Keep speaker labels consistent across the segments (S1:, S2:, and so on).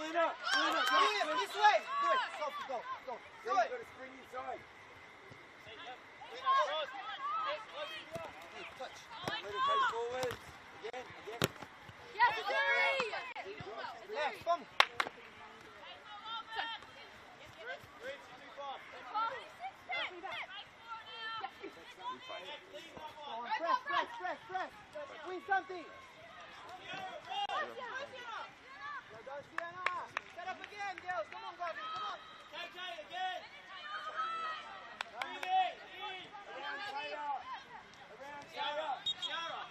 S1: Luna,
S2: this way. Do it. Sophie, go. Do it.
S1: You've got to spring inside.
S2: Hey, touch.
S1: Let it take forward. Again.
S3: Yes, Azzurri!
S2: Left, come. Press. Win something. Set up again, girls. Come on, Bobby. Come on.
S4: KK again.
S1: Around Taylor.
S4: Ciara.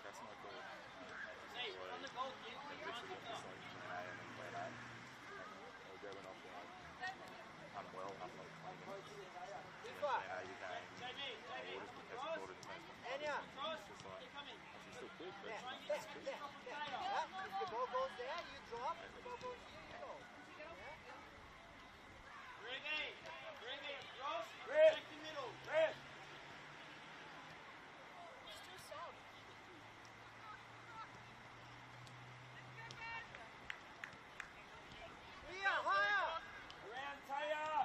S5: That's my goal.
S4: Hey, on the goal kick.
S5: Literally just like plan A and then plan A. Or going off like unwell after like 20 minutes. And then plan A became orders because of order defense.
S2: Enya.
S5: It's just like, she's still quick, but
S2: There.
S5: it's quick.
S2: If the ball goes there, you drop. If the ball goes here, you go.
S4: Bring it. Ross.
S1: Red.
S4: Check the middle.
S1: Red.
S2: Higher.
S1: Around Taylor.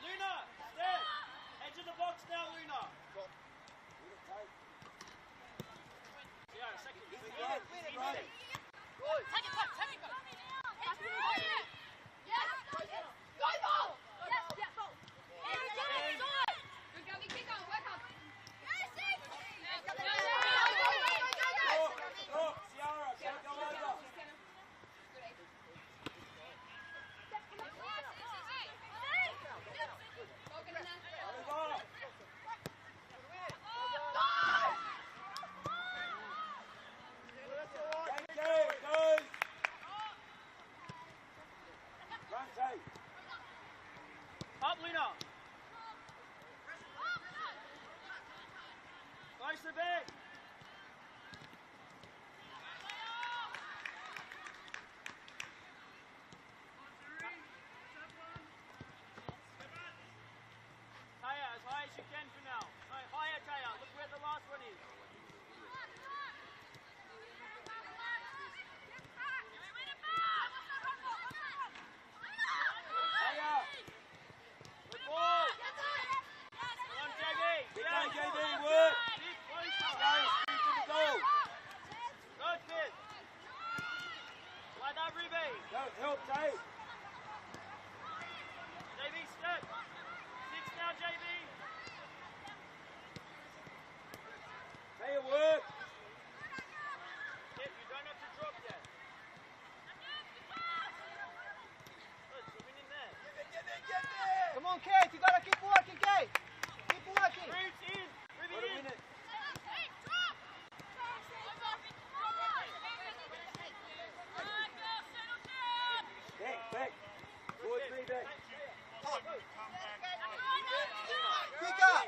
S4: Luna, step. Edge of the box now, Luna. Yeah, second.
S2: Win it.
S3: Good. Take it, take it. Yes. Go ball. Yes, ball. Good girl, keep going, work on.
S1: Go, Ciara, go over. Over. Run, Tay.
S4: Up, Luna. Close the big. Taya, as high as you can for now. No, higher, Taya. Look where the last one is.
S1: Taylor.
S4: Good ball. Come on, JB.
S1: Big guy, JD, work.
S4: Big closer.
S1: Guys, speed to the goal.
S4: Good fit. Like that, Ruby.
S1: Go, help, Tay.
S4: JB, step. 6 now, JB.
S1: Taylor, work.
S4: Yep, you don't have to drop yet. Good, so win in there.
S2: Come on, Kate. You gotta keep working, Kate. Keep working.
S4: Roots in. Ruby
S1: Gotta
S4: in.
S1: win it. Back. Forward 3 back.
S2: Pick up.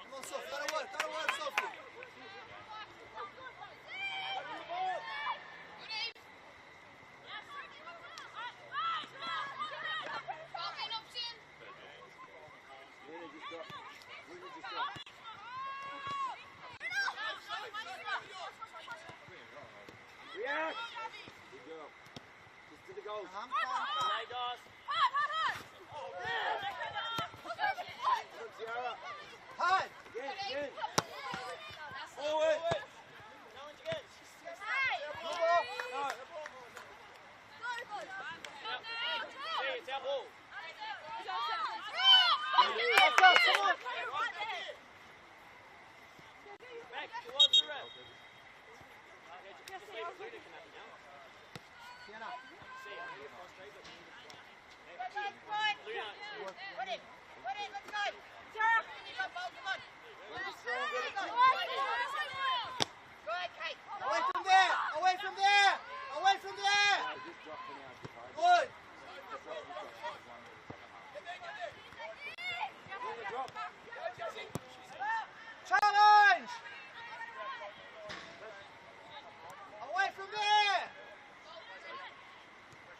S2: Come on, Sophie. Gotta work, Sophie.
S1: Luna just dropped. React. Good girl. Just to the goals.
S4: Play, Doss.
S1: Look, Ciara.
S2: Hard.
S1: Again. Forward.
S4: Challenge again.
S2: No ball.
S1: No.
S4: Hey, it's our ball.
S2: Come on.
S4: Back towards the ref. Just leave it. Luna can have it now.
S2: Sienna.
S4: See, I know you're frustrated, but you need to play. Luna,
S2: Away from there.
S1: Just dropped it out.
S2: Good.
S1: Luna, drop.
S2: Challenge. Away from there.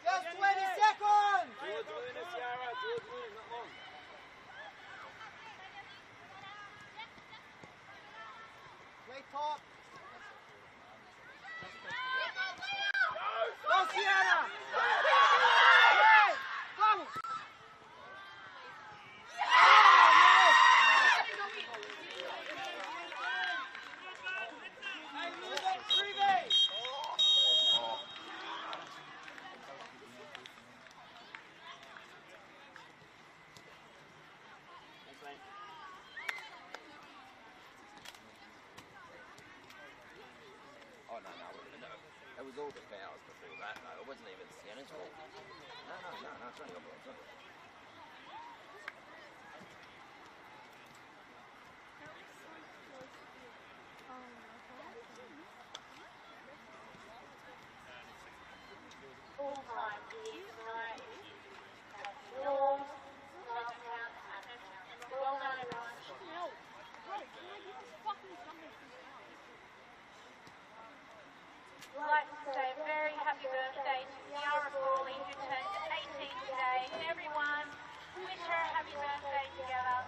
S2: Just 20 seconds.
S1: Towards Luna, Ciara. Towards Luna, not long.
S2: top. Go, Sienna! Hey, vamos! Hey, move it, freebie!
S4: Thanks, mate.
S1: Oh, no. It was all the fouls before that, though. It wasn't even Sienna's fault. No, it's not your fault.
S3: Full time here tonight. Norm, Charlestown, Adamstown. Well done, everyone. I'd like to say a very happy birthday to Ciara Frawley, who turned 18 today. Everyone, wish her a happy birthday together.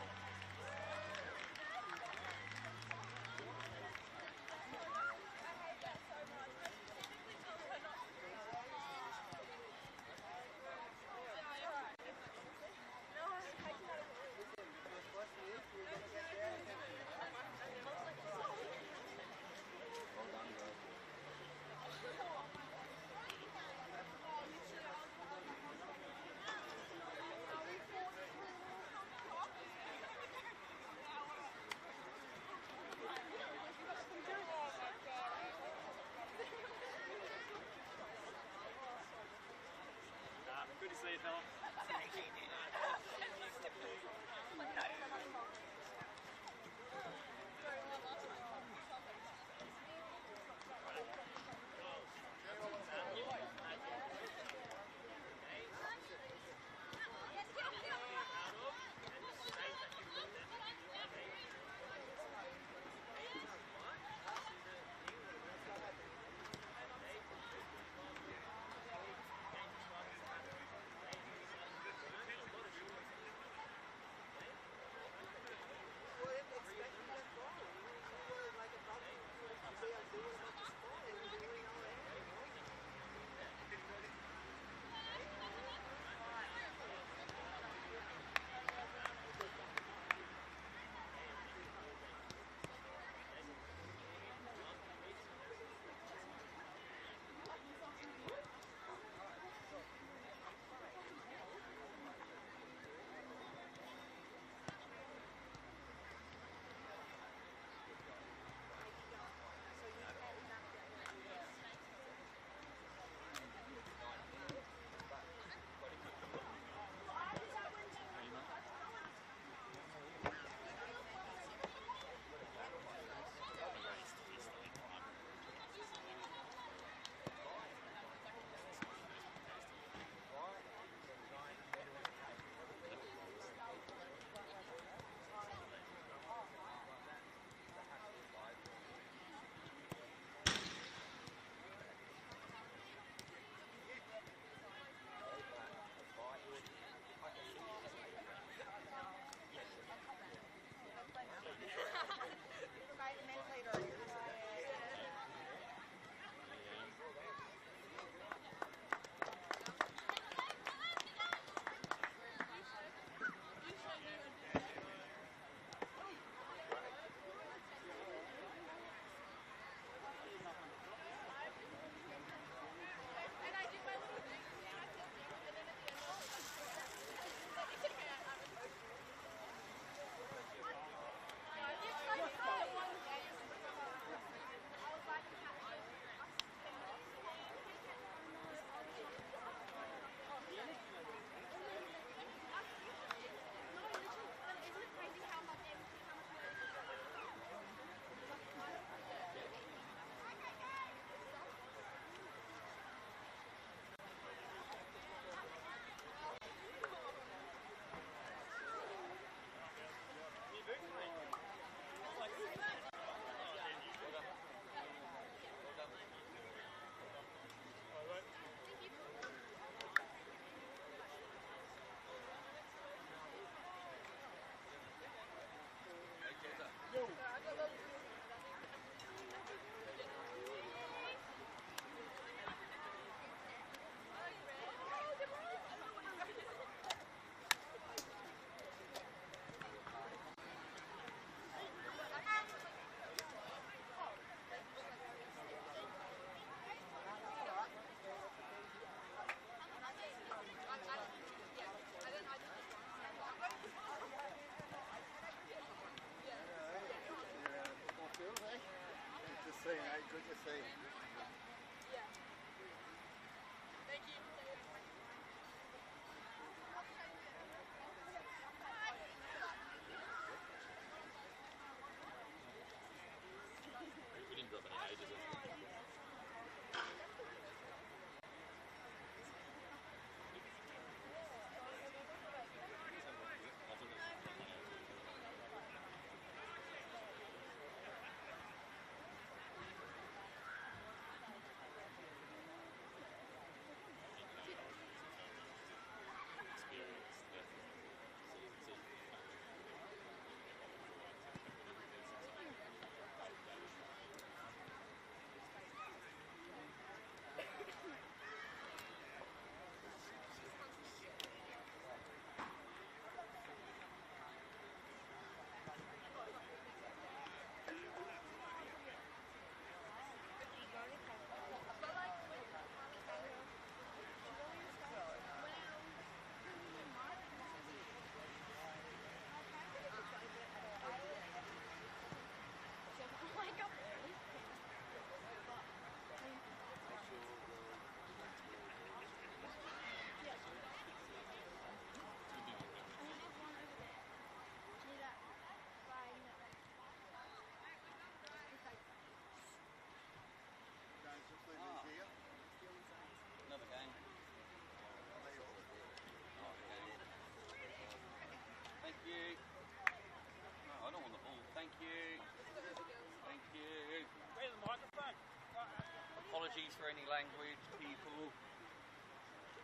S6: any language, people.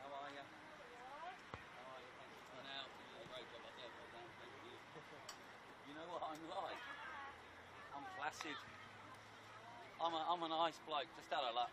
S6: How are you? How are you? Thank you for coming out. You did a great job myself. Well done. Thank you. You know what I'm like? I'm placid. I'm a nice bloke. Just out of luck.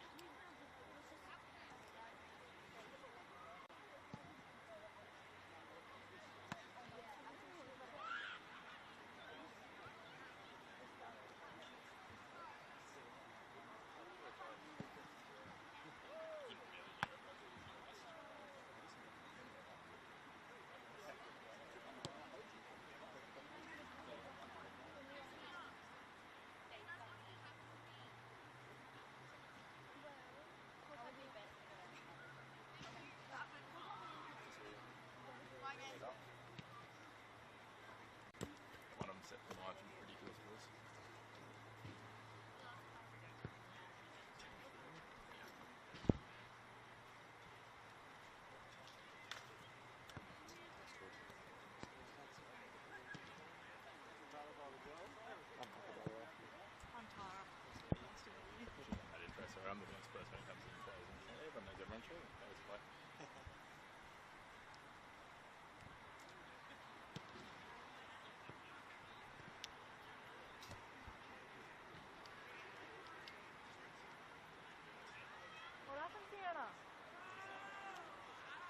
S5: One of them set the knife in ridiculous balls. I didn't dress around the next person who comes in and plays. Everyone knows everyone, sure. That was fine.
S7: What happened, Sienna?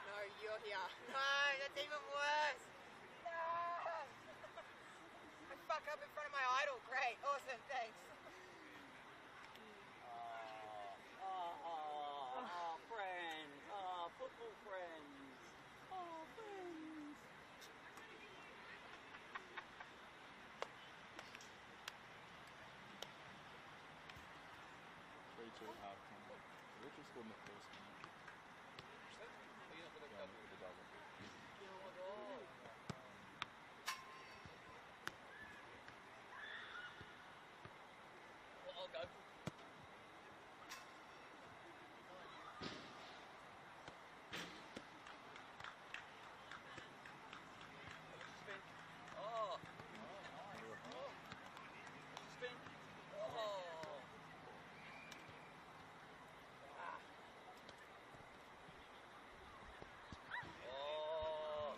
S8: No, you're here. No, that's even worse. No. I fuck up in front of my idol. Great. Awesome. Thanks.
S6: Friends. Football friends. Friends.
S5: 3-2 at half time. Richard scored in the first minute. Yeah, with the double.
S6: I'll go. Spin. Oh. Spin. Oh. Oh.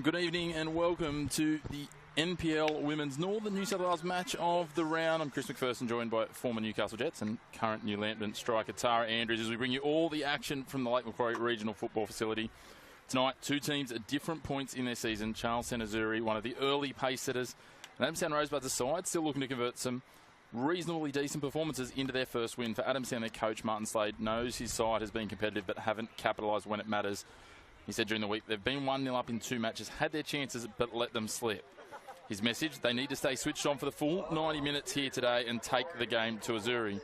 S9: Good evening and welcome to the NPL Women's Northern New South Wales match of the round. I'm Chris McPherson, joined by former Newcastle Jets and current New Lambton striker Tara Andrews as we bring you all the action from the Lake Macquarie Regional Football Facility. Tonight, two teams at different points in their season. Charlestown Azzurri, one of the early pace setters, and Adamstown Rosebuds aside, still looking to convert some reasonably decent performances into their first win. For Adamstown, their coach Martin Slade knows his side has been competitive but haven't capitalised when it matters. He said during the week they've been 1-0 up in two matches, had their chances but let them slip. His message, they need to stay switched on for the full 90 minutes here today and take the game to Azzurri.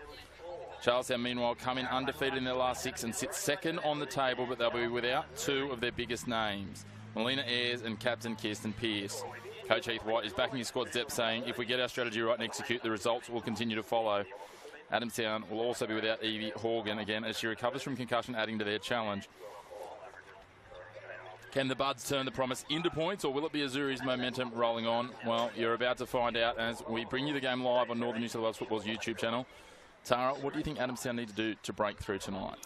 S9: Charlestown, meanwhile, come in undefeated in their last six and sit second on the table, but they'll be without two of their biggest names, Melina Ayres and captain Kirsten Pearce. Coach Heath White is backing his squad's depth, saying if we get our strategy right and execute, the results will continue to follow. Adamstown will also be without Evie Horgan again as she recovers from concussion, adding to their challenge. Can the Buds turn the promise into points, or will it be Azzurri's momentum rolling on? Well, you're about to find out as we bring you the game live on Northern New South Wales Football's YouTube channel. Tara, what do you think Adamstown need to do to break through tonight?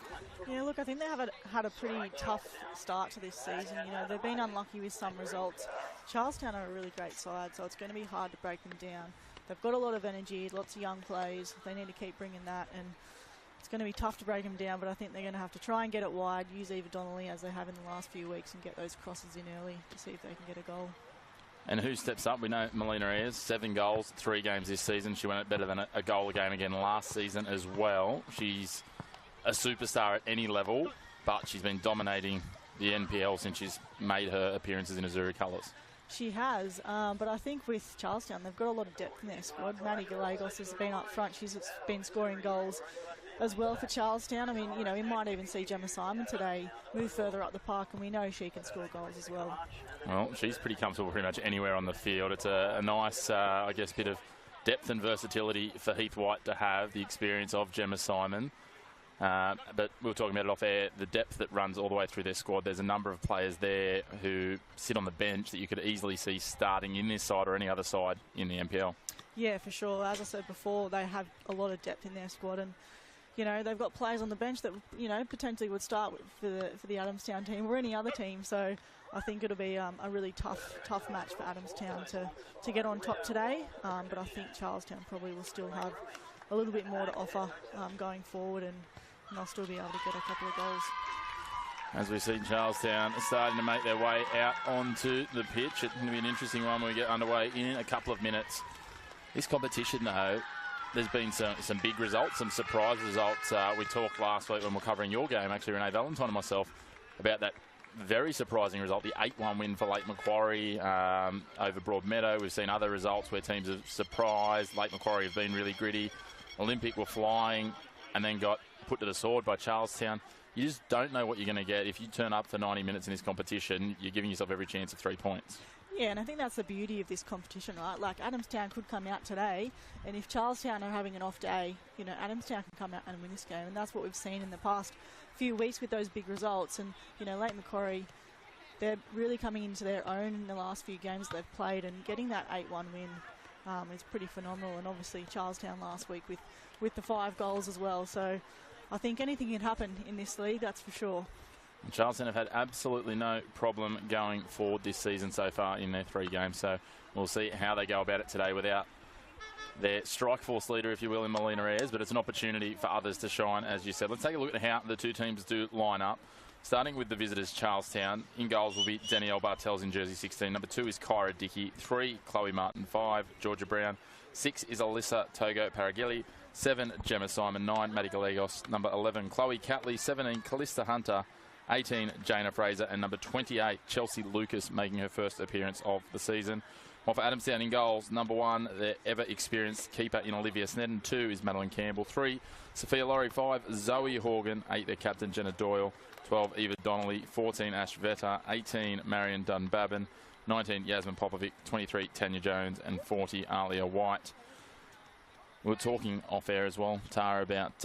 S7: Yeah, look, I think they have had a pretty tough start to this season. You know, they've been unlucky with some results. Charlestown are a really great side, so it's going to be hard to break them down. They've got a lot of energy, lots of young players. They need to keep bringing that, and it's going to be tough to break them down, but I think they're going to have to try and get it wide, use Eva Donnelly as they have in the last few weeks, and get those crosses in early to see if they can get a goal.
S9: And who steps up? We know Melina Ayres, 7 goals, 3 games this season. She went better than a goal a game again last season as well. She's a superstar at any level, but she's been dominating the NPL since she's made her appearances in Azzurri colours.
S7: She has, but I think with Charlestown, they've got a lot of depth in their squad. Maddie Gallegos has been up front. She's been scoring goals as well for Charlestown. I mean, you know, we might even see Gemma Simon today move further up the park, and we know she can score goals as well.
S9: Well, she's pretty comfortable pretty much anywhere on the field. It's a nice, I guess, bit of depth and versatility for Heath White to have, the experience of Gemma Simon. But we were talking about it off air, the depth that runs all the way through their squad. There's a number of players there who sit on the bench that you could easily see starting in this side or any other side in the NPL.
S7: Yeah, for sure. As I said before, they have a lot of depth in their squad, and you know, they've got players on the bench that, you know, potentially would start for the Adamstown team or any other team. So I think it'll be a really tough match for Adamstown to get on top today. But I think Charlestown probably will still have a little bit more to offer going forward, and they'll still be able to get a couple of goals.
S9: As we see Charlestown starting to make their way out onto the pitch. It's going to be an interesting one when we get underway in a couple of minutes. This competition, though, there's been some big results, some surprise results. We talked last week when we were covering your game, actually, Renee Valentine and myself, about that very surprising result, the 8-1 win for Lake Macquarie over Broadmeadow. We've seen other results where teams have surprised. Lake Macquarie have been really gritty. Olympic were flying and then got put to the sword by Charlestown. You just don't know what you're going to get. If you turn up for 90 minutes in this competition, you're giving yourself every chance of 3 points.
S7: Yeah, and I think that's the beauty of this competition, right? Like, Adamstown could come out today, and if Charlestown are having an off day, you know, Adamstown can come out and win this game, and that's what we've seen in the past few weeks with those big results. And, you know, Lake Macquarie, they're really coming into their own in the last few games they've played, and getting that 8-1 win is pretty phenomenal. And obviously Charlestown last week with the 5 goals as well. So I think anything can happen in this league, that's for sure.
S9: Charlestown have had absolutely no problem going forward this season so far in their 3 games, so we'll see how they go about it today without their strike force leader, if you will, in Melina Ayres, but it's an opportunity for others to shine, as you said. Let's take a look at how the two teams do line up. Starting with the visitors, Charlestown. In goals will be Danielle Bartels in jersey 16. Number 2 is Kyra Dickey. 3, Chloe Martin. 5, Georgia Brown. 6 is Alyssa Togo Paragili. 7, Gemma Simon. 9, Maddie Gallegos. Number 11, Chloe Catley. 17, Callista Hunter. 18, Jana Fraser, and number 28, Chelsea Lucas, making her first appearance of the season. While for Adamstown in goals, number 1, the ever-experienced keeper in Olivia Snedden. 2 is Madeline Campbell. 3, Sophia Laurie. 5, Zoe Horgan. 8, their captain, Jenna Doyle. 12, Eva Donnelly. 14, Ash Vetter. 18, Marion Dunbabin. 19, Yasmin Popovic. 23, Tanya Jones. And 40, Alia White. We were talking off air as well, Tara, about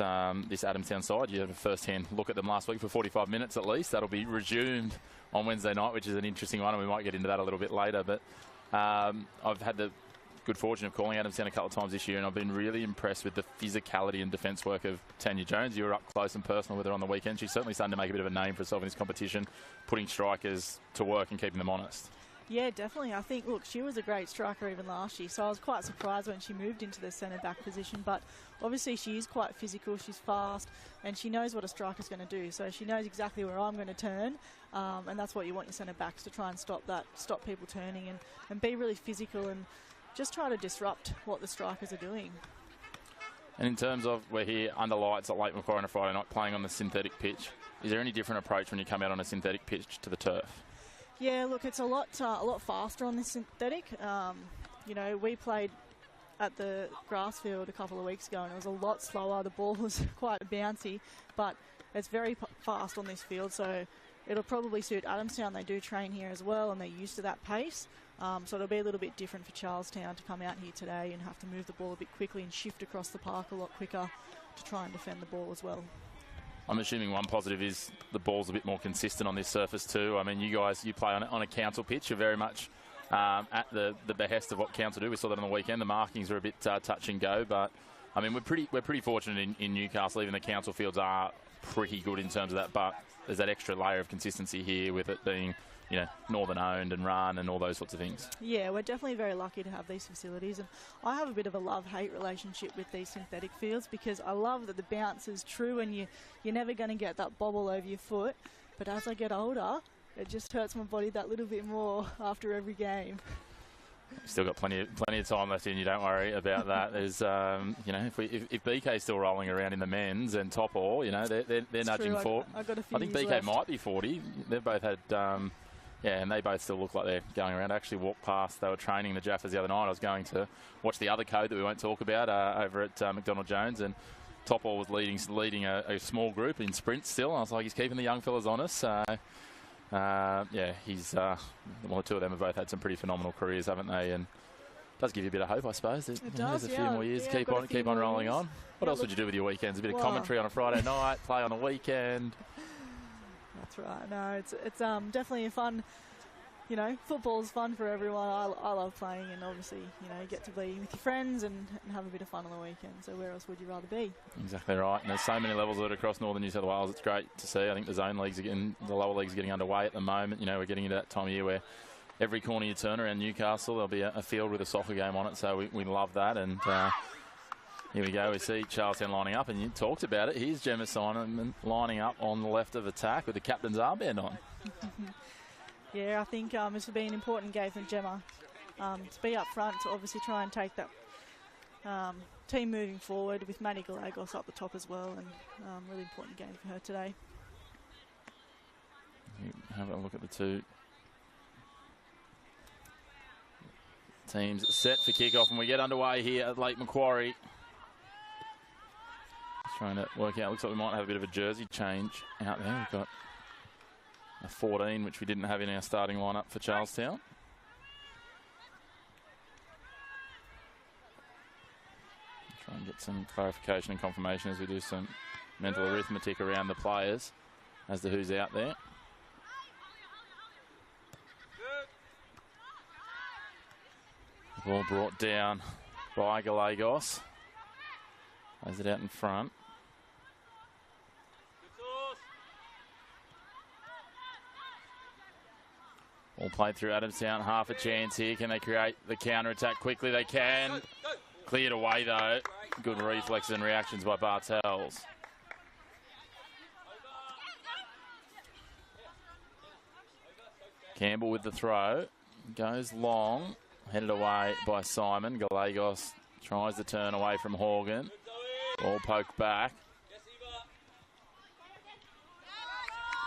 S9: this Adamstown side. You had a first-hand look at them last week for 45 minutes at least. That'll be resumed on Wednesday night, which is an interesting one, and we might get into that a little bit later. But I've had the good fortune of calling Adamstown a couple of times this year, and I've been really impressed with the physicality and defence work of Tanya Jones. You were up close and personal with her on the weekend. She's certainly starting to make a bit of a name for herself in this competition, putting strikers to work and keeping them honest.
S7: Yeah, definitely. I think, look, she was a great striker even last year, so I was quite surprised when she moved into the centre-back position. But obviously she is quite physical, she's fast, and she knows what a striker's going to do. So she knows exactly where I'm going to turn, and that's what you want your centre-backs to try and stop people turning and be really physical and just try to disrupt what the strikers are doing.
S9: And in terms of, we're here under lights at Lake Macquarie on a Friday night playing on the synthetic pitch. Is there any different approach when you come out on a synthetic pitch to the turf?
S7: Yeah, look, it's a lot faster on this synthetic. You know, we played at the grass field a couple of weeks ago and it was a lot slower. The ball was quite bouncy, but it's very fast on this field, so it'll probably suit Adamstown. They do train here as well and they're used to that pace. So it'll be a little bit different for Charlestown to come out here today and have to move the ball a bit quickly and shift across the park a lot quicker to try and defend the ball as well.
S9: I'm assuming one positive is the ball's a bit more consistent on this surface too. I mean, you guys, you play on a council pitch. You're very much at the behest of what council do. We saw that on the weekend. The markings are a bit touch and go, but I mean, we're pretty fortunate in Newcastle. Even the council fields are pretty good in terms of that, but there's that extra layer of consistency here with it being, you know, Northern owned and run and all those sorts of things. Yeah,
S7: we're definitely very lucky to have these facilities, and I have a bit of a love-hate relationship with these synthetic fields because I love that the bounce is true and you're never going to get that bobble over your foot, but as I get older it just hurts my body that little bit more after every game.
S9: Still got plenty of time left in you, don't worry about that. There's, you know, if BK's still rolling around in the men's and top all, you know, they're nudging forward.
S7: I think
S9: BK
S7: left.
S9: might be 40. They've both had, Yeah, and they both still look like they're going around. I actually walked past, they were training the Jaffas the other night. I was going to watch the other code that we won't talk about over at McDonald Jones, and Topol was leading a small group in sprints still. I was like, he's keeping the young fellas honest. Yeah, he's well, the two of them have both had some pretty phenomenal careers, haven't they? And it does give you a bit of hope, I suppose. It does, there's a few more years to keep on rolling on. What else would you do with your weekends? A bit of commentary on a Friday night, play on a weekend.
S7: That's right. No, it's definitely a fun. You know, football's fun for everyone. I love playing, and obviously, you know, you get to be with your friends and have a bit of fun on the weekend. So where else would you rather be?
S9: Exactly right. And there's so many levels of it across northern New South Wales. It's great to see. I think the zone leagues the lower leagues are getting underway at the moment. You know, we're getting into that time of year where every corner you turn around Newcastle, there'll be a field with a soccer game on it. So we love that. And here we go. We see Charlestown lining up, and you talked about it. Here's Gemma Simon lining up on the left of attack with the captain's armband on.
S7: Yeah, I think this will be an important game for Gemma to be up front, to obviously try and take that team moving forward with Maddie Galagos up the top as well, and really important game for her today.
S9: Have a look at the two teams set for kickoff, and we get underway here at Lake Macquarie. Just trying to work out, looks like we might have a bit of a jersey change out there. We've got a 14, which we didn't have in our starting lineup for Charlestown. Try and get some clarification and confirmation as we do some mental arithmetic around the players as to who's out there. The ball brought down by Galagos. Plays it out in front. All played through Adamstown, half a chance here. Can they create the counter-attack quickly? They can. Cleared away though. Good reflexes and reactions by Bartels. Campbell with the throw. Goes long. Headed away by Simon. Galagos tries to turn away from Horgan. Ball poked back.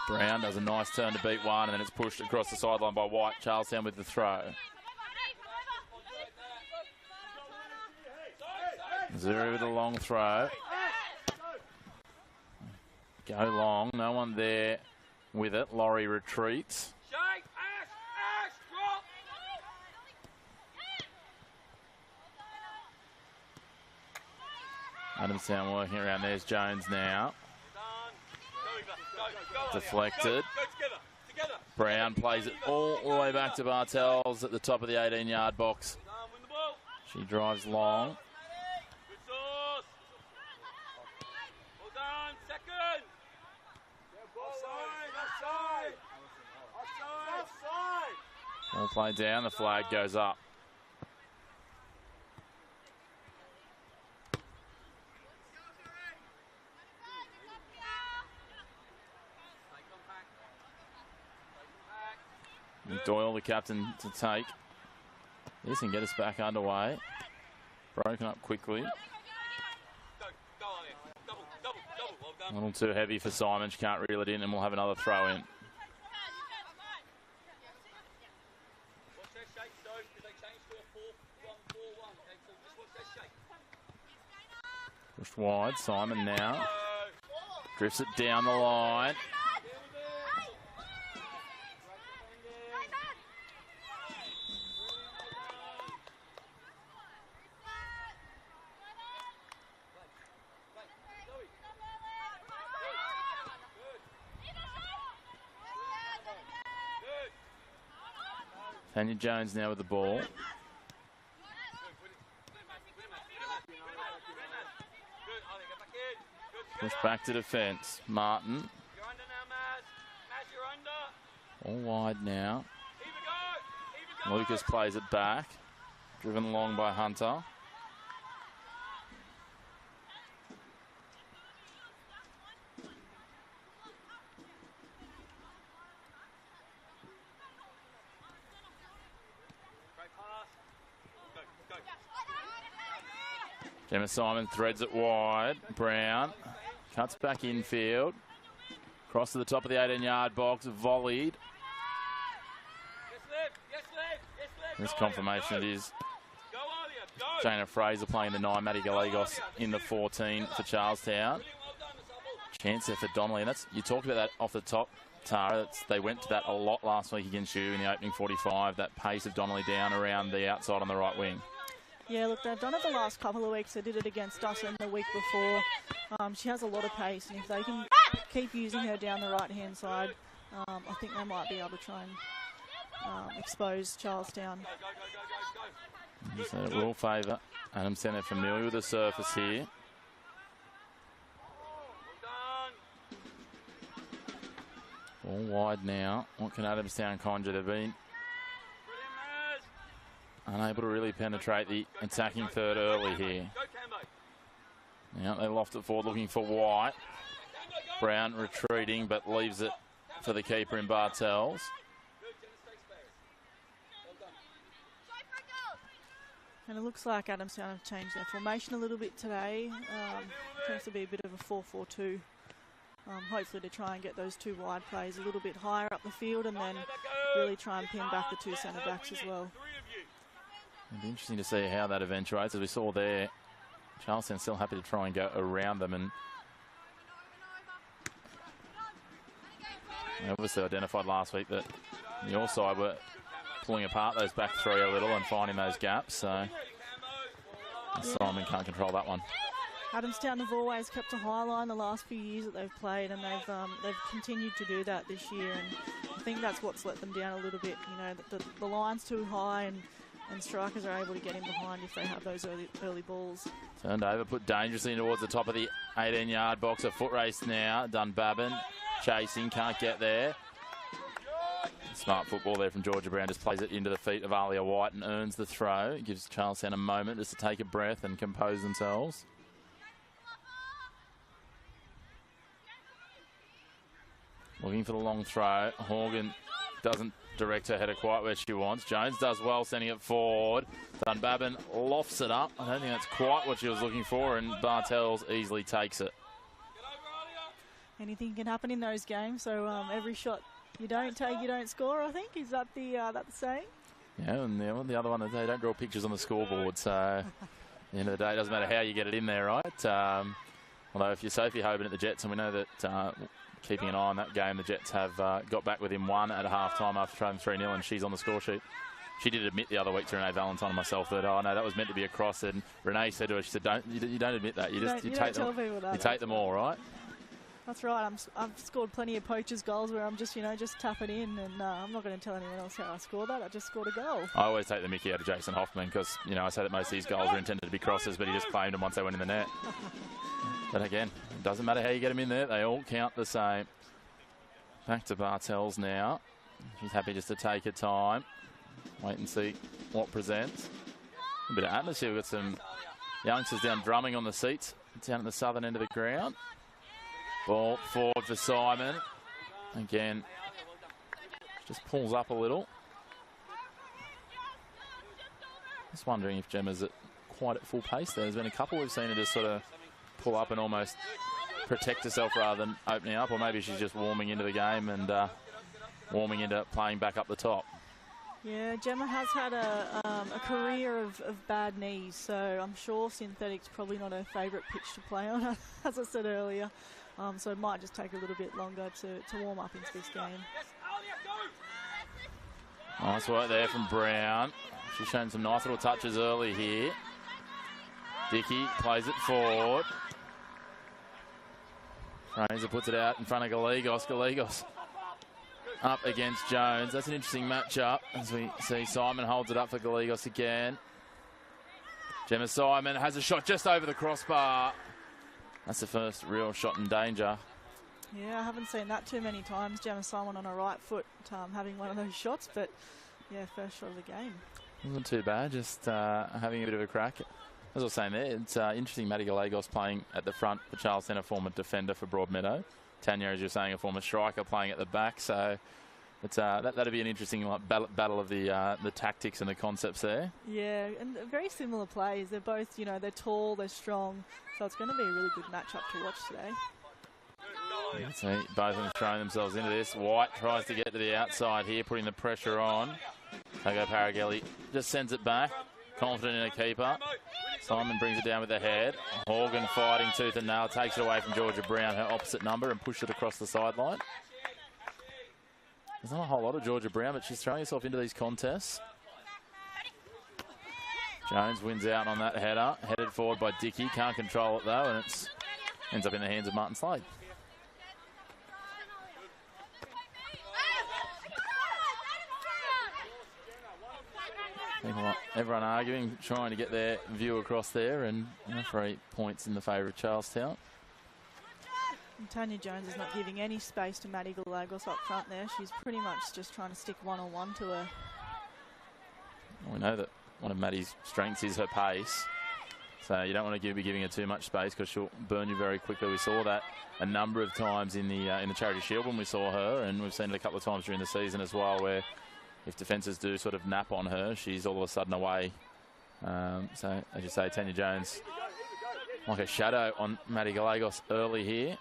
S9: Brown does a nice turn to beat one, and then it's pushed across the sideline by White. Charlestown with the throw. Azzurri with a long throw. Go long, no one there with it. Laurie retreats. Adamstown working around. There's Jones now. Deflected. Brown plays it all the way back to Bartels at the top of the 18-yard box. She drives long. All played down, the flag goes up. Doyle, the captain, to take this and get us back underway. Broken up quickly. A little too heavy for Simon. She can't reel it in, and we'll have another throw in. Pushed wide. Simon now drifts it down the line. Tanya Jones now with the ball. Push back to defence. Martin. All wide now. Lucas plays it back. Driven along by Hunter. Gemma Simon threads it wide. Brown cuts back infield. Cross to the top of the 18-yard box. Volleyed. This confirmation it is. Jana Fraser playing the 9, Maddie Gallegos in the 14 for Charlestown. Chance there for Donnelly, and you talked about that off the top, Tara. They went to that a lot last week against you in the opening 45, that pace of Donnelly down around the outside on the right wing.
S7: Yeah, look, they've done it the last couple of weeks. They did it against us in the week before. She has a lot of pace, and if they can keep using her down the right-hand side, I think they might be able to try and expose Charlestown.
S9: So it will favour Adamstown. They're familiar with the surface here. All wide now. What can Adamstown conjure? They've been unable to really penetrate the attacking third early here. Now they loft it forward looking for White. Brown retreating but leaves it for the keeper in Bartels.
S7: And it looks like Adamstown have changed their formation a little bit today. Seems to be a bit of a 4-4-2. Hopefully to try and get those two wide plays a little bit higher up the field and then really try and pin back the two centre backs as well.
S9: It'll be interesting to see how that eventuates. As we saw there, Charlestown still happy to try and go around them, and they obviously identified last week that your side were pulling apart those back three a little and finding those gaps, so Simon can't control that one.
S7: Adamstown have always kept a high line the last few years that they've played, and they've continued to do that this year, and I think that's what's let them down a little bit. You know, the line's too high, and strikers are able to get in behind if they have those early balls.
S9: Turned over, put dangerously towards the top of the 18-yard box. A foot race now. Dunbabin chasing, can't get there. Smart football there from Georgia Brown. Just plays it into the feet of Alia White and earns the throw. It gives Charlestown a moment just to take a breath and compose themselves. Looking for the long throw. Horgan doesn't direct her header quite where she wants. Jones does well, sending it forward. Dunbabin lofts it up. I don't think that's quite what she was looking for, and Bartels easily takes it.
S7: Anything can happen in those games, so every shot you don't take, you don't score, I think. Is that the saying?
S9: Yeah, and the other one, they don't draw pictures on the scoreboard, so at the end of the day, it doesn't matter how you get it in there, right? Although if you're Sophie Hoban at the Jets, and we know that keeping an eye on that game, the Jets have got back within one at half-time after trailing 3-0, and she's on the score sheet. She did admit the other week to Renee Valentine and myself that, oh no, that was meant to be a cross, and Renee said to her, she said, you don't admit that. You take them all, right?
S7: That's right. I've scored plenty of poachers' goals where I'm just tap it in, and I'm not going to tell anyone else how I scored that. I just scored a goal. I
S9: always take the mickey out of Jason Hoffman because, I say that most of these goals are intended to be crosses, but he just claimed them once they went in the net. But again, it doesn't matter how you get them in there. They all count the same. Back to Bartels now. She's happy just to take her time. Wait and see what presents. A bit of atmosphere. We've got some youngsters down drumming on the seats down at the southern end of the ground. Ball forward for Simon. Again, just pulls up a little. Just wondering if Gemma's quite at full pace there. There's been a couple we've seen her just sort of pull up and almost protect herself rather than opening up, or maybe she's just warming into the game and warming into playing back up the top.
S7: Yeah, Gemma has had a career of bad knees, so I'm sure synthetic's probably not her favourite pitch to play on, as I said earlier. So it might just take a little bit longer to warm up into this game.
S9: Nice work there from Brown. She's shown some nice little touches early here. Dickey plays it forward. Fraser puts it out in front of Gallegos. Gallegos up against Jones. That's an interesting matchup as we see Simon holds it up for Gallegos again. Gemma Simon has a shot just over the crossbar. That's the first real shot in danger.
S7: Yeah, I haven't seen that too many times. Gemma Simon on her right foot having one of those shots, but yeah, first shot of the game.
S9: Wasn't too bad, just having a bit of a crack. As I was saying there, it's interesting Maddie Gallegos playing at the front for Charlestown, a former defender for Broadmeadow. Tanya, as you're saying, a former striker playing at the back, so it's that'd be an interesting battle of the tactics and the concepts there. Yeah,
S7: and very similar plays. They're both, they're tall, they're strong, so it's going to be a really good matchup to watch today.
S9: See, both of them throwing themselves into this. White tries to get to the outside here, putting the pressure on. Tago Paragelli just sends it back. Confident in a keeper. Simon brings it down with the head. Horgan fighting tooth and nail. Takes it away from Georgia Brown, her opposite number, and pushes it across the sideline. There's not a whole lot of Georgia Brown, but she's throwing herself into these contests. Jones wins out on that header. Headed forward by Dickey. Can't control it, though, and it ends up in the hands of Martin Slade. Everyone arguing, trying to get their view across there, and 3 points in the favour of Charlestown.
S7: And Tanya Jones is not giving any space to Maddie Galagos up front there. She's pretty much just trying to stick one-on-one to her.
S9: We know that one of Maddie's strengths is her pace, so you don't want to be giving her too much space because she'll burn you very quickly. We saw that a number of times in the Charity Shield when we saw her, and we've seen it a couple of times during the season as well, where if defences do sort of nap on her, she's all of a sudden away. So, as you say, Tanya Jones, like a shadow on Maddie Galagos early here.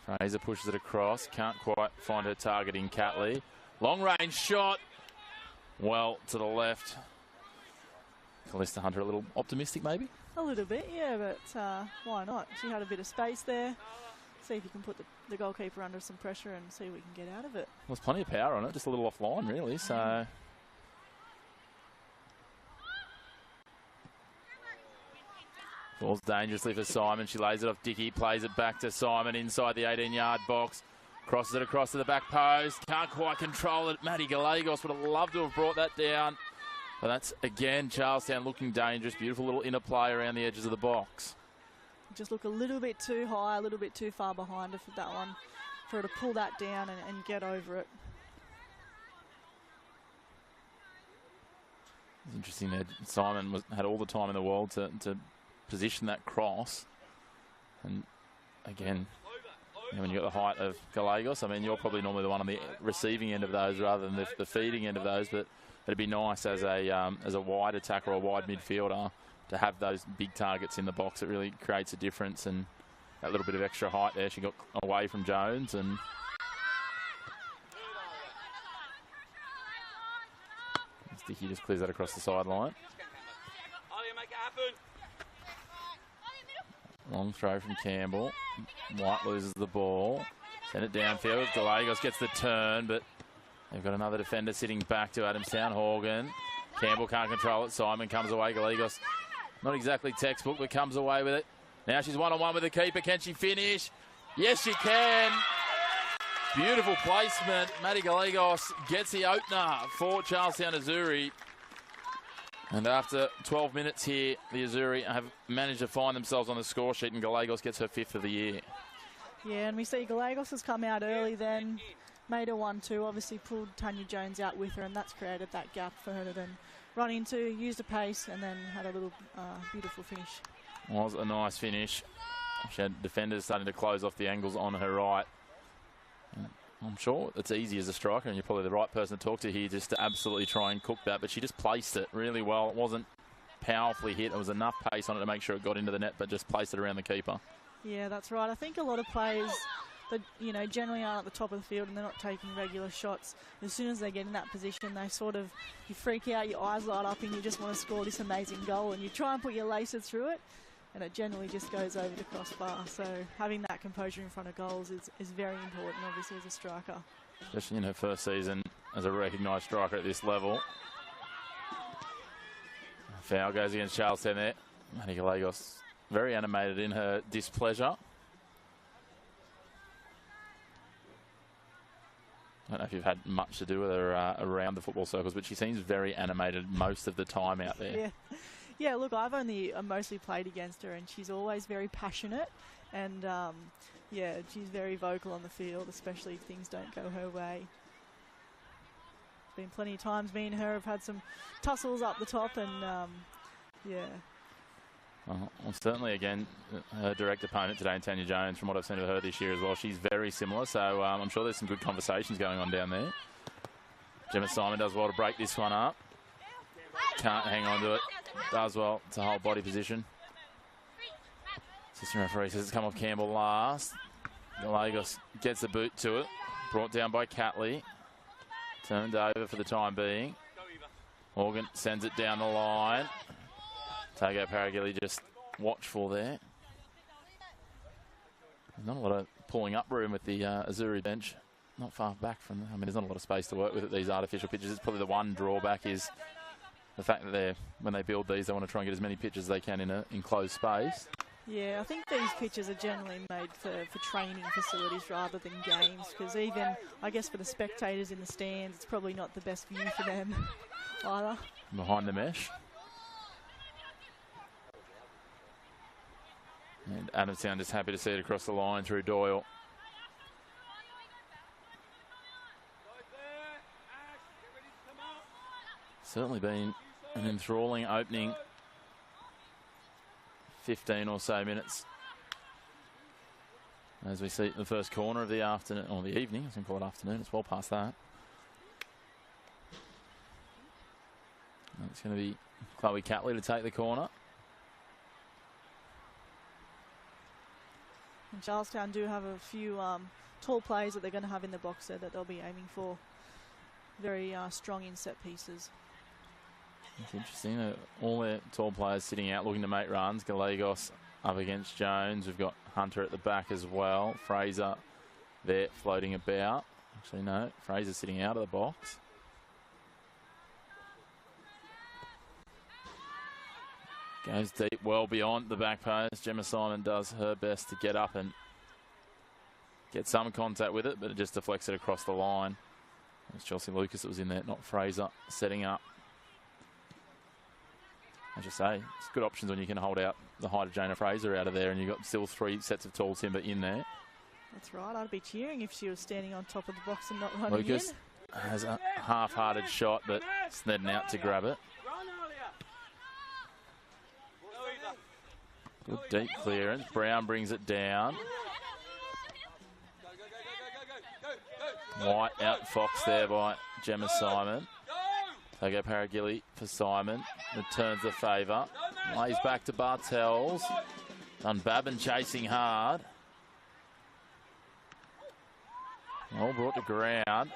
S9: Fraser pushes it across. Can't quite find her target in Catley. Long range shot. Well to the left. Callista Hunter a little optimistic maybe?
S7: A little bit, yeah, but why not? She had a bit of space there. See if you can put the goalkeeper under some pressure and see what we can get out of it.
S9: Well, there's plenty of power on it, just a little offline really, so... Falls dangerously for Simon. She lays it off Dickey, plays it back to Simon inside the 18-yard box. Crosses it across to the back post. Can't quite control it. Maddie Galagos would have loved to have brought that down. But that's, again, Charlestown looking dangerous. Beautiful little interplay around the edges of the box.
S7: Just look a little bit too high, a little bit too far behind her for that one, for her to pull that down and get over it.
S9: It's interesting that Simon had all the time in the world to position that cross. And again, when you've got the height of Galagos, I mean, you're probably normally the one on the receiving end of those rather than the feeding end of those, but it'd be nice as a wide attacker or a wide midfielder to have those big targets in the box. It really creates a difference, and that little bit of extra height there, she got away from Jones, and Dickey just clears that across the sideline. Long throw from Campbell. White loses the ball. Send it downfield. Galagos gets the turn, but they've got another defender sitting back to Adamstown. Horgan. Campbell can't control it. Simon comes away. Galagos, not exactly textbook, but comes away with it. Now she's one-on-one with the keeper. Can she finish? Yes, she can. Beautiful placement. Maddie Galagos gets the opener for Charlestown Azzurri. And after 12 minutes here, the Azzurri have managed to find themselves on the score sheet, and Galagos gets her 5th of the year.
S7: Yeah, and we see Galagos has come out early then, made her 1-2, obviously pulled Tanya Jones out with her, and that's created that gap for her to then run into, use the pace, and then had a little beautiful finish.
S9: Was a nice finish. She had defenders starting to close off the angles on her right. I'm sure it's easy as a striker, and you're probably the right person to talk to here just to absolutely try and cook that, but she just placed it really well. It wasn't powerfully hit. There was enough pace on it to make sure it got into the net, but just placed it around the keeper. Yeah,
S7: that's right. I think a lot of players that, generally aren't at the top of the field and they're not taking regular shots, as soon as they get in that position, they sort of, you freak out, your eyes light up, and you just want to score this amazing goal, and you try and put your laces through it, and it generally just goes over the crossbar. So having that composure in front of goals is very important, obviously, as a striker.
S9: Especially in her first season as a recognised striker at this level. Foul goes against Charlestown there. Maddie Galagos very animated in her displeasure. I don't know if you've had much to do with her around the football circles, but she seems very animated most of the time out there.
S7: Yeah. Yeah, look, I've only mostly played against her, and she's always very passionate, and yeah, she's very vocal on the field, especially if things don't go her way. Been plenty of times me and her have had some tussles up the top, and yeah.
S9: Well, certainly, again, her direct opponent today, Tanya Jones, from what I've seen of her this year as well, she's very similar, so I'm sure there's some good conversations going on down there. Gemma Simon does well to break this one up. Can't hang on to it. Does well. It's a whole body position. Assistant referee says it's come off Campbell last. Galagos gets the boot to it. Brought down by Catley. turned over for the time being. Morgan sends it down the line. Tago Paragili just watchful there. Not a lot of pulling up room with the Azzurri bench. Not far back from them. I mean, there's not a lot of space to work with at these artificial pitches. It's probably the one drawback is the fact that when they build these, they want to try and get as many pitches as they can in an enclosed space.
S7: Yeah, I think these pitches are generally made for training facilities rather than games, because even, I guess, for the spectators in the stands, it's probably not the best view for them either.
S9: Behind the mesh. And Adamstown just happy to see it across the line through Doyle. Certainly been an enthralling opening 15 or so minutes as we see the first corner of the afternoon, or the evening. I was going to call it afternoon, it's well past that. And it's going to be Chloe Catley to take the corner.
S7: And Charlestown do have a few tall players that they're going to have in the box there that they'll be aiming for. Very strong in set pieces. It's
S9: interesting. All their tall players sitting out looking to make runs. Gallegos up against Jones. We've got Hunter at the back as well. Fraser there floating about. Actually, no. Fraser sitting out of the box. Goes deep, well beyond the back post. Gemma Simon does her best to get up and get some contact with it, but it just deflects it across the line. It's Chelsea Lucas that was in there, not Fraser, setting up. As you say, it's good options when you can hold out the height of Jana Fraser out of there, and you've got still 3 sets of tall timber in there.
S7: That's right. I'd be cheering if she was standing on top of the box and not running
S9: Lucas
S7: in.
S9: Has a half-hearted shot, but Snedden out to grab it. Good deep clearance. Brown brings it down. White out Fox there by Gemma Simon. Tago Paragili for Simon. Returns the favour. Lays back to Bartels. Dunbabin chasing hard. All brought to ground.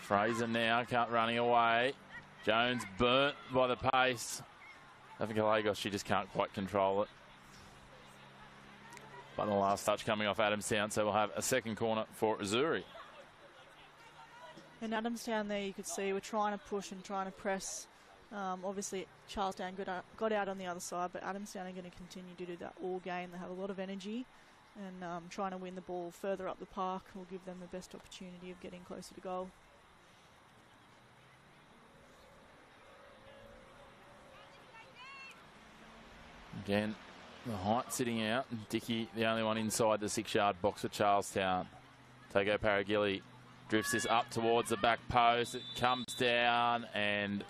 S9: Fraser now running away. Jones burnt by the pace. I think Gallegos, she just can't quite control it. But the last touch coming off Adamstown, so we'll have a second corner for Azzurri.
S7: In Adamstown there, you could see we're trying to push and trying to press. Obviously, Charlestown got out on the other side, but Adamstown are going to continue to do that all game. They have a lot of energy, and trying to win the ball further up the park will give them the best opportunity of getting closer to goal.
S9: Again, the height sitting out. Dickey, the only one inside the 6-yard box for Charlestown. Tago Paragili drifts this up towards the back post. It comes down and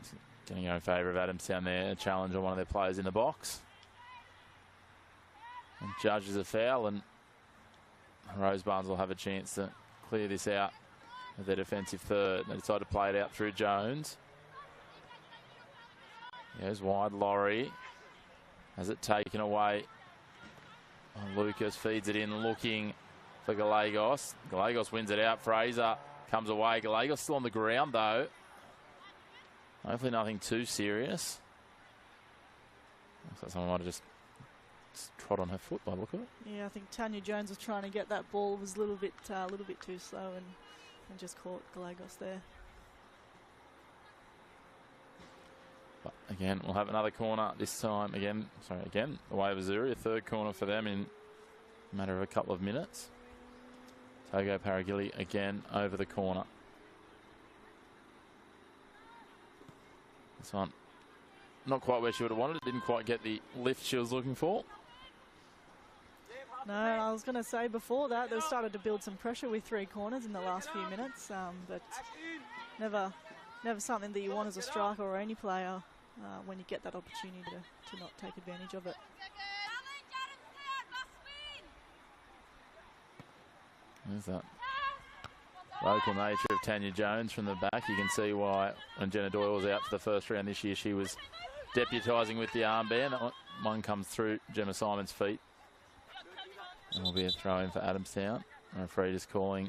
S9: it's going to go in favour of Adamstown there. A challenge on one of their players in the box. And judges a foul, and Rosebud will have a chance to clear this out with their defensive third. They decide to play it out through Jones. Goes wide, Laurie. Has it taken away. Lucas feeds it in, looking for Gallegos. Gallegos wins it out. Fraser comes away. Gallegos still on the ground, though. Hopefully nothing too serious. Looks like someone might have just trod on her foot by the look of it.
S7: Yeah, I think Tanya Jones was trying to get that ball. Was a little bit too slow and just caught Gallegos there.
S9: But again, we'll have another corner this time. Again, the way of Azzurri, a third corner for them in a matter of a couple of minutes. Tago Paragili again over the corner. This one, not quite where she would have wanted it. Didn't quite get the lift she was looking for.
S7: No, I was going to say before that, they started to build some pressure with 3 corners in the last few minutes, but never something that you want as a striker or any player when you get that opportunity to not take advantage of it.
S9: There's that local nature of Tanya Jones from the back. You can see why when Jenna Doyle was out for the first round this year, she was deputising with the armband. That one comes through Gemma Simon's feet. And will be a throw in for Adamstown. Referee just calling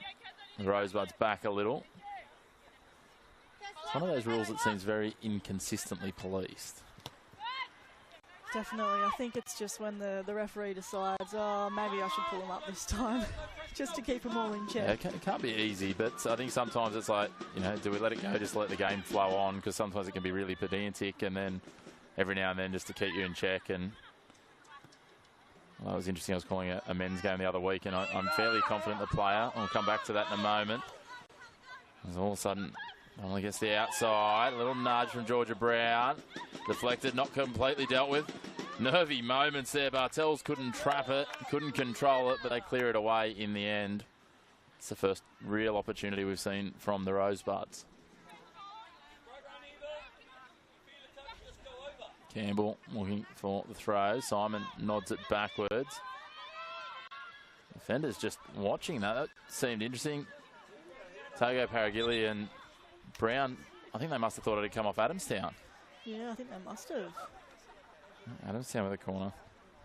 S9: The Rosebuds back a little. It's one of those rules that seems very inconsistently policed.
S7: Definitely. I think it's just when the referee decides, oh, maybe I should pull him up this time, just to keep them all in check.
S9: Yeah, it can't be easy, but I think sometimes it's like, you know, do we let it go, just let the game flow on, because sometimes it can be really pedantic, and then every now and then just to keep you in check. And well, that was interesting. I was calling a men's game the other week, and I'm fairly confident the player, we'll come back to that in a moment, as all of a sudden only gets the outside. A little nudge from Georgia Brown. Deflected, not completely dealt with. Nervy moments there. Bartels couldn't trap it, couldn't control it, but they clear it away in the end. It's the first real opportunity we've seen from the Rosebuds. Campbell looking for the throw. Simon nods it backwards. Defenders just watching that. That seemed interesting. Togo, Paragilli and Brown, I think they must have thought it had come off Adamstown.
S7: Yeah, I think they must have.
S9: Adamstown with the corner.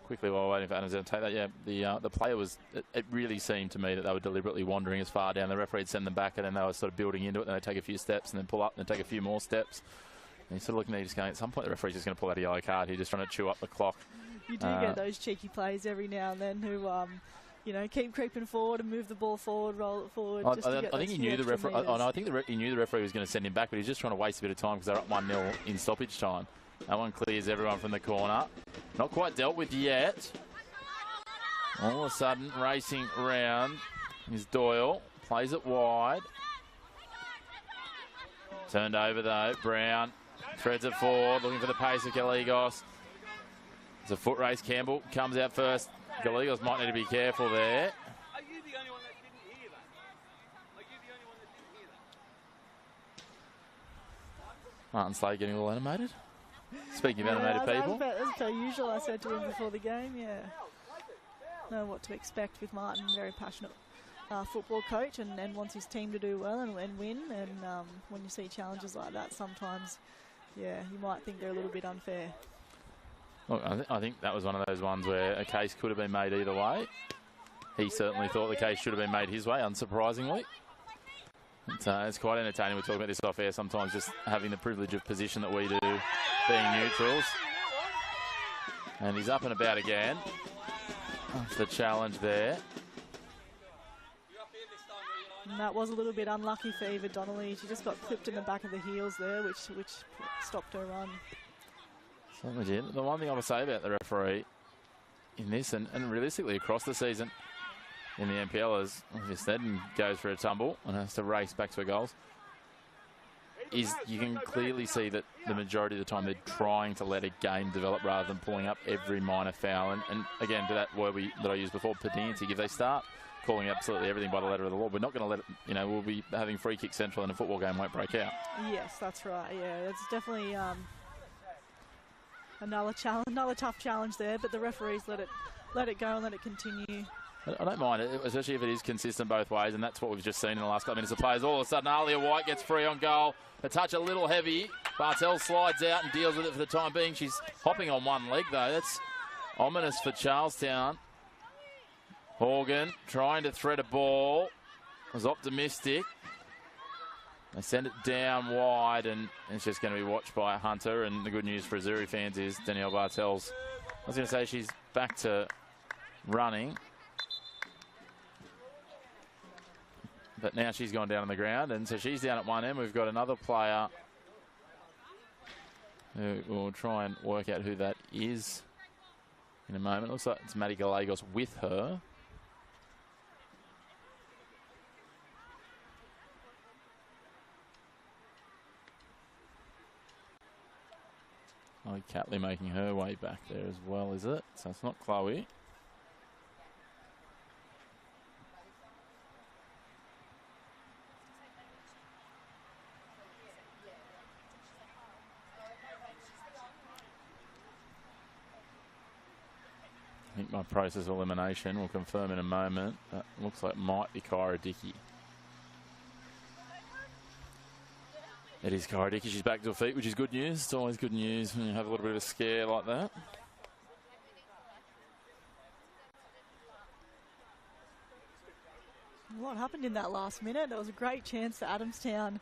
S9: Quickly while waiting for Adamstown to take that, yeah, the player was, it really seemed to me that they were deliberately wandering as far down. The referee would send them back, and then they were sort of building into it, then they take a few steps and then pull up and then take a few more steps. And you're sort of looking at it just going, at some point the referee's just going to pull out a yellow card. He's just trying to chew up the clock.
S7: You do get those cheeky plays every now and then who, you know, keep creeping forward and move the ball forward, roll it forward.
S9: I think he knew the referee. I think he knew the referee was going to send him back, but he's just trying to waste a bit of time because they're up 1-0 in stoppage time. That one clears everyone from the corner. Not quite dealt with yet. All of a sudden, racing around is Doyle. Plays it wide. Turned over though. Brown threads it forward, looking for the pace of Gallegos. It's a foot race. Campbell comes out first. Gallegos might need to be careful there.
S4: Are you the only one that didn't hear that? Are you the only one that didn't hear that?
S9: Martin Slade getting all animated. Speaking of animated people.
S7: That's per usual, I said to him before the game, yeah. Know what to expect with Martin, very passionate football coach, and wants his team to do well and win. And when you see challenges like that, sometimes, yeah, you might think they're a little bit unfair.
S9: Look, I think that was one of those ones where a case could have been made either way. He certainly thought the case should have been made his way, unsurprisingly. It's quite entertaining. We're talking about this off air sometimes, just having the privilege of position that we do, being neutrals. And he's up and about again. That's the challenge there.
S7: And that was a little bit unlucky for Eva Donnelly. She just got clipped in the back of the heels there, which stopped her run.
S9: Certainly did. The one thing I would say about the referee in this, and realistically across the season in the NPL, is if Sneddon goes for a tumble and has to race back to her goals, is you can clearly see that the majority of the time they're trying to let a game develop rather than pulling up every minor foul. And again, to that word that I used before, pedantic, if they start calling absolutely everything by the letter of the law, we're not going to let it, you know, we'll be having free kick central and a football game won't break out.
S7: Yes, that's right. Yeah, it's definitely another tough challenge there, but the referees let it go and let it continue.
S9: I don't mind it, especially if it is consistent both ways, and that's what we've just seen in the last couple of minutes of plays. All of a sudden, Alia White gets free on goal. A touch a little heavy. Bartel slides out and deals with it for the time being. She's hopping on one leg, though. That's ominous for Charlestown. Horgan trying to thread a ball. Was optimistic. They send it down wide, and it's just going to be watched by Hunter. And the good news for Azzurri fans is Danielle Bartels, I was going to say, she's back to running. But now she's gone down on the ground, and so she's down at one end. We've got another player who will try and work out who that is in a moment. Looks like it's Maddie Gallegos with her. Chloe Catley making her way back there as well, is it? So it's not Chloe. I think my process of elimination will confirm in a moment. That looks like it might be Kyra Dickey. It is Kyra Dickey. She's back to her feet, which is good news. It's always good news when you have a little bit of a scare like that.
S7: What happened in that last minute. There was a great chance for Adamstown.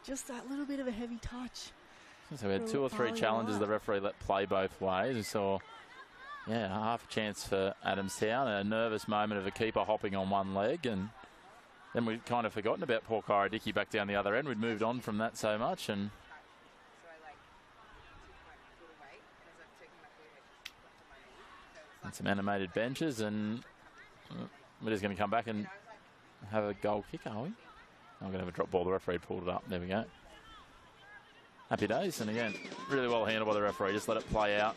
S7: Just that little bit of a heavy touch.
S9: So we had 2 or 3 challenges the referee let play both ways. We saw, half a chance for Adamstown, a nervous moment of a keeper hopping on one leg, and then we'd kind of forgotten about poor Kyra Dickey back down the other end. We'd moved on from that so much, and some animated benches, and we're just going to come back and have a goal kick, are we? I'm going to have a drop ball. The referee pulled it up. There we go. Happy days. And again, really well handled by the referee. Just let it play out.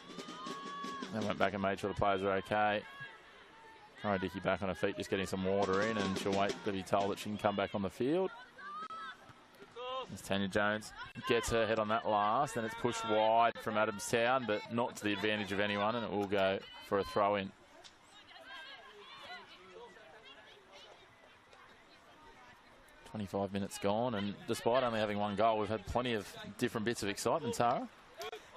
S9: They went back and made sure the players were okay. Kyra Dickey back on her feet, just getting some water in, and she'll wait to be told that she can come back on the field. As Tanya Jones gets her head on that last, and it's pushed wide from Adamstown, but not to the advantage of anyone, and it will go for a throw-in. .25 minutes gone, and despite only having 1 goal, we've had plenty of different bits of excitement, Tara.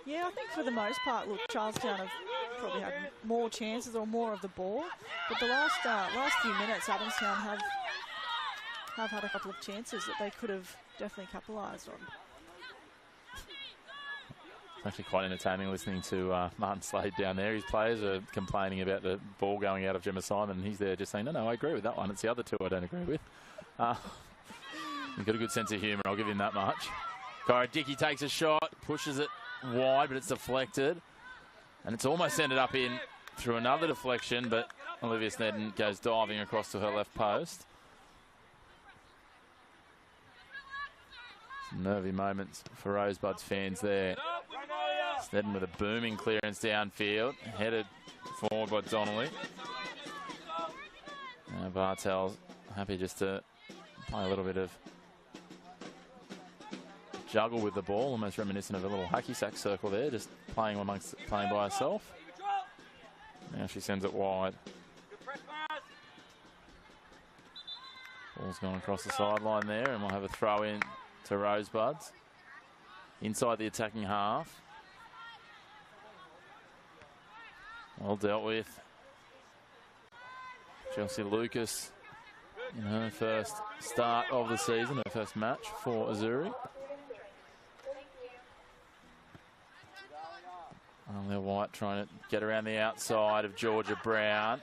S7: Yeah, I think for the most part, look, Charlestown have probably had more chances or more of the ball, but the last few minutes, Adamstown have had a couple of chances that they could have definitely capitalised on.
S9: It's actually quite entertaining listening to Martin Slade down there. His players are complaining about the ball going out of Gemma Simon, and he's there just saying, no, I agree with that one. It's the other 2 I don't agree with. He's got a good sense of humour, I'll give him that much. Kyra Dickey takes a shot, pushes it wide, but it's deflected. And it's almost ended up in through another deflection, but Olivia Snedden goes diving across to her left post. Some nervy moments for Rosebud's fans there. Snedden with a booming clearance downfield, headed forward by Donnelly. Bartel's happy just to play a little bit of juggle with the ball, almost reminiscent of a little hacky sack circle there, just playing by herself. Now she sends it wide. Ball's gone across the sideline there, and we'll have a throw in to Rosebuds inside the attacking half. Well dealt with. Chelsea Lucas in her first start of the season, her first match for Azzurri. They're White trying to get around the outside of Georgia Brown.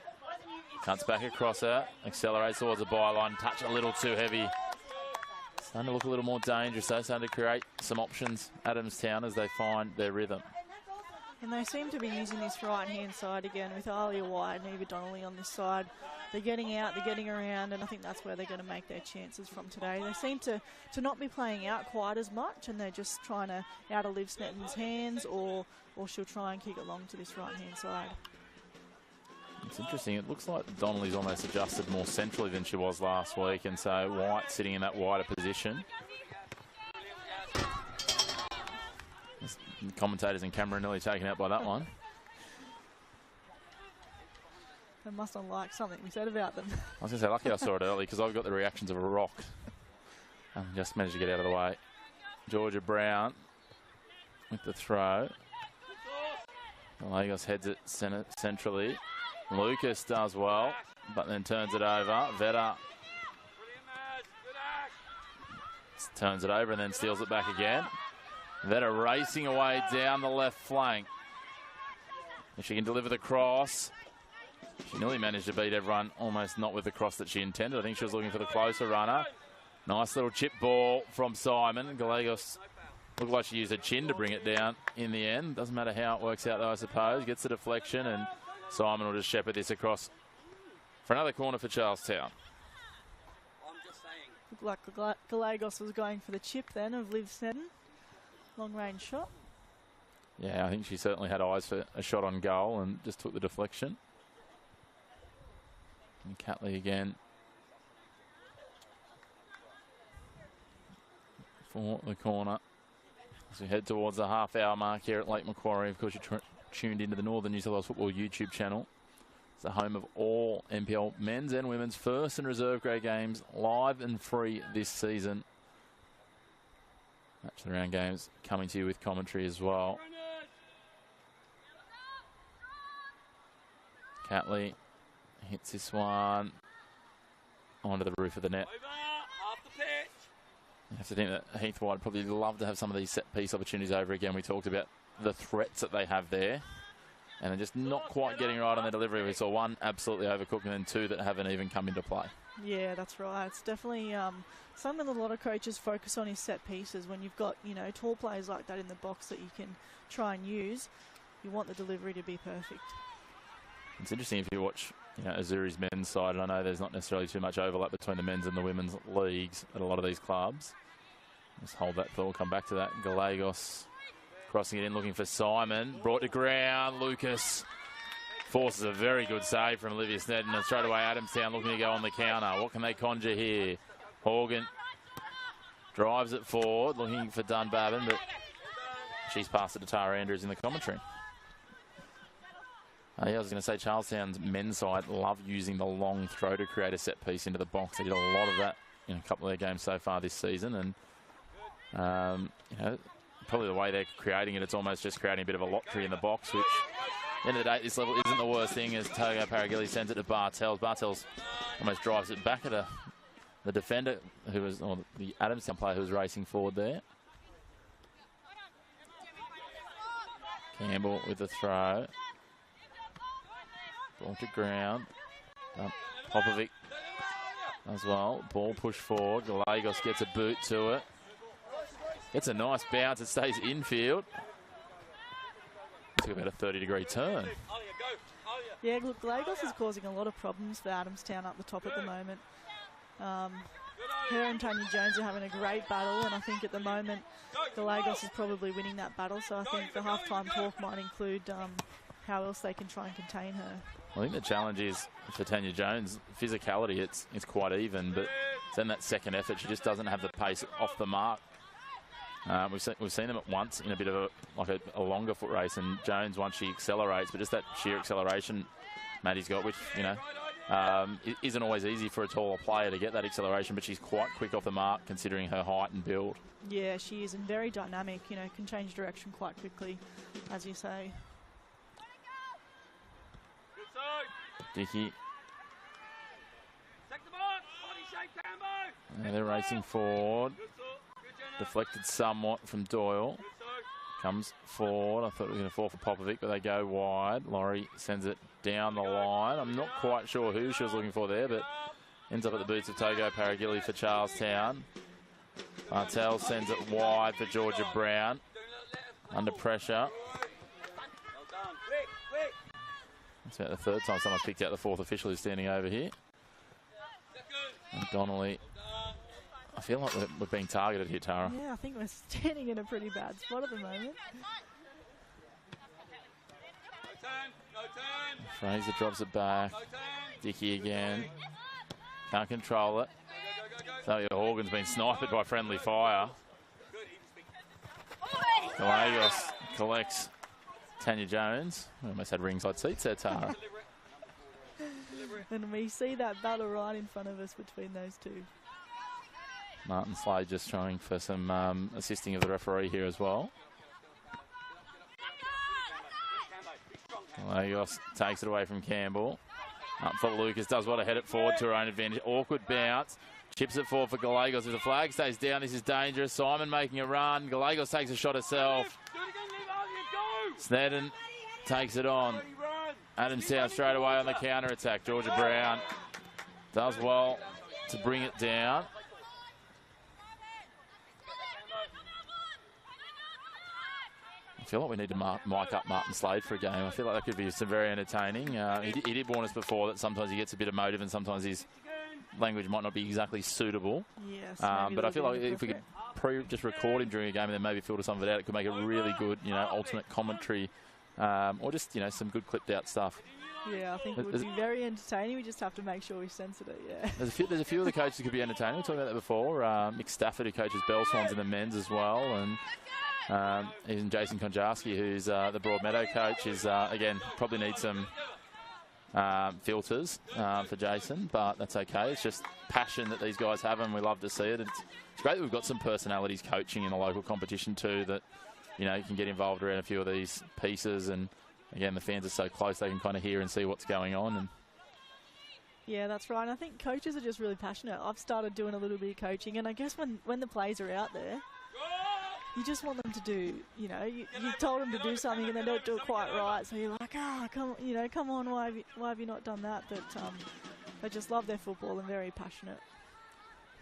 S9: Cuts back across her, accelerates towards the byline, touch a little too heavy. Starting to look a little more dangerous though, starting to create some options, Adamstown, as they find their rhythm.
S7: And they seem to be using this right-hand side again with Alia White and Eva Donnelly on this side. They're getting out, they're getting around, and I think that's where they're going to make their chances from today. They seem to not be playing out quite as much, and they're just trying to out of Liv Snetton's hands, or she'll try and kick it long to this right-hand side.
S9: It's interesting. It looks like Donnelly's almost adjusted more centrally than she was last week, and so White sitting in that wider position. The commentators and camera are nearly taken out by that one.
S7: They must not like something we said about them.
S9: I was going to say, lucky I saw it early because I've got the reactions of a rock. And just managed to get out of the way. Georgia Brown with the throw. Lagos heads it centrally. Lucas does well, but then turns it over. Vetter turns it over and then steals it back again. Vetter racing away down the left flank. If she can deliver the cross, she nearly managed to beat everyone, almost not with the cross that she intended. I think she was looking for the closer runner. Nice little chip ball from Simon. Gallegos looked like she used her chin to bring it down in the end. Doesn't matter how it works out though, I suppose. Gets the deflection, and Simon will just shepherd this across for another corner for Charlestown.
S7: Looked like Gallegos was going for the chip then of Liv Snedden. Long range shot.
S9: Yeah, I think she certainly had eyes for a shot on goal and just took the deflection. And Catley again for the corner. As we head towards the half-hour mark here at Lake Macquarie. Of course, you're tuned into the Northern New South Wales Football YouTube channel. It's the home of all NPL men's and women's first and reserve grade games, live and free this season. Match of the round games coming to you with commentary as well. Catley hits this one. onto the roof of the net.
S6: Over, half the pitch.
S9: You have to think that Heathwide would probably love to have some of these set-piece opportunities over again. We talked about the threats that they have there. And they're just not quite getting right on their delivery. We saw one absolutely overcooked and then two that haven't even come into play.
S7: Yeah, that's right. It's definitely something that a lot of coaches focus on is set pieces. When you've got, you know, tall players like that in the box that you can try and use, you want the delivery to be perfect.
S9: It's interesting if you watch, you know, Azzurri's men's side, and I know there's not necessarily too much overlap between the men's and the women's leagues at a lot of these clubs. Let's hold that thought, come back to that. Gallegos crossing it in, looking for Simon. Brought to ground. Lucas forces a very good save from Olivia Snedden. And straight away, Adamstown looking to go on the counter. What can they conjure here? Horgan drives it forward, looking for Dunbarton, but she's passed it to Tara Andrews in the commentary. Yeah, I was going to say Charlestown's men's side love using the long throw to create a set piece into the box. They did a lot of that in a couple of their games so far this season, and you know, probably the way they're creating it, it's almost just creating a bit of a lottery in the box, which at the end of the day, this level isn't the worst thing, as Togo Paragilli sends it to Bartels. Bartels almost drives it back at the defender, who was, or the Adamstown player who was racing forward there. Campbell with the throw. Ball to ground. Popovic as well. Ball pushed forward. Gallegos gets a boot to it. It's a nice bounce. It stays infield. Took about a 30-degree turn.
S7: Yeah, look, Gallegos is causing a lot of problems for Adamstown up the top at the moment. Her and Tanya Jones are having a great battle, and I think at the moment Gallegos is probably winning that battle. So I think the halftime talk might include how else they can try and contain her.
S9: I think the challenge is for Tanya Jones, physicality, it's quite even, but it's in that second effort, she just doesn't have the pace off the mark. We've seen them at once in a bit of a longer foot race, and Jones, once she accelerates, but just that sheer acceleration Maddie's got, which, you know, it isn't always easy for a taller player to get that acceleration, but she's quite quick off the mark considering her height and build. Yeah, she is, and very dynamic, you know, can change direction quite quickly, as you say. Dickey. And they're racing forward. Deflected somewhat from Doyle. Comes forward. I thought it was going to fall for Popovic, but they go wide. Laurie sends it down the line. I'm not quite sure who she was looking for there, but ends up at the boots of Togo Paragilli for Charlestown. Martel sends it wide for Georgia Brown. Under pressure. It's about the third time someone's picked out the fourth official who's standing over here. And Donnelly. I feel like we're being targeted here, Tara. Yeah, I think we're standing in a pretty bad spot at the moment. Fraser drops it back. Dickey again. Can't control it. Talia Horgan's been sniped by friendly fire. Gallegos collects Tanya Jones. We almost had ringside seats there, Tara. And we see that battle right in front of us between those two. Martin Slade just trying for some assisting of the referee here as well. Gallegos takes it away from Campbell. Up for Lucas, does what to head it forward to her own advantage. Awkward bounce. Chips it forward for Gallegos. If the flag stays down, this is dangerous. Simon making a run. Gallegos takes a shot herself. Snedden takes it on. Adamstown straight away on the counter-attack. Georgia Brown does well to bring it down. I feel like we need to mic up Martin Slade for a game. I feel like that could be some very entertaining. He did warn us before that sometimes he gets a bit emotive and sometimes his language might not be exactly suitable. Yes, but I feel like if we could just record him during a game and then maybe filter some of it out, it could make a really good, you know, alternate commentary, or just, you know, some good clipped out stuff. Yeah, I think it would be very entertaining. We just have to make sure we censor it, yeah. There's a few of the coaches who could be entertaining. We talked about that before. Mick Stafford, who coaches Bell Swans in the men's as well, and even Jason Konjarski, who's the Broadmeadow coach, is, again, probably needs some filters for Jason, but that's okay. It's just passion that these guys have, and we love to see it. It's great that we've got some personalities coaching in the local competition too, that, you know, you can get involved around a few of these pieces, and again, the fans are so close they can kind of hear and see what's going on. And
S7: Yeah, that's right. And I think coaches are just really passionate. I've started doing a little bit of coaching, and I guess when the players are out there, you just want them to do, you know, you told them to do something and they don't do it quite right, so you're like, come on, why have you not done that? But they just love their football and very passionate.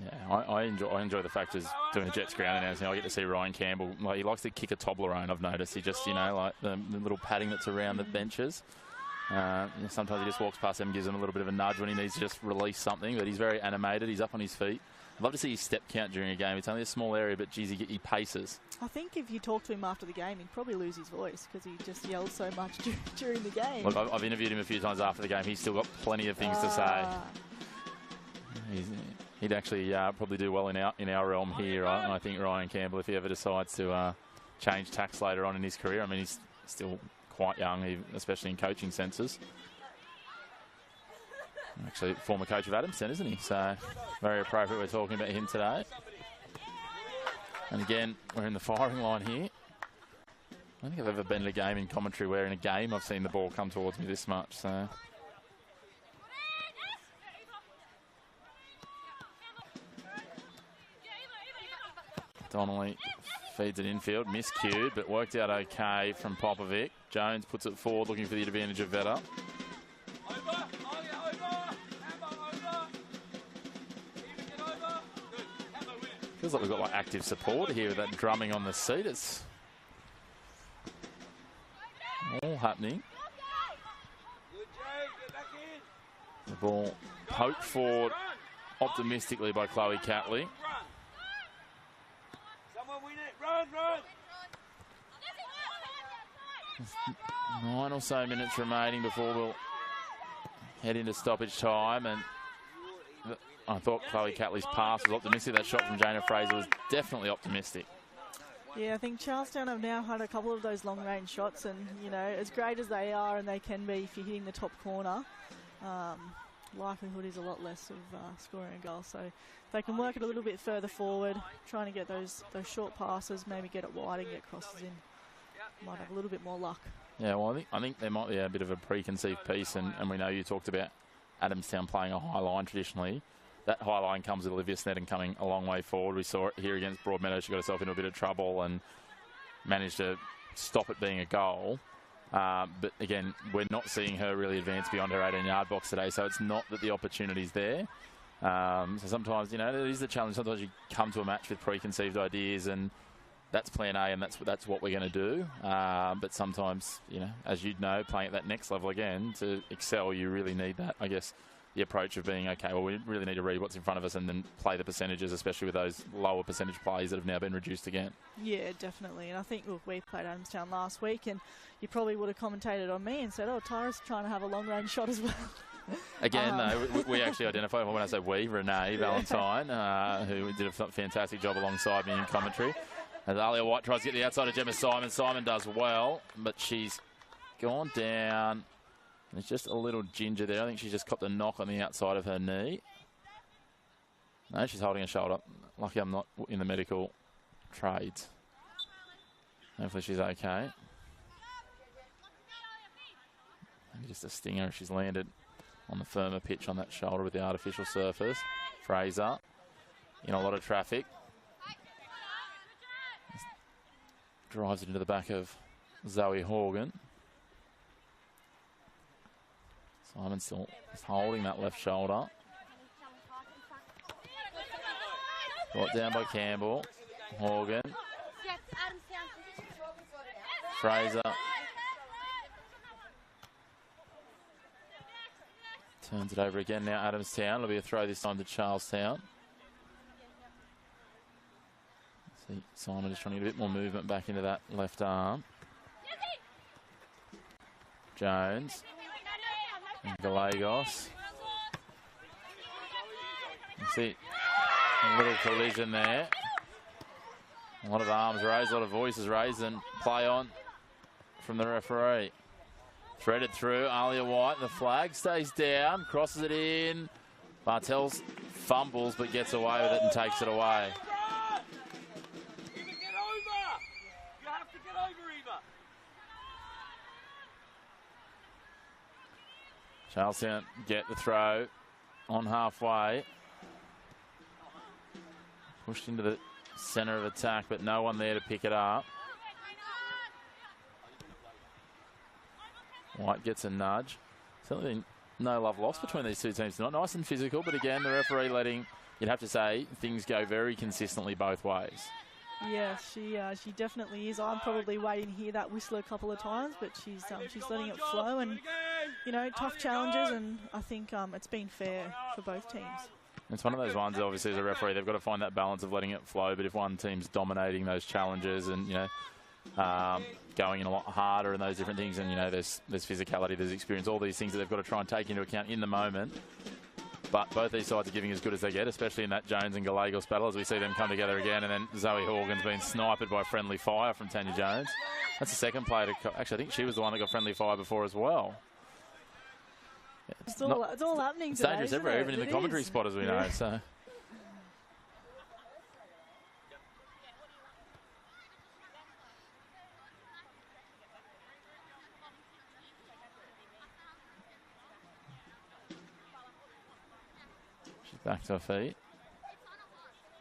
S9: Yeah, I enjoy the fact of doing the Jets ground announcing. I get to see Ryan Campbell. Like, he likes to kick a Toblerone, I've noticed. He just, you know, like the little padding that's around the benches. Sometimes he just walks past them and gives them a little bit of a nudge when he needs to just release something. But he's very animated. He's up on his feet. I'd love to see his step count during a game. It's only a small area, but geez, he paces. I
S7: think if you talk to him after the game, he'd probably lose his voice because he just yells so much during the game.
S9: Look, I've interviewed him a few times after the game. He's still got plenty of things to say. He'd actually probably do well in our realm here. I think Ryan Campbell, if he ever decides to change tacks later on in his career. I mean, he's still quite young, especially in coaching senses. Actually, former coach of Adamstown, isn't he? So, very appropriate we're talking about him today. And again, we're in the firing line here. I don't think I've ever been at a game in commentary where in a game I've seen the ball come towards me this much. So, Donnelly feeds it infield, miscued, but worked out okay from Popovic. Jones puts it forward, looking for the advantage of Vetter. Feels like we've got like active support here with that drumming on the seat. It's all happening. The ball poked forward optimistically by Chloe Catley. 9 or so minutes remaining before we'll head into stoppage time, and I thought Chloe Catley's pass was optimistic. That shot from Jana Fraser was definitely optimistic.
S7: Yeah, I think Charlestown have now had a couple of those long-range shots, and, you know, as great as they are and they can be if you're hitting the top corner, likelihood is a lot less of scoring a goal. So if they can work it a little bit further forward, trying to get those short passes, maybe get it wide and get crosses in, might have a little bit more luck.
S9: Yeah, well, I think there might be a bit of a preconceived piece, and we know you talked about Adamstown playing a high line traditionally. That high line comes with Olivia Sneddon coming a long way forward. We saw it here against Broadmeadow. She got herself into a bit of trouble and managed to stop it being a goal. But again, we're not seeing her really advance beyond her 18-yard box today, so it's not that the opportunity's there. So sometimes, you know, it is the challenge. Sometimes you come to a match with preconceived ideas, and that's plan A, and that's what we're going to do. But sometimes, you know, as you'd know, playing at that next level again, to excel, you really need that, I guess, the approach of being, okay, well, we really need to read what's in front of us and then play the percentages, especially with those lower percentage plays that have now been reduced again. Yeah, definitely. And I think, look, we played Adamstown last week, and you probably would have commentated on me and said, oh, Tyra's trying to have a long-range shot as well. Again, though, we actually identified, when I say we, Renee Valentine, who did a fantastic job alongside me in commentary. As Alia White tries to get the outside of Gemma Simon. Simon does well, but she's gone down. There's just a little ginger there. I think she's just copped a knock on the outside of her knee. No, she's holding her shoulder. Lucky I'm not in the medical trades. Hopefully she's okay. Maybe just a stinger. She's landed on the firmer pitch on that shoulder with the artificial surface. Fraser in a lot of traffic. Drives it into the back of Zoe Horgan. Simon still holding that left shoulder. Brought down by Campbell. Horgan. Fraser. Turns it over again now, Adamstown. It'll be a throw this time to Charlestown. See, Simon just trying to get a bit more movement back into that left arm. Jones. And Gallegos. You see a little collision there. A lot of arms raised, a lot of voices raised, and play on from the referee. Threaded through, Alia White, the flag stays down, crosses it in. Bartels fumbles but gets away with it and takes it away. Charlestown get the throw. on halfway. Pushed into the centre of attack, but no one there to pick it up. White gets a nudge. Certainly no love lost between these two teams tonight. Nice and physical, but again, the referee letting, you'd have to say, things go very consistently both ways.
S7: Yeah, she definitely is. I'm probably waiting to hear that whistle a couple of times, but she's letting it flow, and you know, tough challenges, and I think it's been fair for both teams.
S9: It's one of those ones, obviously, as a referee, they've got to find that balance of letting it flow, but if one team's dominating those challenges and, you know, going in a lot harder and those different things, and, you know, there's physicality, there's experience, all these things that they've got to try and take into account in the moment. But both these sides are giving as good as they get, especially in that Jones and Gallegos battle, as we see them come together again. And then Zoe Horgan's been sniped by friendly fire from Tanya Jones. That's the second player to... Actually, I think she was the one that got friendly fire before as well. Yeah,
S7: it's all happening
S9: it's
S7: today,
S9: dangerous everywhere, even in the commentary spot, as we know. So. Back to her feet.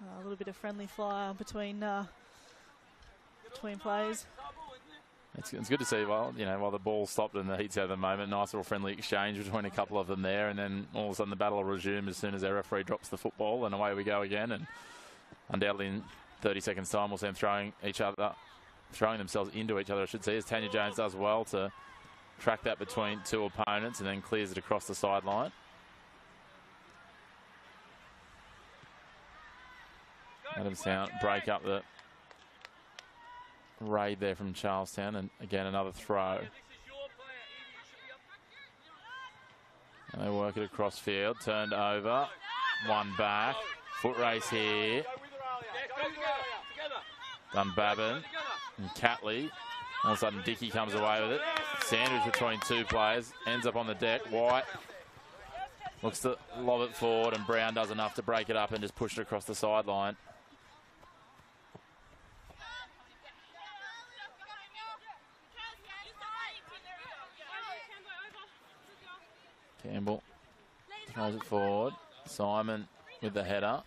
S7: A little bit of friendly fire between players.
S9: It's good to see. Well, you know, while the ball stopped in the heats at the moment, nice little friendly exchange between a couple of them there, and then all of a sudden the battle will resume as soon as their referee drops the football, and away we go again. And undoubtedly in 30 seconds' time, we'll see them throwing themselves into each other, I should say, as Tanya Jones does well to track that between two opponents and then clears it across the sideline. Adamstown break up the raid there from Charlestown, and again another throw. And they work it across field, turned over, one back, foot race here. Dunbabin and Catley. All of a sudden Dickey comes away with it. Sandwich between two players, ends up on the deck. White looks to lob it forward, and Brown does enough to break it up and just push it across the sideline. Campbell throws it forward. Simon with the header.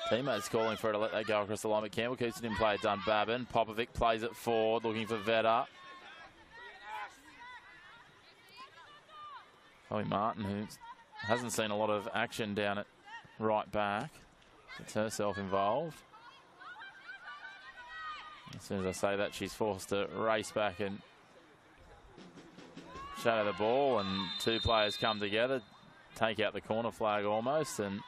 S9: Teammates calling for her to let that go across the line, but Campbell keeps it in play. Dunbabin. Popovic plays it forward, looking for Vetter. Chloe Martin, who hasn't seen a lot of action down at right back, gets herself involved. As soon as I say that, she's forced to race back and shadow the ball, and two players come together, take out the corner flag almost, and I'm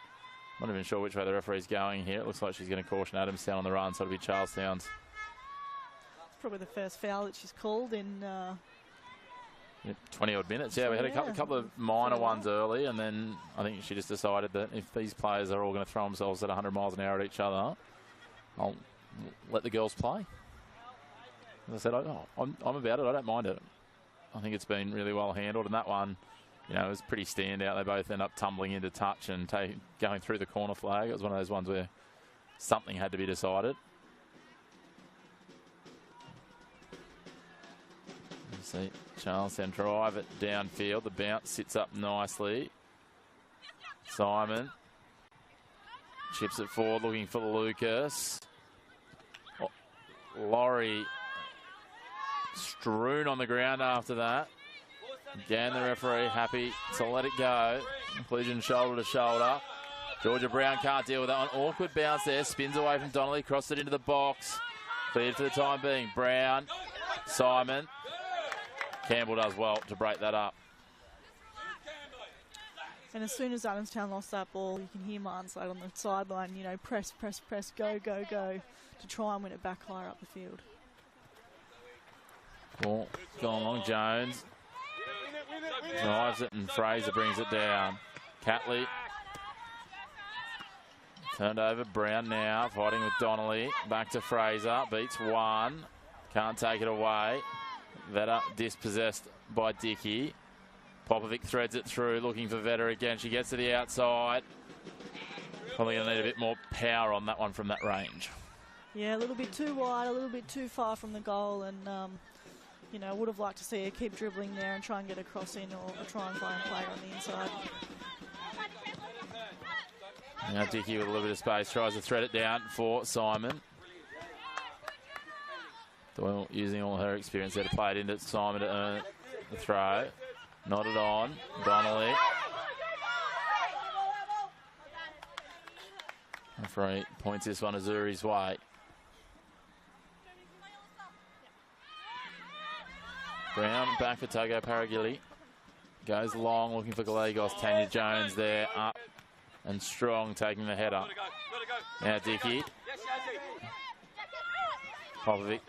S9: not even sure which way the referee's going here. It looks like she's going to caution Adamstown on the run, so it'll be Charlestown's.
S7: Probably the first foul that she's called in
S9: 20 odd minutes. Yeah, we had a couple of minor ones early, and then I think she just decided that if these players are all going to throw themselves at 100 miles an hour at each other, I'll let the girls play. As I said, I'm about it. I don't mind it. I think it's been really well handled, and that one, you know, it was pretty standout. They both end up tumbling into touch and going through the corner flag. It was one of those ones where something had to be decided. You see Charlestown drive it downfield. The bounce sits up nicely. Simon chips it forward, looking for Lucas. Laurie strewn on the ground after that. Again, the referee happy to let it go. Collision shoulder to shoulder. Georgia Brown can't deal with that one. Awkward bounce there. Spins away from Donnelly. Crossed it into the box. Cleared for the time being. Brown. Simon. Campbell does well to break that up.
S7: And as soon as Adamstown lost that ball, you can hear Martin Slade on the sideline, you know, press, press, press, go, go, go, to try and win it back higher up the field.
S9: Ball going along. Jones drives it, and Fraser brings it down. Catley turned over. Brown now fighting with Donnelly. Back to Fraser. Beats one. Can't take it away. Vetter dispossessed by Dickey. Popovic threads it through, looking for Vetter again. She gets to the outside. Probably going to need a bit more power on that one from that range.
S7: Yeah, a little bit too wide, a little bit too far from the goal, and you know, would have liked to see her keep dribbling there and try and get a cross in, or try and find a player on the inside.
S9: Now Dickey with a little bit of space tries to thread it down for Simon. Doyle using all her experience there to play it into Simon to earn the throw. Nodded on. Donnelly. Referee points this one Azzurri's way. Brown back for Togo Paragili. Goes long, looking for Gallegos. Tanya Jones there, up and strong, taking the header. Now Dickey. Popovic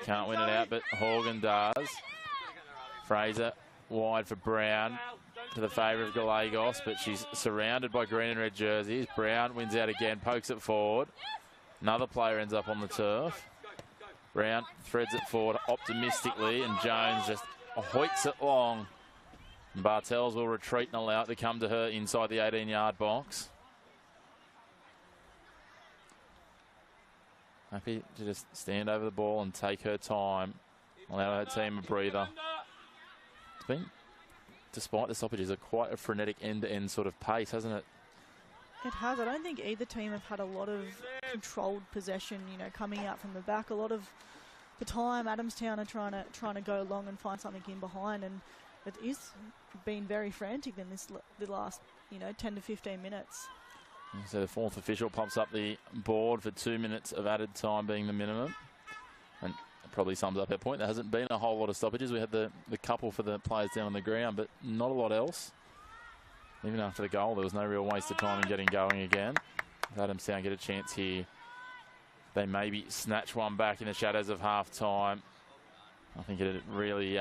S9: can't win it out, but Horgan does. Fraser wide for Brown to the favour of Gallegos, but she's surrounded by green and red jerseys. Brown wins out again, pokes it forward. Another player ends up on the turf. Brown threads it forward optimistically, and Jones just hoiks it long. Bartels will retreat and allow it to come to her inside the 18-yard box. Happy to just stand over the ball and take her time, allow her team a breather. It's been, despite the stoppages, quite a frenetic end-to-end sort of pace, hasn't it?
S7: It has. I don't think either team have had a lot of controlled possession, you know, coming out from the back. A lot of the time, Adamstown are trying to go long and find something in behind, and it is been very frantic in the last, 10 to 15 minutes.
S9: So the fourth official pops up the board for 2 minutes of added time being the minimum, and it probably sums up our point. There hasn't been a whole lot of stoppages. We had the couple for the players down on the ground, but not a lot else. Even after the goal, there was no real waste of time in getting going again. If Adamstown get a chance here, they maybe snatch one back in the shadows of half-time. I think it'd really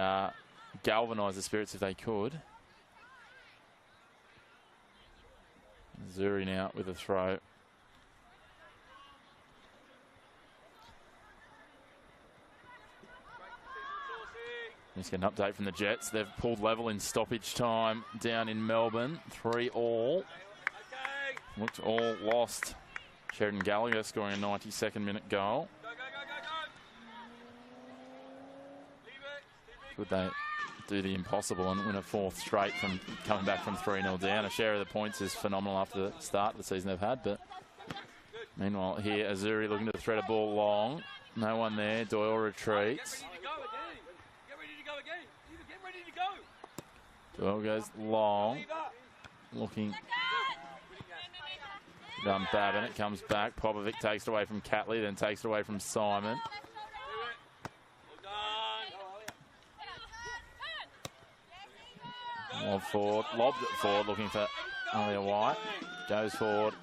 S9: galvanise the spirits if they could. Azzurri now with a throw. Let's get an update from the Jets. They've pulled level in stoppage time down in Melbourne. 3-all. Looked all lost. Sheridan Gallagher scoring a 92nd minute goal. Could they do the impossible and win a fourth straight from coming back from 3-0 down? A share of the points is phenomenal after the start of the season they've had. But meanwhile here, Azzurri looking to thread a ball long. No one there. Doyle retreats. Doyle goes long, looking done Babin. It comes back. Popovic takes it away from Catley, then takes it away from Simon. Lobbed it forward, looking for Alia White. Goes forward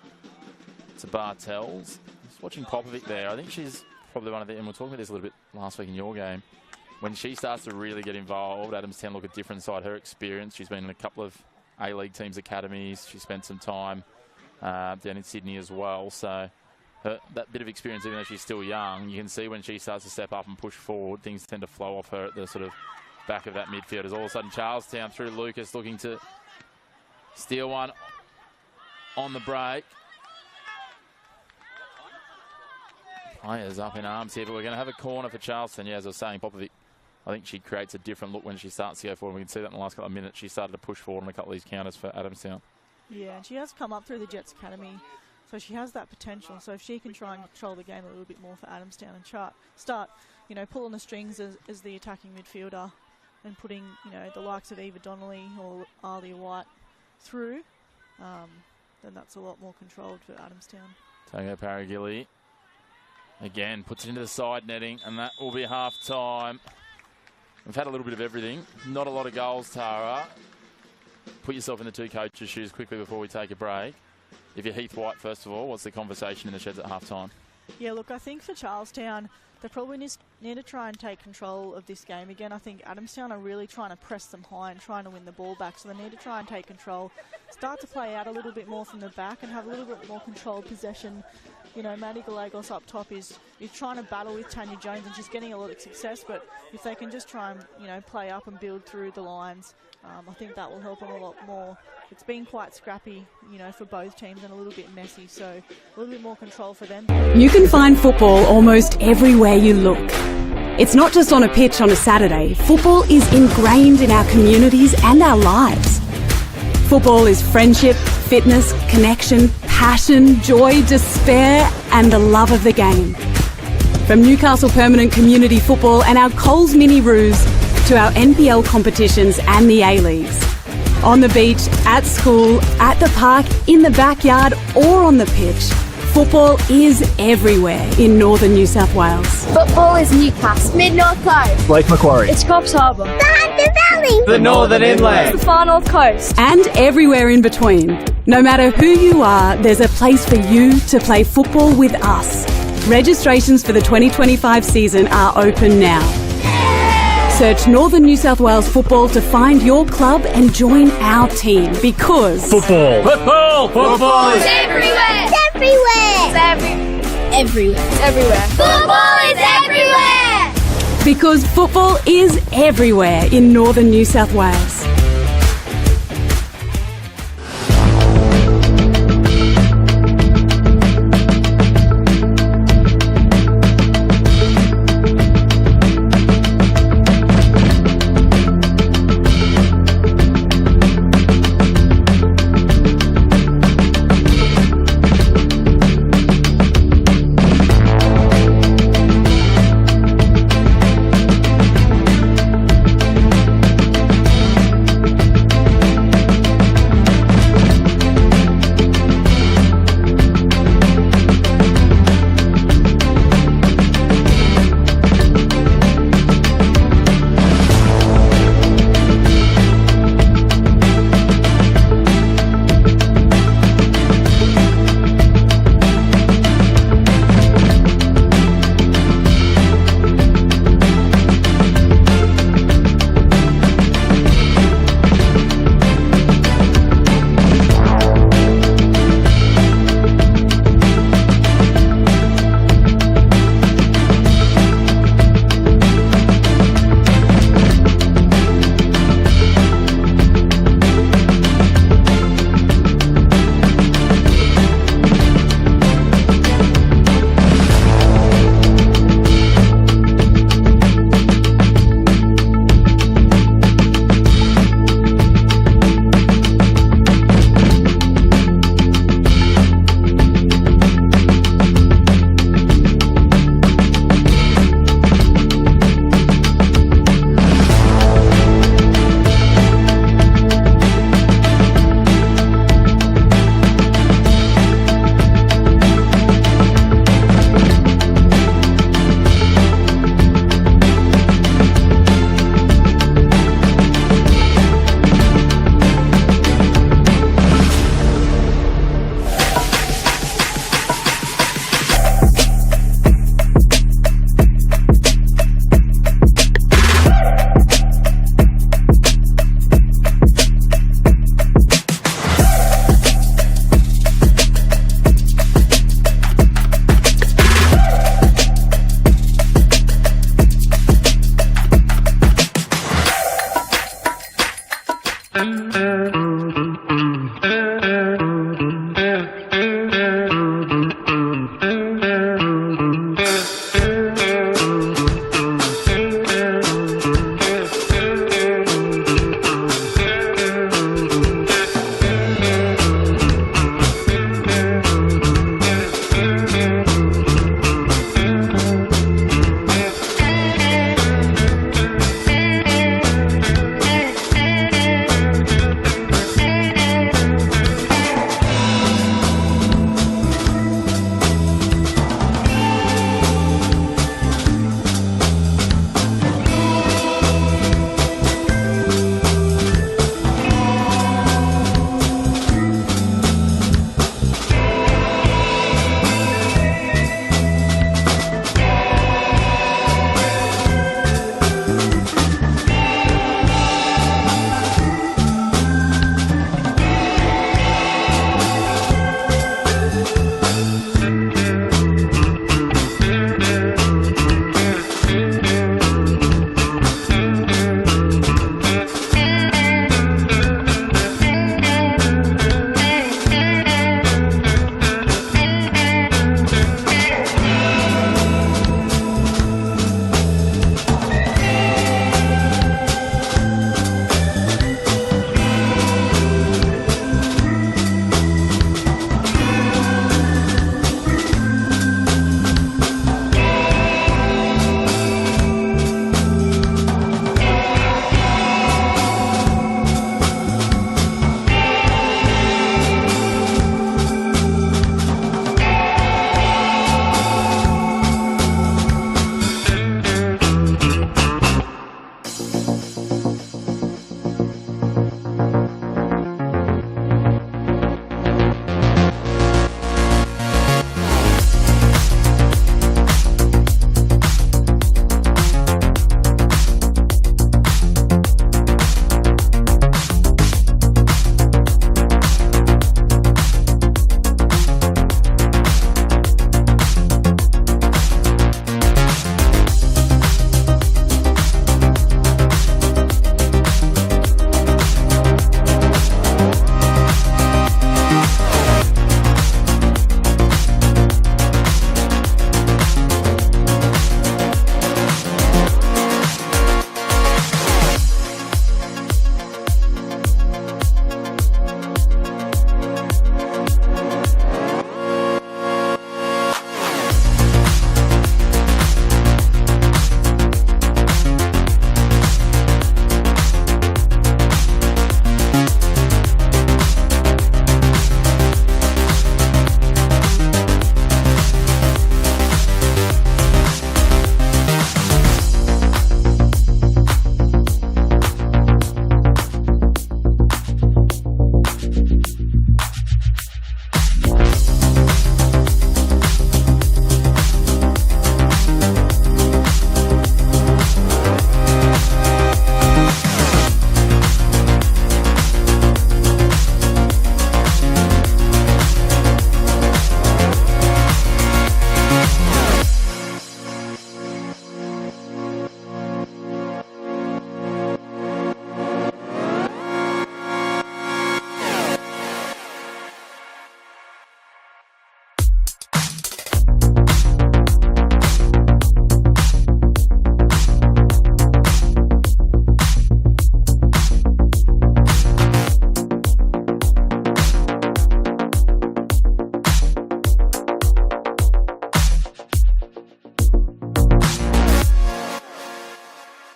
S9: to Bartels. Just watching Popovic there. I think she's probably one of the, and we'll talk about this a little bit last week in your game. When she starts to really get involved, Adamstown look a different side. Her experience, she's been in a couple of A-League teams academies. She spent some time down in Sydney as well. So that bit of experience, even though she's still young, you can see when she starts to step up and push forward, things tend to flow off her at the sort of back of that midfield. As all of a sudden Charlestown through Lucas looking to steal one on the break. Players up in arms here, but we're going to have a corner for Charlestown. Yeah, as I was saying, Popovic, I think she creates a different look when she starts to go forward. We can see that in the last couple of minutes. She started to push forward on a couple of these counters for Adamstown.
S7: Yeah, and she has come up through the Jets Academy, so she has that potential. So if she can try and control the game a little bit more for Adamstown and start, pulling the strings as the attacking midfielder and putting, the likes of Eva Donnelly or Alia White through, then that's a lot more controlled for Adamstown.
S9: Togo Paragili again puts it into the side netting, and that will be half-time. We've had a little bit of everything. Not a lot of goals, Tara. Put yourself in the two coaches' shoes quickly before we take a break. If you're Heath White, first of all, what's the conversation in the sheds at half-time? Yeah,
S7: look, I think for Charlestown, they probably need to try and take control of this game again. I think Adamstown are really trying to press them high and trying to win the ball back, so they need to try and take control, start to play out a little bit more from the back and have a little bit more controlled possession. Maddie Gallegos up top is trying to battle with Tanya Jones, and she's getting a lot of success, but if they can just try and, play up and build through the lines, I think that will help them a lot more. It's been quite scrappy, for both teams and a little bit messy, so a little bit more control for them.
S10: You can find football almost everywhere you look. It's not just on a pitch on a Saturday. Football is ingrained in our communities and our lives. Football is friendship, fitness, connection, passion, joy, despair, and the love of the game. From Newcastle Permanent Community Football and our Coles Mini Roos to our NPL competitions and the A-Leagues. On the beach, at school, at the park, in the backyard or on the pitch, football is everywhere in northern New South Wales.
S11: Football is Newcastle, Mid-North Coast,
S12: Lake Macquarie,
S11: it's Coffs Harbour, the Hampton Valley,
S12: the Northern Inland,
S11: the Far North Coast,
S10: and everywhere in between. No matter who you are, there's a place for you to play football with us. Registrations for the 2025 season are open now. Search Northern New South Wales Football to find your club and join our team because
S12: football is
S11: everywhere. It's everywhere. Everywhere. It's everywhere. Football is everywhere.
S10: Because football is everywhere in Northern New South Wales.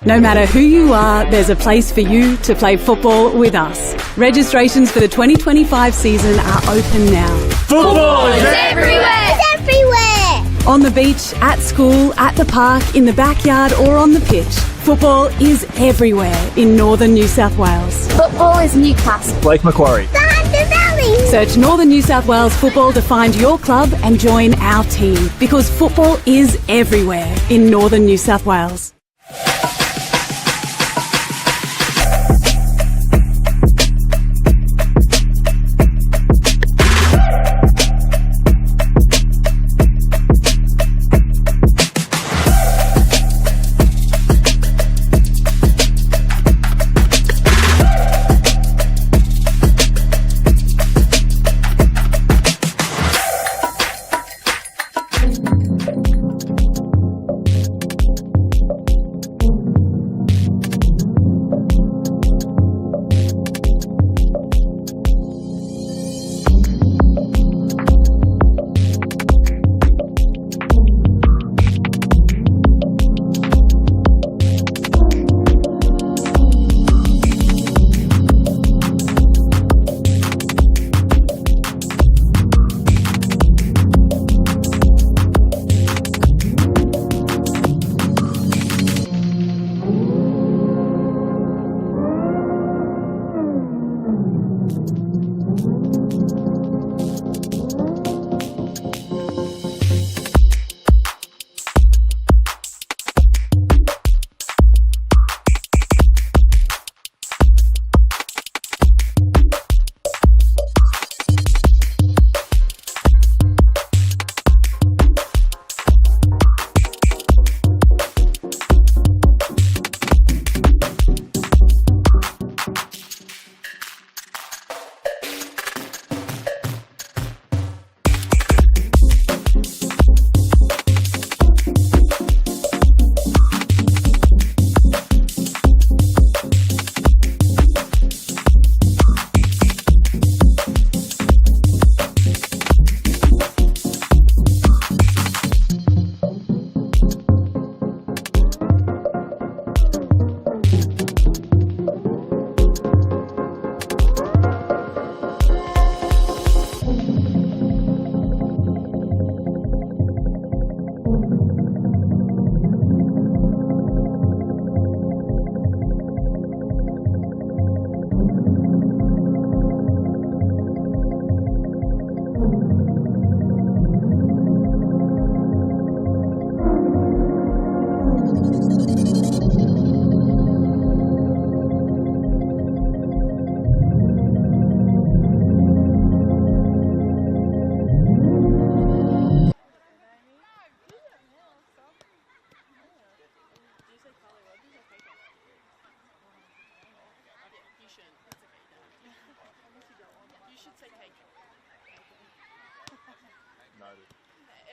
S10: No matter who you are, there's a place for you to play football with us. Registrations for the 2025 season are open now.
S12: Football is
S11: everywhere! It's everywhere!
S10: On the beach, at school, at the park, in the backyard or on the pitch. Football is everywhere in northern New South Wales.
S11: Football is Newcastle.
S12: Lake Macquarie.
S11: The Hunter Valley.
S10: Search Northern New South Wales Football to find your club and join our team, because football is everywhere in northern New South Wales.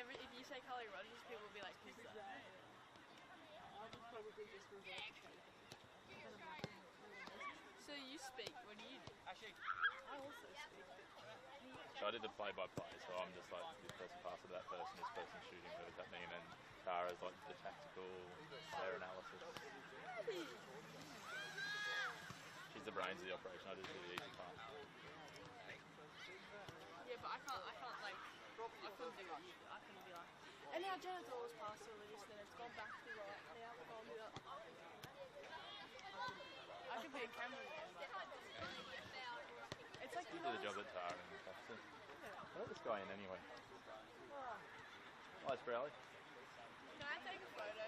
S4: If you say Carly Rogers, people will be like, who's that? So you speak, what do you do? I also speak.
S9: So I did the play-by-play, so I'm just like, this person passes to that person, this person shooting, whatever's happening, and then Tara's like the tactical player analysis. She's the brains of the operation, I just do the easy part.
S4: Yeah, but I can't like, I couldn't do what you do. I couldn't be like, and now Jenna's always passed over this, then it's gone back to right, now it's gone to the I could be a cameraman, but it's like
S9: You do the job at Tara and stuff too. I let this guy in anyway. Hi, Sprowley.
S4: Can I take a photo?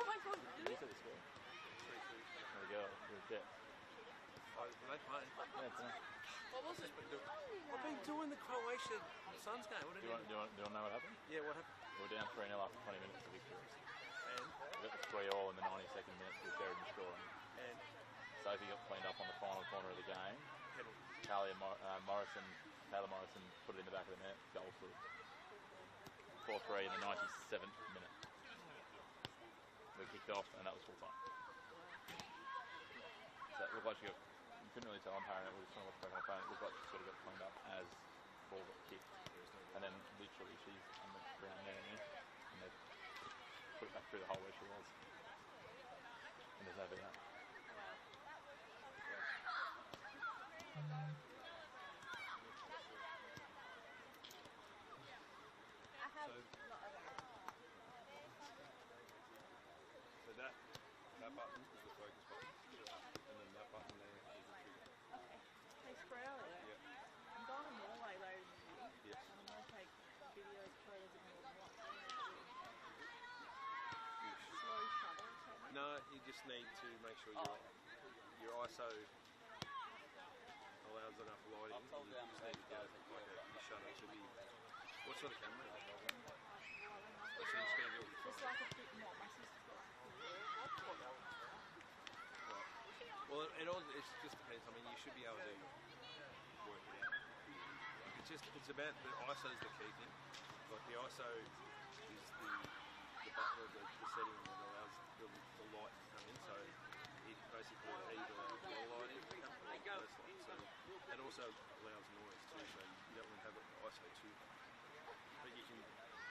S4: Oh my god,
S9: Who's at the school? There we go, there's Jet.
S5: Oh, they playing?
S9: Yeah, it's nice.
S4: What was it?
S5: I've been doing the Croatia Suns game. What
S9: Do you want to know what happened?
S5: Yeah, what happened?
S9: We were down 3-0 after 20 minutes of victories.
S5: And?
S9: We got the 3-all in the 92nd minute with Sheridan scoring.
S5: And?
S9: Sophie got cleaned up on the final corner of the game. Taylor Morrison put it in the back of the net, goal through. 4-3 in the 97th minute. We kicked off and that was full time. So it looked like she got, you couldn't really tell on Parent, it was trying to look back on the phone, it looked like she sort of got cleaned up as ball got kicked. And then literally she's on the ground there and through the hole where she was. And there's over that.
S5: So that button is the focus button, and then that button there is the trigger.
S4: Okay. Hey, Sprout,
S5: Yeah.
S4: I'm going to Norway later in the year.
S5: Yes.
S4: And I'm going to take videos, photos of more than one. Slow shutter or something.
S5: No, you just need to make sure your ISO allows enough lighting.
S6: I've told
S5: You
S6: them
S5: just need to get your shutter to be. What sort of camera? So you're just going to do it with
S4: It's like a bit more. My sister's got
S5: Well, it just depends. I mean, you should be able to work it out. It's about the ISO is the key thing. Like the ISO is the button, the setting that allows the light to come in. So it basically either allows your light in or less light. So that also allows noise too. So you don't want to have it ISO too high. But you can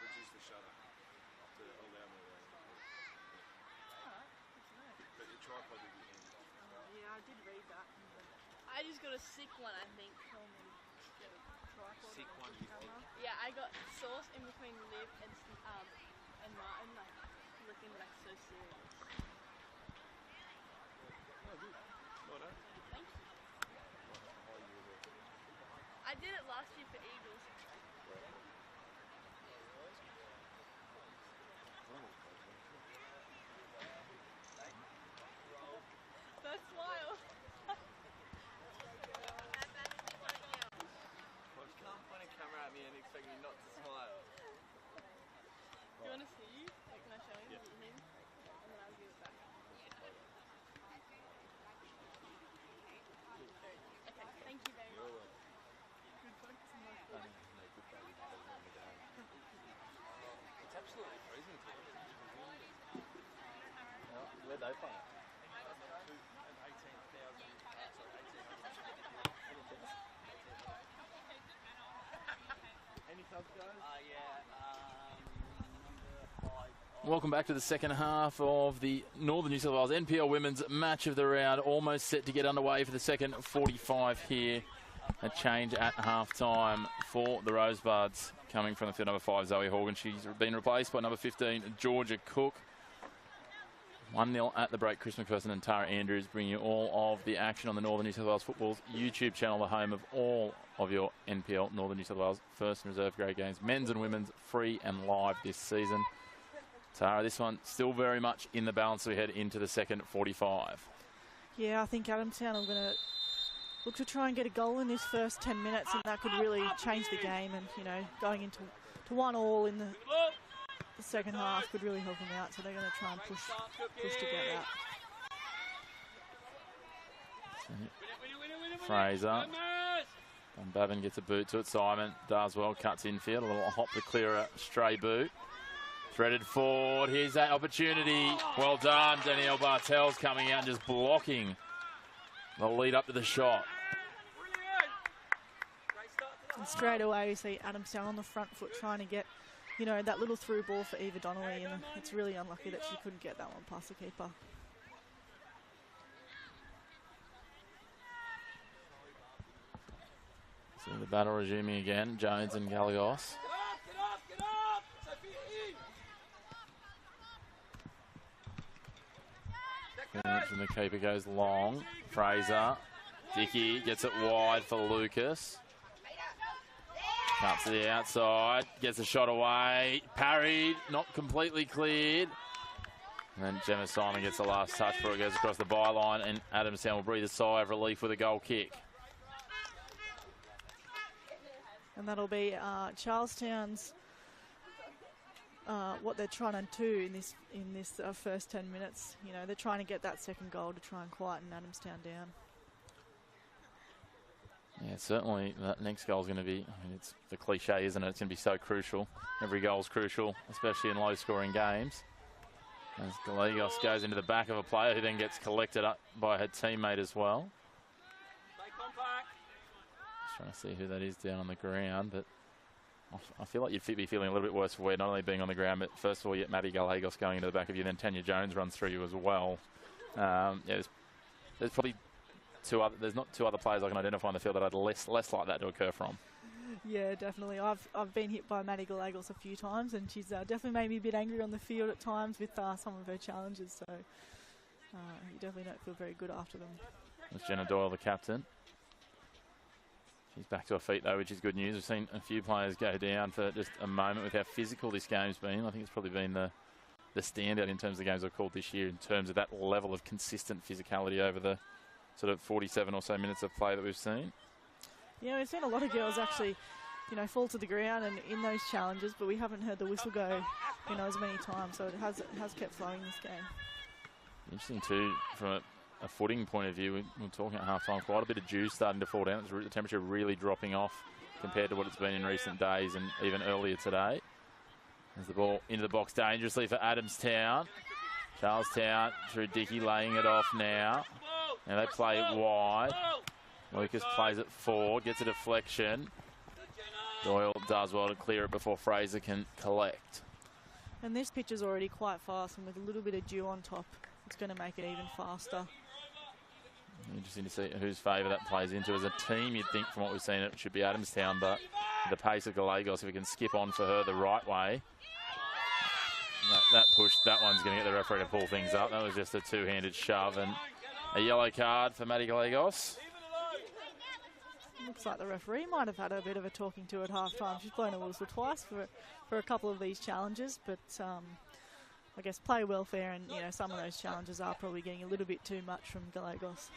S5: reduce the shutter to allow more light. But your tripod will be handy.
S4: Yeah, I did read that. I just got a sick one, I think.
S5: Sick one, you think?
S4: Yeah, I got sauce in between Liv and Martin, like looking like so serious.
S5: Oh, good. Well done.
S4: Thank you. I did it last year for Eagles. First smile.
S1: You can't point a camera at me and expect me not to smile.
S4: Do you want to see? Like, can I show him?
S5: Yeah.
S4: Him? And then I'll give it back. Okay, thank you very much. Good focus on my foot.
S1: It's absolutely freezing today. Where'd they play? Any subs, guys?
S9: Welcome back to the second half of the Northern New South Wales NPL Women's Match of the Round. Almost set to get underway for the second 45 here. A change at half-time for the Rosebuds. Coming from the field, number 5, Zoe Horgan. She's been replaced by number 15, Georgia Cook. 1-0 at the break. Chris McPherson and Tara Andrews bringing you all of the action on the Northern New South Wales Football's YouTube channel, the home of all of your NPL Northern New South Wales first and reserve grade games, men's and women's, free and live this season. Tara, this one still very much in the balance as we head into the second 45.
S7: Yeah, I think Adamstown are going to look to try and get a goal in this first 10 minutes, and that could really change the game. And, you know, going into 1-1 in the second half could really help them out. So they're going to try and push to get that.
S9: Fraser. Dunbavin gets a boot to it. Simon does well, cuts infield. A little hop to clear a stray boot. Threaded forward. Here's that opportunity. Well done. Danielle Bartel's coming out and just blocking the lead up to the shot.
S7: And straight away we see Adamstown on the front foot trying to get, you know, that little through ball for Eva Donnelly, and it's really unlucky that she couldn't get that one past the keeper.
S9: So the battle resuming again, Jones and Gallegos. From the keeper goes long. Fraser. Dickey gets it wide for Lucas. Cuts to the outside. Gets a shot away. Parried. Not completely cleared. And then Gemma Simon gets the last touch before it goes across the byline, and Adamstown will breathe a sigh of relief with a goal kick.
S7: And that'll be Charlestown's what they're trying to do in this first 10 minutes. You know, they're trying to get that second goal to try and quieten Adamstown down.
S9: Yeah, certainly that next goal is going to be, I mean, it's the cliche, isn't it? It's going to be so crucial. Every goal is crucial, especially in low-scoring games. As Gallegos goes into the back of a player who then gets collected up by her teammate as well. Just trying to see who that is down on the ground, but I feel like you'd be feeling a little bit worse for wear, not only being on the ground, but first of all, you get Maddie Gallegos going into the back of you, then Tanya Jones runs through you as well. Yeah, there's probably there's not two other players I can identify on the field that I'd less like that to occur from.
S7: Yeah, definitely. I've been hit by Maddie Gallegos a few times, and she's definitely made me a bit angry on the field at times with some of her challenges. So you definitely don't feel very good after them.
S9: That's Jenna Doyle, the captain. She's back to her feet though, which is good news. We've seen a few players go down for just a moment with how physical this game's been. I think it's probably been the standout in terms of the games I've called this year, in terms of that level of consistent physicality over the sort of 47 or so minutes of play that we've seen.
S7: Yeah, we've seen a lot of girls actually, fall to the ground and in those challenges, but we haven't heard the whistle go, as many times. So it has kept flowing this game.
S9: Interesting too, from a footing point of view, we're talking at half-time, quite a bit of dew starting to fall down. The temperature really dropping off compared to what it's been in recent days and even earlier today. There's the ball into the box dangerously for Adamstown. Charlestown through Dickey, laying it off now. Now they play it wide. Lucas plays it forward, gets a deflection. Doyle does well to clear it before Fraser can collect.
S7: And this pitch is already quite fast, and with a little bit of dew on top, it's going to make it even faster.
S9: Interesting to see whose favour that plays into. As a team, you'd think from what we've seen it should be Adamstown, but the pace of Gallegos, if we can skip on for her the right way, that push, that one's going to get the referee to pull things up. That was just a two-handed shove, and a yellow card for Maddie Gallegos.
S7: Looks like the referee might have had a bit of a talking to at half-time. She's blown a whistle twice for a couple of these challenges, but I guess play welfare and some of those challenges are probably getting a little bit too much from Gallegos.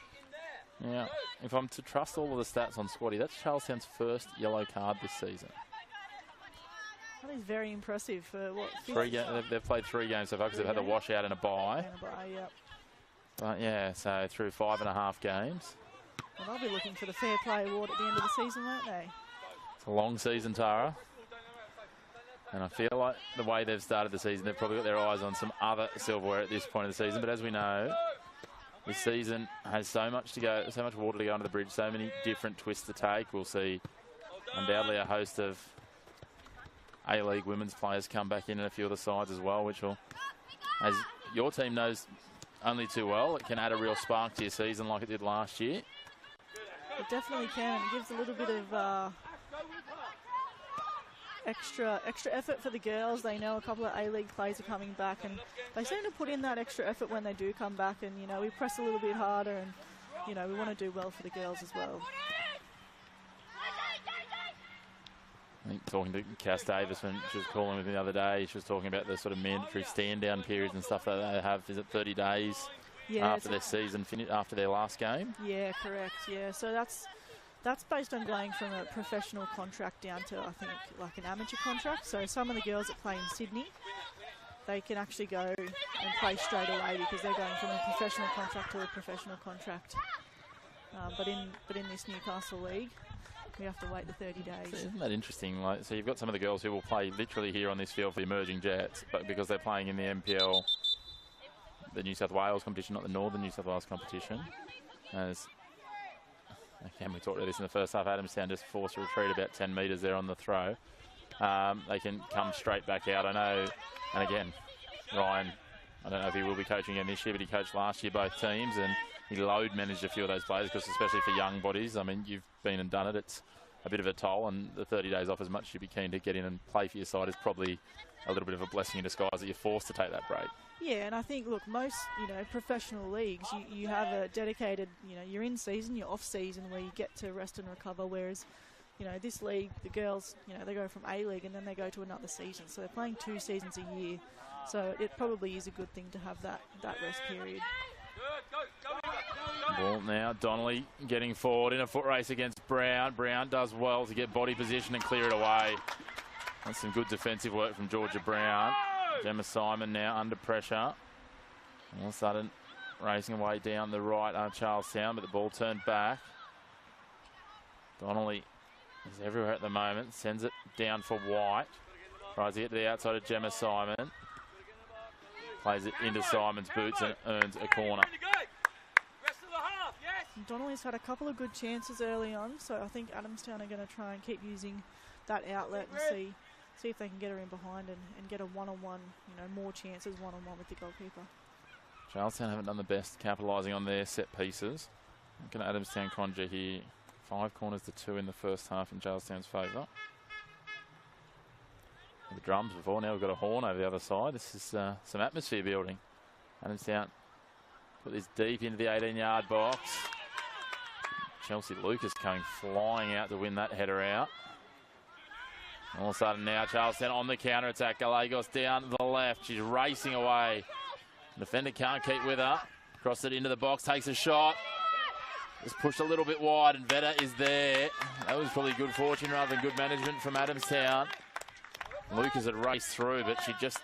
S9: Yeah, if I'm to trust all of the stats on Squatty, that's Charlestown's first yellow card this season.
S7: That is very impressive for what?
S9: They've played 3 games so far because they've had a washout and a bye.
S7: Yep.
S9: But yeah, so through 5.5 games.
S7: And they'll be looking for the Fair Play Award at the end of the season, won't they?
S9: It's a long season, Tara. And I feel like the way they've started the season, they've probably got their eyes on some other silverware at this point of the season. But as we know, this season has so much to go, so much water to go under the bridge, so many different twists to take. We'll see undoubtedly a host of A-League women's players come back in and a few other sides as well, which will, as your team knows only too well, it can add a real spark to your season like it did last year.
S7: It definitely can. It gives a little bit of extra effort for the girls. They know a couple of A-League players are coming back, and they seem to put in that extra effort when they do come back. And we press a little bit harder, and we want to do well for the girls as well.
S9: I think talking to Cass Davis when she was calling with me the other day, she was talking about the sort of mandatory stand-down periods and stuff that they have. Is it 30 days after their season after their last game?
S7: Yeah, correct. Yeah, so that's based on going from a professional contract down to, I think, like an amateur contract. So some of the girls that play in Sydney, they can actually go and play straight away because they're going from a professional contract to a professional contract. But in this Newcastle League, we have to wait the 30 days.
S9: Isn't that interesting? So you've got some of the girls who will play literally here on this field for the emerging Jets, but because they're playing in the NPL, the New South Wales competition, not the Northern New South Wales competition. As again, we talked about this in the first half, Adamstown just forced a retreat about 10 metres there on the throw. They can come straight back out. I know, and again, Ryan, I don't know if he will be coaching again this year, but he coached last year both teams, and he load managed a few of those players, because especially for young bodies, I mean, you've been and done it, it's a bit of a toll, and the 30 days off, as much as you'd be keen to get in and play for your side, is probably a little bit of a blessing in disguise that you're forced to take that break.
S7: Yeah, and I think, look, most, professional leagues, you have a dedicated, you're in season, you're off season, where you get to rest and recover, whereas, this league, the girls, they go from A-League and then they go to another season, so they're playing 2 seasons a year, so it probably is a good thing to have that rest period.
S9: Ball now, Donnelly getting forward in a foot race against Brown. Brown does well to get body position and clear it away. That's some good defensive work from Georgia Brown. Gemma Simon now under pressure. All of a sudden racing away down the right on Charlestown, but the ball turned back. Donnelly is everywhere at the moment. Sends it down for White. Tries to get to the outside of Gemma Simon. Plays it into Simon's boots and earns a corner.
S7: Donnelly's had a couple of good chances early on, so I think Adamstown are going to try and keep using that outlet and see if they can get her in behind and get a one-on-one, more chances one-on-one with the goalkeeper.
S9: Charlestown haven't done the best capitalising on their set pieces. Looking at Adamstown conjure here. 5 corners to 2 in the first half in Charlestown's favour. The drums before, now we've got a horn over the other side. This is some atmosphere building. Adamstown put this deep into the 18-yard box. Chelsea Lucas coming flying out to win that header out. All of a sudden now Charlestown on the counter-attack. Gallegos down the left. She's racing away. Defender can't keep with her. Cross it into the box, takes a shot. Just pushed a little bit wide and Veda is there. That was probably good fortune rather than good management from Adamstown. Lucas had raced through, but she just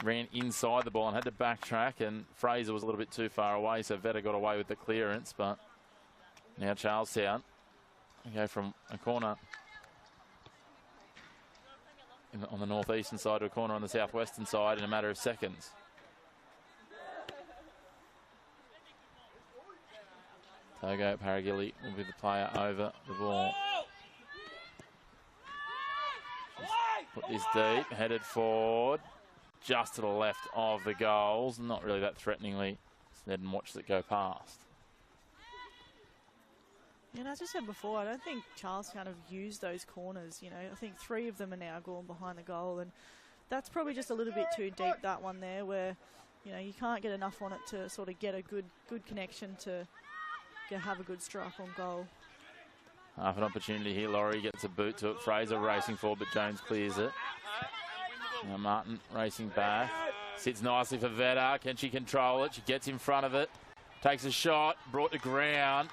S9: ran inside the ball and had to backtrack, and Fraser was a little bit too far away, so Veda got away with the clearance. But now Charlestown go from a corner on the northeastern side to a corner on the southwestern side in a matter of seconds. Togo Paragilli will be the player over the ball. Put this deep, headed forward, just to the left of the goals. Not really that threateningly. Sned and watched it go past.
S7: And as I said before, I don't think Charlestown have used those corners. I think 3 of them are now gone behind the goal, and that's probably just a little bit too deep, that one there, where you can't get enough on it to sort of get a good connection to have a good strike on goal.
S9: Half an opportunity here. Laurie gets a boot to it. Fraser racing forward, but Jones clears it. Now Martin racing back. Sits nicely for Veda. Can she control it? She gets in front of it. Takes a shot. Brought to ground.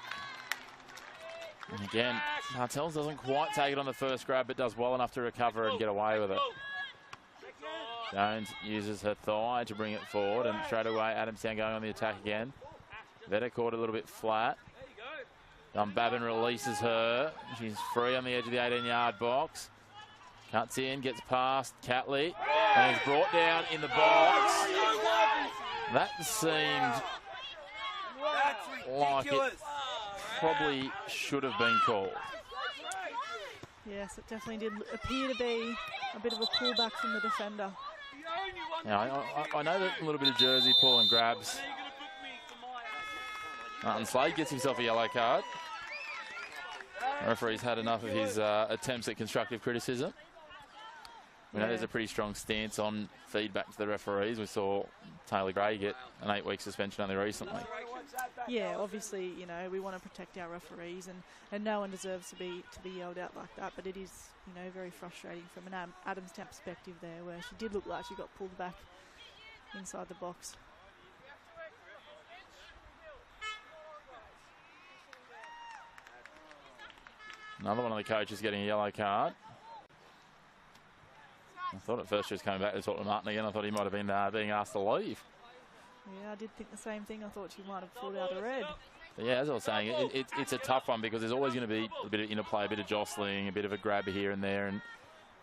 S9: And again, Martels doesn't quite take it on the first grab, but does well enough to recover and get away with it. Jones uses her thigh to bring it forward, and straight away Adamstown going on the attack again. Veda caught a little bit flat. Dunbabin releases her. She's free on the edge of the 18-yard box. Cuts in, gets past Catley, and is brought down in the box. That seemed like it probably should have been called.
S7: Yes, it definitely did appear to be a bit of a pullback from the defender.
S9: Now, I know that a little bit of jersey pull and grabs. Martin Slade gets himself a yellow card. The referee's had enough of his attempts at constructive criticism. We know there's a pretty strong stance on feedback to the referees. We saw Taylor Gray get an 8-week suspension only recently.
S7: Yeah, obviously, we want to protect our referees, and no one deserves to be yelled out like that. But it is, very frustrating from an Adamstown perspective there, where she did look like she got pulled back inside the box.
S9: Another one of the coaches getting a yellow card. I thought at first she was coming back to talk to Martin again. I thought he might have been being asked to leave.
S7: Yeah, I did think the same thing. I thought she might have pulled out a red.
S9: But yeah, as I was saying, it's a tough one because there's always going to be a bit of interplay, a bit of jostling, a bit of a grab here and there. And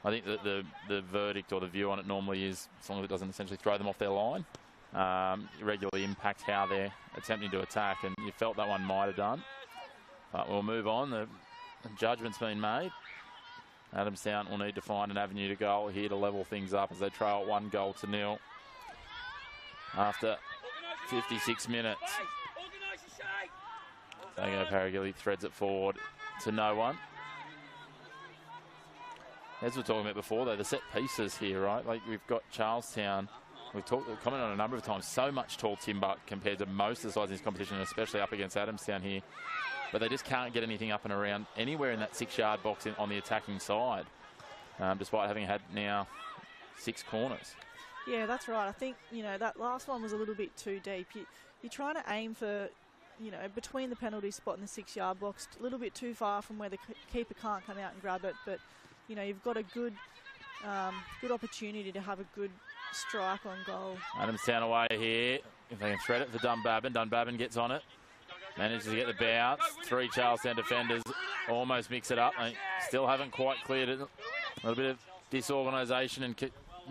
S9: I think that the verdict or the view on it normally is, as long as it doesn't essentially throw them off their line, regularly impact how they're attempting to attack. And you felt that one might have done. But we'll move on. The judgment's been made. Adamstown will need to find an avenue to goal here to level things up as they trail 1-0 after 56 minutes. Togo Paragilli threads it forward to no one. As we were talking about before, though, the set pieces here, right? Like we've got Charlestown. We've commented on a number of times, so much tall timber compared to most of the sides in this competition, especially up against Adamstown here. But they just can't get anything up and around anywhere in that 6-yard box on the attacking side, despite having had now 6 corners.
S7: Yeah, that's right. I think, that last one was a little bit too deep. You're trying to aim for, between the penalty spot and the 6-yard box, a little bit too far from where the keeper can't come out and grab it. But, you've got a good opportunity to have a good strike on goal.
S9: Adamstown away here. If they can thread it for Dunbabin. Dunbabin gets on it. Manages to get the bounce. 3 Charlestown defenders almost mix it up. They still haven't quite cleared it. A little bit of disorganisation and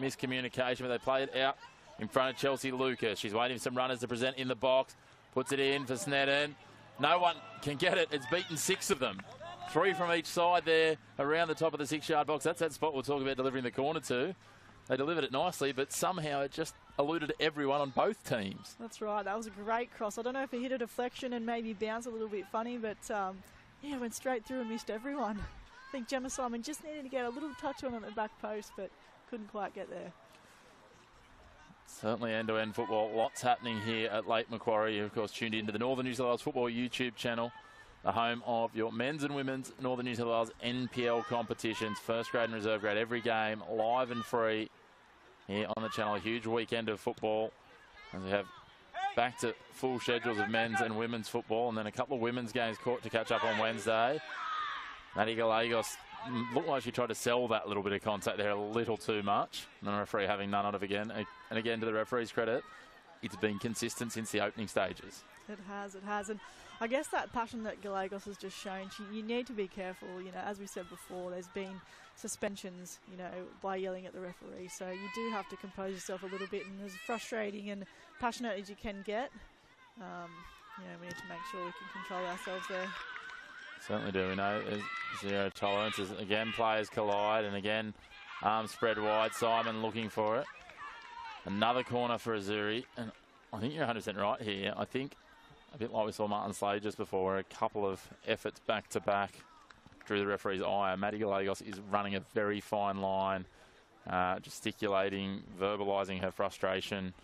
S9: miscommunication, but they play it out in front of Chelsea Lucas. She's waiting for some runners to present in the box. Puts it in for Snedden. No one can get it. It's beaten 6 of them. 3 from each side there around the top of the 6-yard box. That's that spot we'll talk about delivering the corner to. They delivered it nicely, but somehow it just eluded everyone on both teams.
S7: That's right. That was a great cross. I don't know if it hit a deflection and maybe bounced a little bit funny, but yeah, went straight through and missed everyone. I think Gemma Simon just needed to get a little touch on at the back post, but couldn't quite get there.
S9: Certainly end-to-end football. Lots happening here at Lake Macquarie. You're, of course, tuned into the Northern New South Wales Football YouTube channel, the home of your men's and women's Northern New South Wales NPL competitions. First grade and reserve grade, every game live and free here on the channel. A huge weekend of football as we have back to full schedules of men's and women's football, and then a couple of women's games caught to catch up on Wednesday. Maddie Gallegos looked like she tried to sell that little bit of contact there a little too much, and the referee having none of it again. And again, to the referee's credit, it's been consistent since the opening stages.
S7: It has. And I guess that passion that Gallegos has just shown, you need to be careful. You know, as we said before, there's been suspensions, you know, by yelling at the referee. So you do have to compose yourself a little bit, and as frustrating and passionate as you can get, you know, we need to make sure we can control ourselves there.
S9: Certainly do. We know there's zero tolerance. As again, players collide, and again, arms spread wide. Simon looking for it. Another corner for Azzurri, and I think you're 100% right here. I think, a bit like we saw Martin Slade just before, a couple of efforts back-to-back drew the referee's eye. Maddie Gallegos is running a very fine line, gesticulating, verbalising her frustration.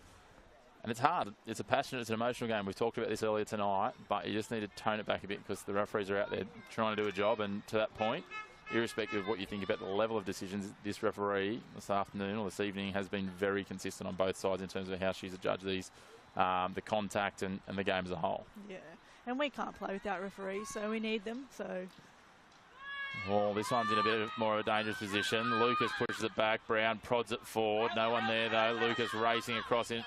S9: And it's hard. It's a passionate, it's an emotional game. We've talked about this earlier tonight, but you just need to tone it back a bit because the referees are out there trying to do a job. And to that point, irrespective of what you think about the level of decisions, this referee this afternoon or this evening has been very consistent on both sides in terms of how she's judged these, the contact and the game as a whole.
S7: Yeah, and we can't play without referees, so we need them. So.
S9: Well, this one's in a bit more of a dangerous position. Lucas pushes it back. Brown prods it forward. No one there, though. Lucas racing across in,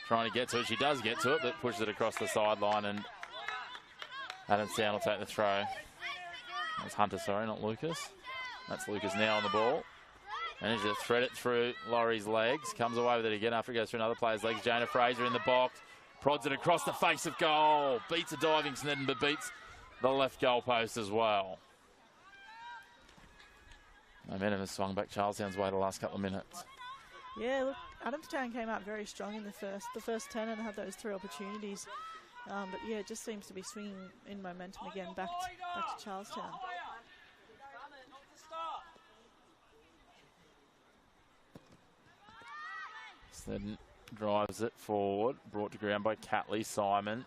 S9: trying to get to it. She does get to it, but pushes it across the sideline, and Adamstown will take the throw. That's Hunter, sorry, not Lucas. That's Lucas now on the ball. Manages to thread it through Laurie's legs. Comes away with it again after it goes through another player's legs. Jonah Fraser in the box. Prods it across the face of goal. Beats a diving Snedden, but beats the left goal post as well. Momentum has swung back Charlestown's way the last couple of minutes.
S7: Yeah, look, Adamstown came out very strong in the first 10 and had those 3 opportunities. But yeah, it just seems to be swinging in momentum again back to Charlestown.
S9: Snedden drives it forward, brought to ground by Catley. Simon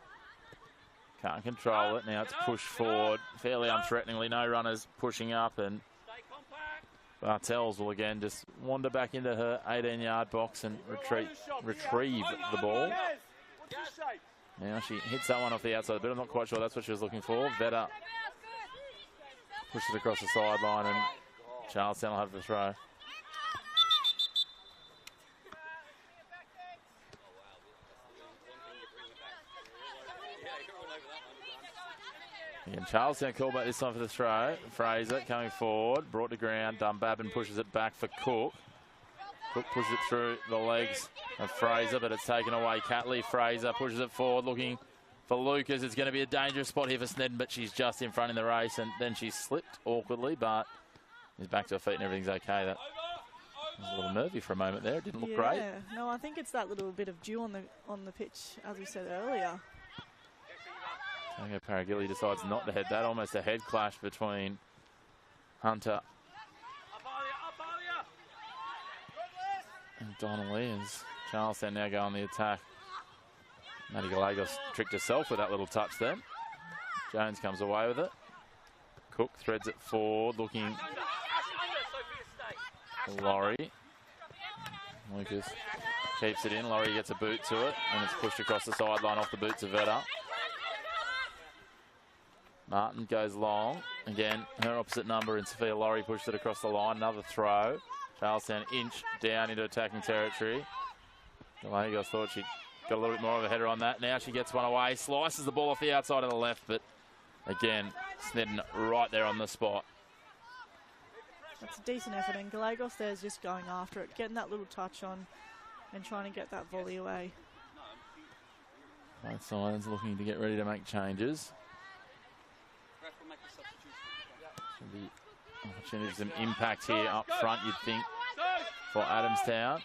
S9: can't control it. Now it's pushed forward fairly unthreateningly. No runners pushing up, and Bartels will again just wander back into her 18-yard box and retrieve the ball. Now she hits that one off the outside, but I'm not quite sure that's what she was looking for. Vetter pushes it across the sideline, and Charlestown will have the throw. Again, Charlestown called back this time for the throw. Fraser coming forward, brought to ground. Dunbabin pushes it back for Cook. Cook pushes it through the legs of Fraser, but it's taken away. Catley. Fraser pushes it forward, looking for Lucas. It's going to be a dangerous spot here for Snedden, but she's just in front in the race, and then she slipped awkwardly, but is back to her feet and everything's okay. That was a little nervy for a moment there. It didn't look great.
S7: No, I think it's that little bit of dew on the pitch, as we said earlier.
S9: Tango Paragilli decides not to head that. Almost a head clash between Hunter and Donnelly, as Charlestown now go on the attack. Maddie Gallegos tricked herself with that little touch then. Jones comes away with it. Cook threads it forward, looking for Laurie. Lucas keeps it in. Laurie gets a boot to it, and it's pushed across the sideline off the boots of Vetter. Martin goes long. Again, her opposite number in Sophia Laurie pushed it across the line. Another throw. Charlestown inch down into attacking territory. Gallegos thought she got a little bit more of a header on that. Now she gets one away. Slices the ball off the outside of the left, but again, Snedden right there on the spot.
S7: That's a decent effort, and Gallegos there's just going after it, getting that little touch on and trying to get that volley away.
S9: Both sides looking to get ready to make changes. The opportunity for some impact here up front, you'd think, for Adamstown.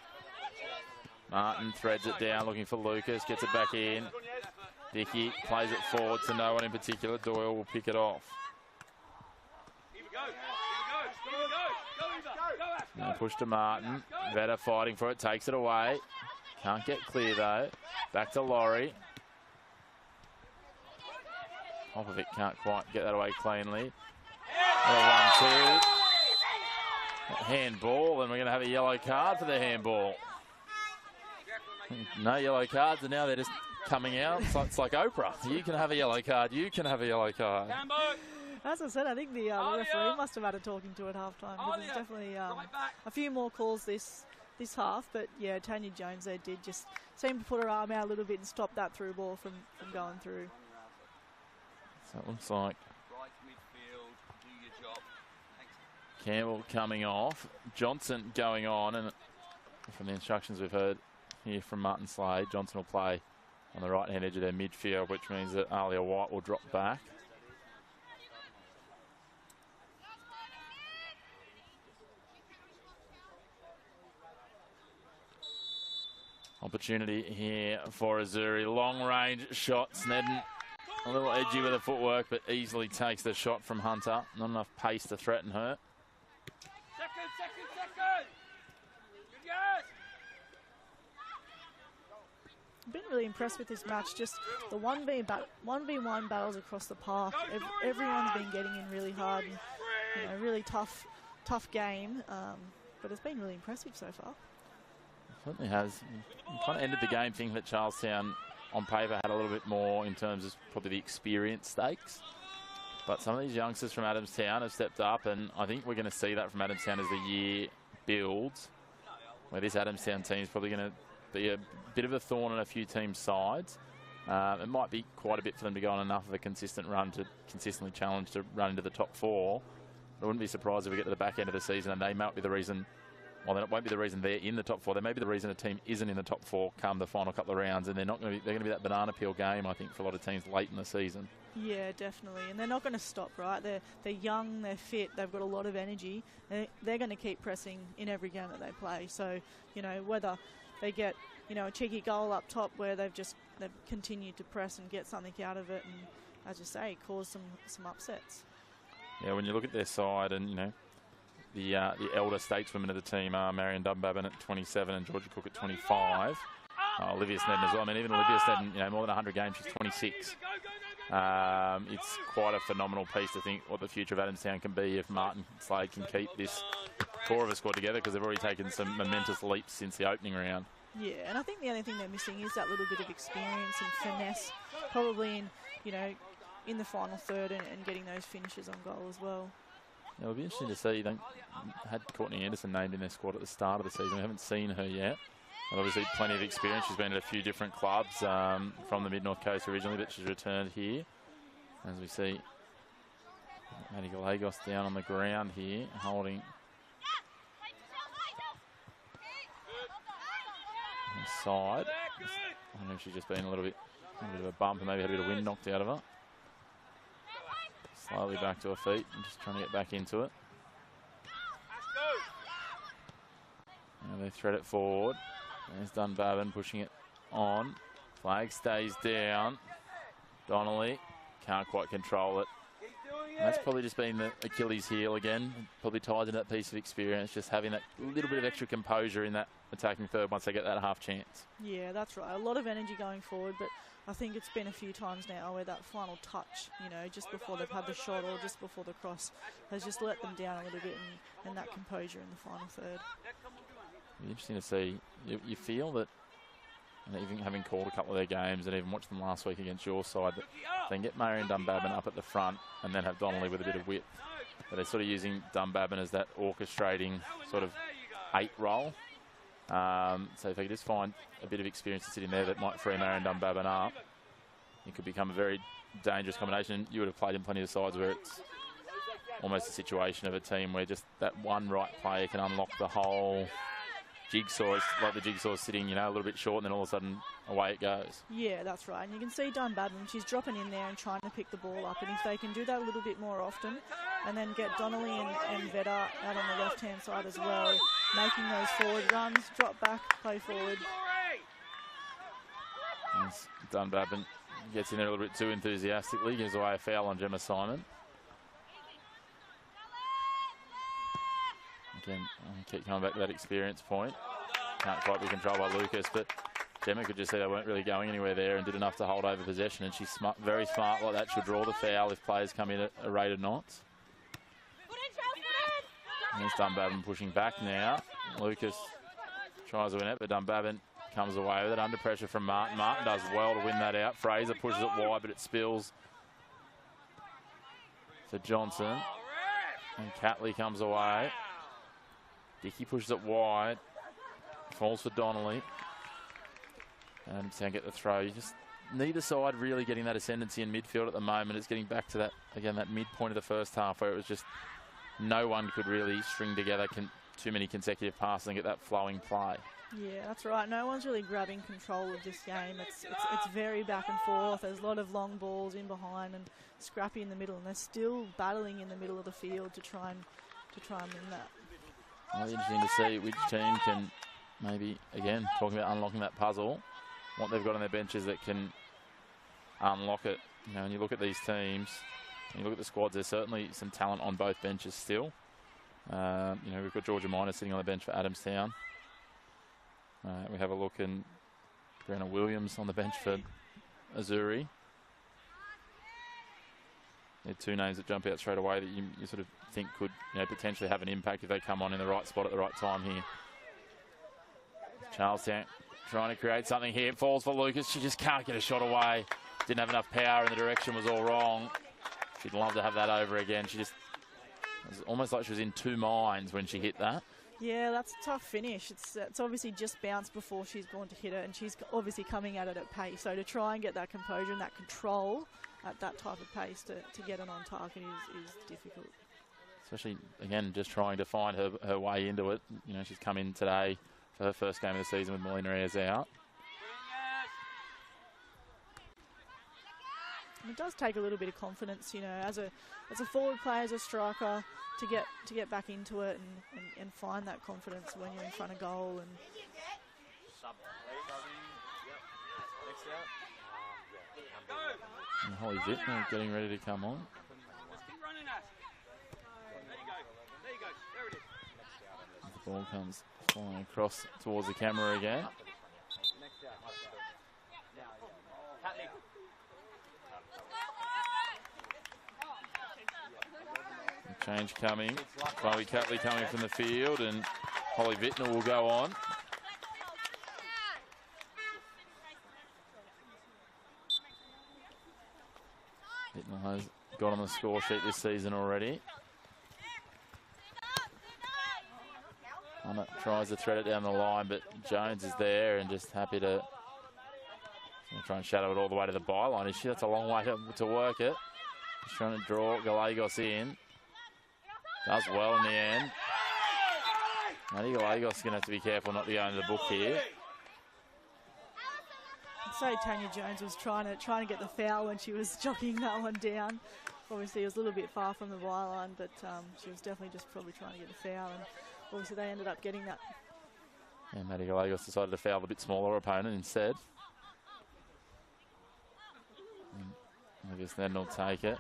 S9: Martin threads it down, looking for Lucas, gets it back in. Dickey plays it forward to no one in particular. Doyle will pick it off. Now push to Martin. Vetter fighting for it, takes it away. Can't get clear though. Back to Laurie. Popovic can't quite get that away cleanly. 1-2. Handball, and we're going to have a yellow card for the handball. No yellow cards, and now they're just coming out. It's like Oprah. You can have a yellow card. You can have a yellow card.
S7: As I said, I think the referee must have had a talking to at halftime. Because there's definitely a few more calls this half. But yeah, Tanya Jones there did just seem to put her arm out a little bit and stop that through ball from going through.
S9: So it looks like Campbell coming off, Johnson going on, and from the instructions we've heard here from Martin Slade, Johnson will play on the right-hand edge of their midfield, which means that Alia White will drop back. Opportunity here for Azzurri. Long-range shot. Snedden a little edgy with the footwork, but easily takes the shot from Hunter. Not enough pace to threaten her.
S7: I've been really impressed with this match. Just the 1v1 battles across the park. Everyone's been getting in really hard. And, really tough game. But it's been really impressive so far.
S9: It certainly has. Kind of ended the game thinking that Charlestown, on paper, had a little bit more in terms of probably the experience stakes. But some of these youngsters from Adamstown have stepped up, and I think we're going to see that from Adamstown as the year builds, where this Adamstown team is probably going to be a bit of a thorn on a few teams' sides. It might be quite a bit for them to go on enough of a consistent run to consistently challenge to run into the top four. I wouldn't be surprised if we get to the back end of the season and they might be the reason, well, it won't be the reason they're in the top four. They may be the reason a team isn't in the top four come the final couple of rounds, and they're going to be that banana peel game, I think, for a lot of teams late in the season.
S7: Yeah, definitely. And they're not going to stop, right? They're young, they're fit, they've got a lot of energy. They're going to keep pressing in every game that they play. So, whether they get, a cheeky goal up top where they've continued to press and get something out of it and, as you say, cause some upsets.
S9: Yeah, when you look at their side and, the elder stateswomen of the team are Marion Dunbabin at 27 and Georgia Cook at 25. Olivia Snedden as well. I mean, even Olivia Snedden, more than 100 games, she's 26. It's quite a phenomenal piece to think what the future of Adamstown can be if Martin Slade can keep this core of a squad together, because they've already taken some momentous leaps since the opening round.
S7: Yeah, and I think the only thing they're missing is that little bit of experience and finesse, probably in the final third and getting those finishes on goal as well.
S9: Yeah, it'll be interesting to see. They had Courtney Anderson named in their squad at the start of the season. We haven't seen her yet. And obviously, plenty of experience. She's been at a few different clubs from the Mid-North Coast originally, but she's returned here. As we see, Maddie Gallegos down on the ground here, holding side. I don't know if she's just been a little bit of a bump and maybe had a bit of wind knocked out of her. Slowly back to her feet and just trying to get back into it. Now they thread it forward. There's Dunbabin pushing it on. Flag stays down. Donnelly can't quite control it. And that's probably just been the Achilles heel again. Probably ties into that piece of experience, just having that little bit of extra composure in that attacking third once they get that half chance.
S7: Yeah, that's right. A lot of energy going forward, but I think it's been a few times now where that final touch, just before they've had the shot or just before the cross, has just let them down a little bit, and that composure in the final third.
S9: It'll be interesting to see. You feel that, and even having called a couple of their games and even watched them last week against your side, that they can get Marion Dunbabin up at the front and then have Donnelly with a bit of width. But they're sort of using Dunbabin as that orchestrating sort of 8 role. So if they could just find a bit of experience to sit in there that might free Marion Dunbabin up, it could become a very dangerous combination. You would have played in plenty of sides where it's almost a situation of a team where just that one right player can unlock the whole jigsaw. It's like the jigsaw's sitting, a little bit short, and then all of a sudden away it goes.
S7: Yeah, that's right. And you can see Dunbadman, she's dropping in there and trying to pick the ball up. And if they can do that a little bit more often and then get Donnelly and Vedder out on the left-hand side as well, making those forward runs, drop back, play forward.
S9: As Dunbadman gets in there a little bit too enthusiastically, gives away a foul on Gemma Simon. Again, I keep coming back to that experience point. Can't quite be controlled by Lucas, but Gemma could just see they weren't really going anywhere there and did enough to hold over possession, and she's very smart like that. She'll draw the foul if players come in at a rate of knots. Here's Dunbadman pushing back now. Lucas tries to win it, but Dunbadman comes away with it under pressure from Martin. Martin does well to win that out. Fraser pushes it wide, but it spills to Johnson. And Catley comes away. Dickey pushes it wide. Falls for Donnelly. And Adamstown get the throw. You just neither side really getting that ascendancy in midfield at the moment. It's getting back to that, again, that midpoint of the first half where it was just no one could really string together too many consecutive passes and get that flowing play.
S7: Yeah, that's right. No one's really grabbing control of this game. It's very back and forth. There's a lot of long balls in behind and scrappy in the middle, and they're still battling in the middle of the field to try and win that.
S9: Well, interesting to see which team can maybe, again, talking about unlocking that puzzle, what they've got on their benches that can unlock it. When you look at these teams, when you look at the squads, there's certainly some talent on both benches still. We've got Georgia Minor sitting on the bench for Adamstown. We have a look, and Brenna Williams on the bench for Azzurri. They're two names that jump out straight away that you sort of think could potentially have an impact if they come on in the right spot at the right time here. Charlestown trying to create something here. It falls for Lucas. She just can't get a shot away. Didn't have enough power and the direction was all wrong. She'd love to have that over again. It was almost like she was in two minds when she hit that.
S7: Yeah, that's a tough finish. It's obviously just bounced before she's gone to hit it, and she's obviously coming at it at pace. So to try and get that composure and that control at that type of pace to get it on target is difficult.
S9: Especially, again, just trying to find her way into it. She's come in today for her first game of the season with Melina Ayres out.
S7: And it does take a little bit of confidence, as a forward player, as a striker, to get back into it and find that confidence when you're in front of goal.
S9: And Holly Vittner getting ready to come on. The ball comes flying across towards the camera again. Change coming. Chloe Catley coming from the field, and Holly Vittner will go on. Vittner has got on the score sheet this season already. Hunter tries to thread it down the line, but Jones is there and just happy to try and shadow it all the way to the byline. That's a long way to work it. Just trying to draw Gallegos in. Does well in the end. Maddie Gallegos is going to have to be careful not to go into the book here.
S7: I'd say Tanya Jones was trying to get the foul when she was jockeying that one down. Obviously, it was a little bit far from the byline, but she was definitely just probably trying to get the foul, and obviously they ended up getting that.
S9: Yeah, Maddie Gallegos decided to foul the bit smaller opponent instead. And I guess then they'll take it.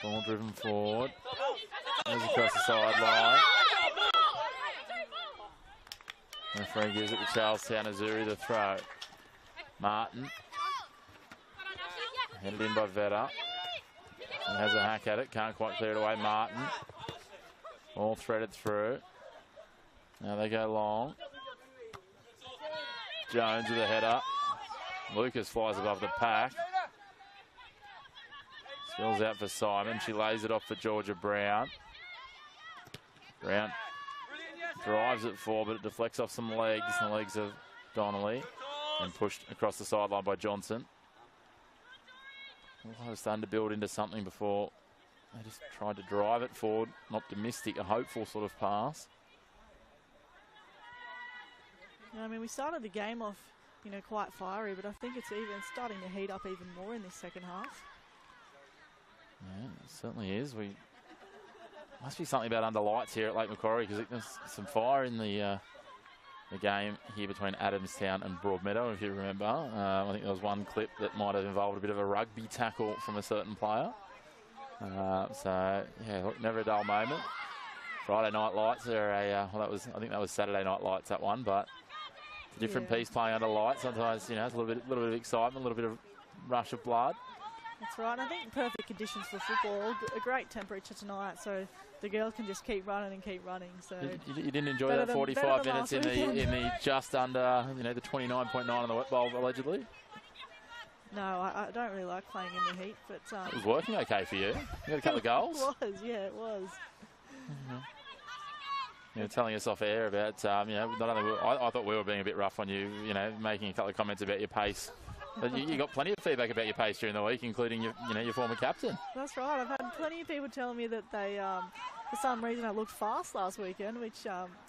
S9: Ball driven forward. Goes across the sideline. Referee gives it to Charlestown. Azzurri the throw. Martin. Headed in by Vedder. He has a hack at it. Can't quite clear it away. Martin. All threaded through. Now they go long. Jones with a header. Lucas flies above the pack. Spills out for Simon. She lays it off for Georgia Brown. Brown drives it forward, but it deflects off some legs. The legs of Donnelly. And pushed across the sideline by Johnson. I was starting to build into something before they just tried to drive it forward. An optimistic, a hopeful sort of pass.
S7: Yeah, I mean, we started the game off, you know, quite fiery, but I think it's even starting to heat up even more in this second half.
S9: Yeah, it certainly is. We must be something about under lights here at Lake Macquarie, because there's some fire in the game here between Adamstown and Broadmeadow, if you remember. I think there was one clip that might have involved a bit of a rugby tackle from a certain player. So yeah, look, never a dull moment. Friday Night Lights are a well, I think that was Saturday Night Lights, that one, but it's a different piece playing under lights. Sometimes, you know, it's a little bit of excitement, a little bit of rush of blood.
S7: That's right. And I think perfect conditions for football. A great temperature tonight, so the girls can just keep running and keep running. So
S9: you didn't enjoy that 45 minutes in the just under, you know, the 29.9 on the wet bowl allegedly?
S7: No, I don't really like playing in the heat, but
S9: it was working okay for you. You got a couple of goals.
S7: It was, yeah, it was.
S9: You were telling us off air about, you know, not only I thought we were being a bit rough on you, you know, making a couple of comments about your pace. But you got plenty of feedback about your pace during the week, including your former captain.
S7: That's right. I've had plenty of people telling me that they, for some reason, I looked fast last weekend, which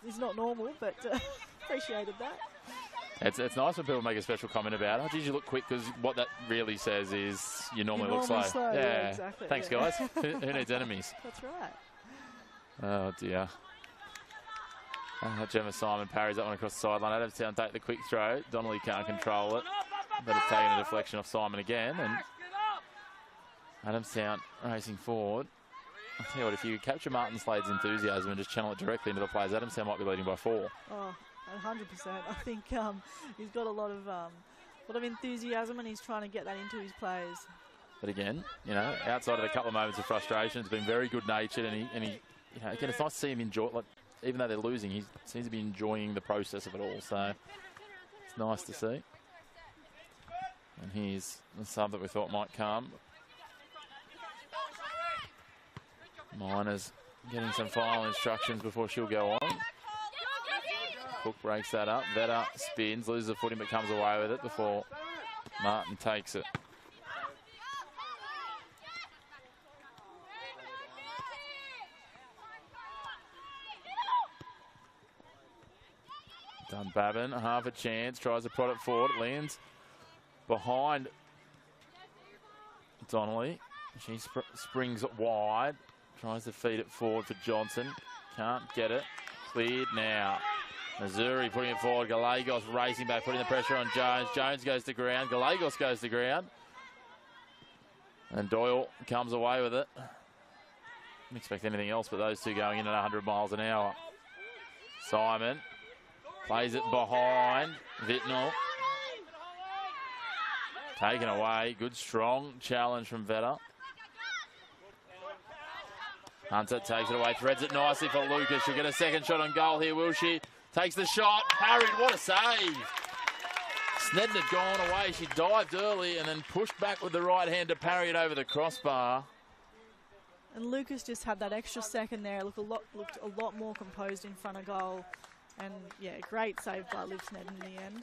S7: is not normal, but appreciated that.
S9: It's nice when people make a special comment about, oh, geez, you look quick, because what that really says is you normally look slow.
S7: Yeah, exactly.
S9: Thanks, guys. Who needs enemies?
S7: That's right.
S9: Oh, dear. Gemma Simon parries that one across the sideline. Adamstown take the quick throw. Donnelly can't control it, but it's taken a deflection off Simon again. And Adamstown racing forward. I'll tell you what, if you capture Martin Slade's enthusiasm and just channel it directly into the players, Adamstown might be leading by 4.
S7: Oh, 100%. I think he's got a lot of enthusiasm, and he's trying to get that into his players.
S9: But again, you know, outside of a couple of moments of frustration, he's been very good-natured, and he, you know, again, it's nice to see him enjoy, like, even though they're losing, he seems to be enjoying the process of it all. So it's nice to see. And here's the sub that we thought might come. Miners getting some final instructions before she'll go on. Cook breaks that up. Vetter spins, loses the footing, but comes away with it before Martin takes it. Dunbabin, half a chance, tries to prod it forward. It lands behind Donnelly. She springs it wide, tries to feed it forward for Johnson. Can't get it. Cleared now. Azzurri putting it forward. Gallegos racing back, putting the pressure on Jones. Jones goes to ground. Gallegos goes to ground. And Doyle comes away with it. Didn't expect anything else but those two going in at 100 miles an hour. Simon plays it behind Vitnell. Taken away. Good, strong challenge from Vetter. Hunter takes it away, threads it nicely for Lucas. She'll get a second shot on goal here, will she? Takes the shot, parried, what a save. Snedden had gone away. She dived early and then pushed back with the right hand to parry it over the crossbar.
S7: And Lucas just had that extra second there. Looked a lot more composed in front of goal. And yeah, great save by Liv Snedden in the end.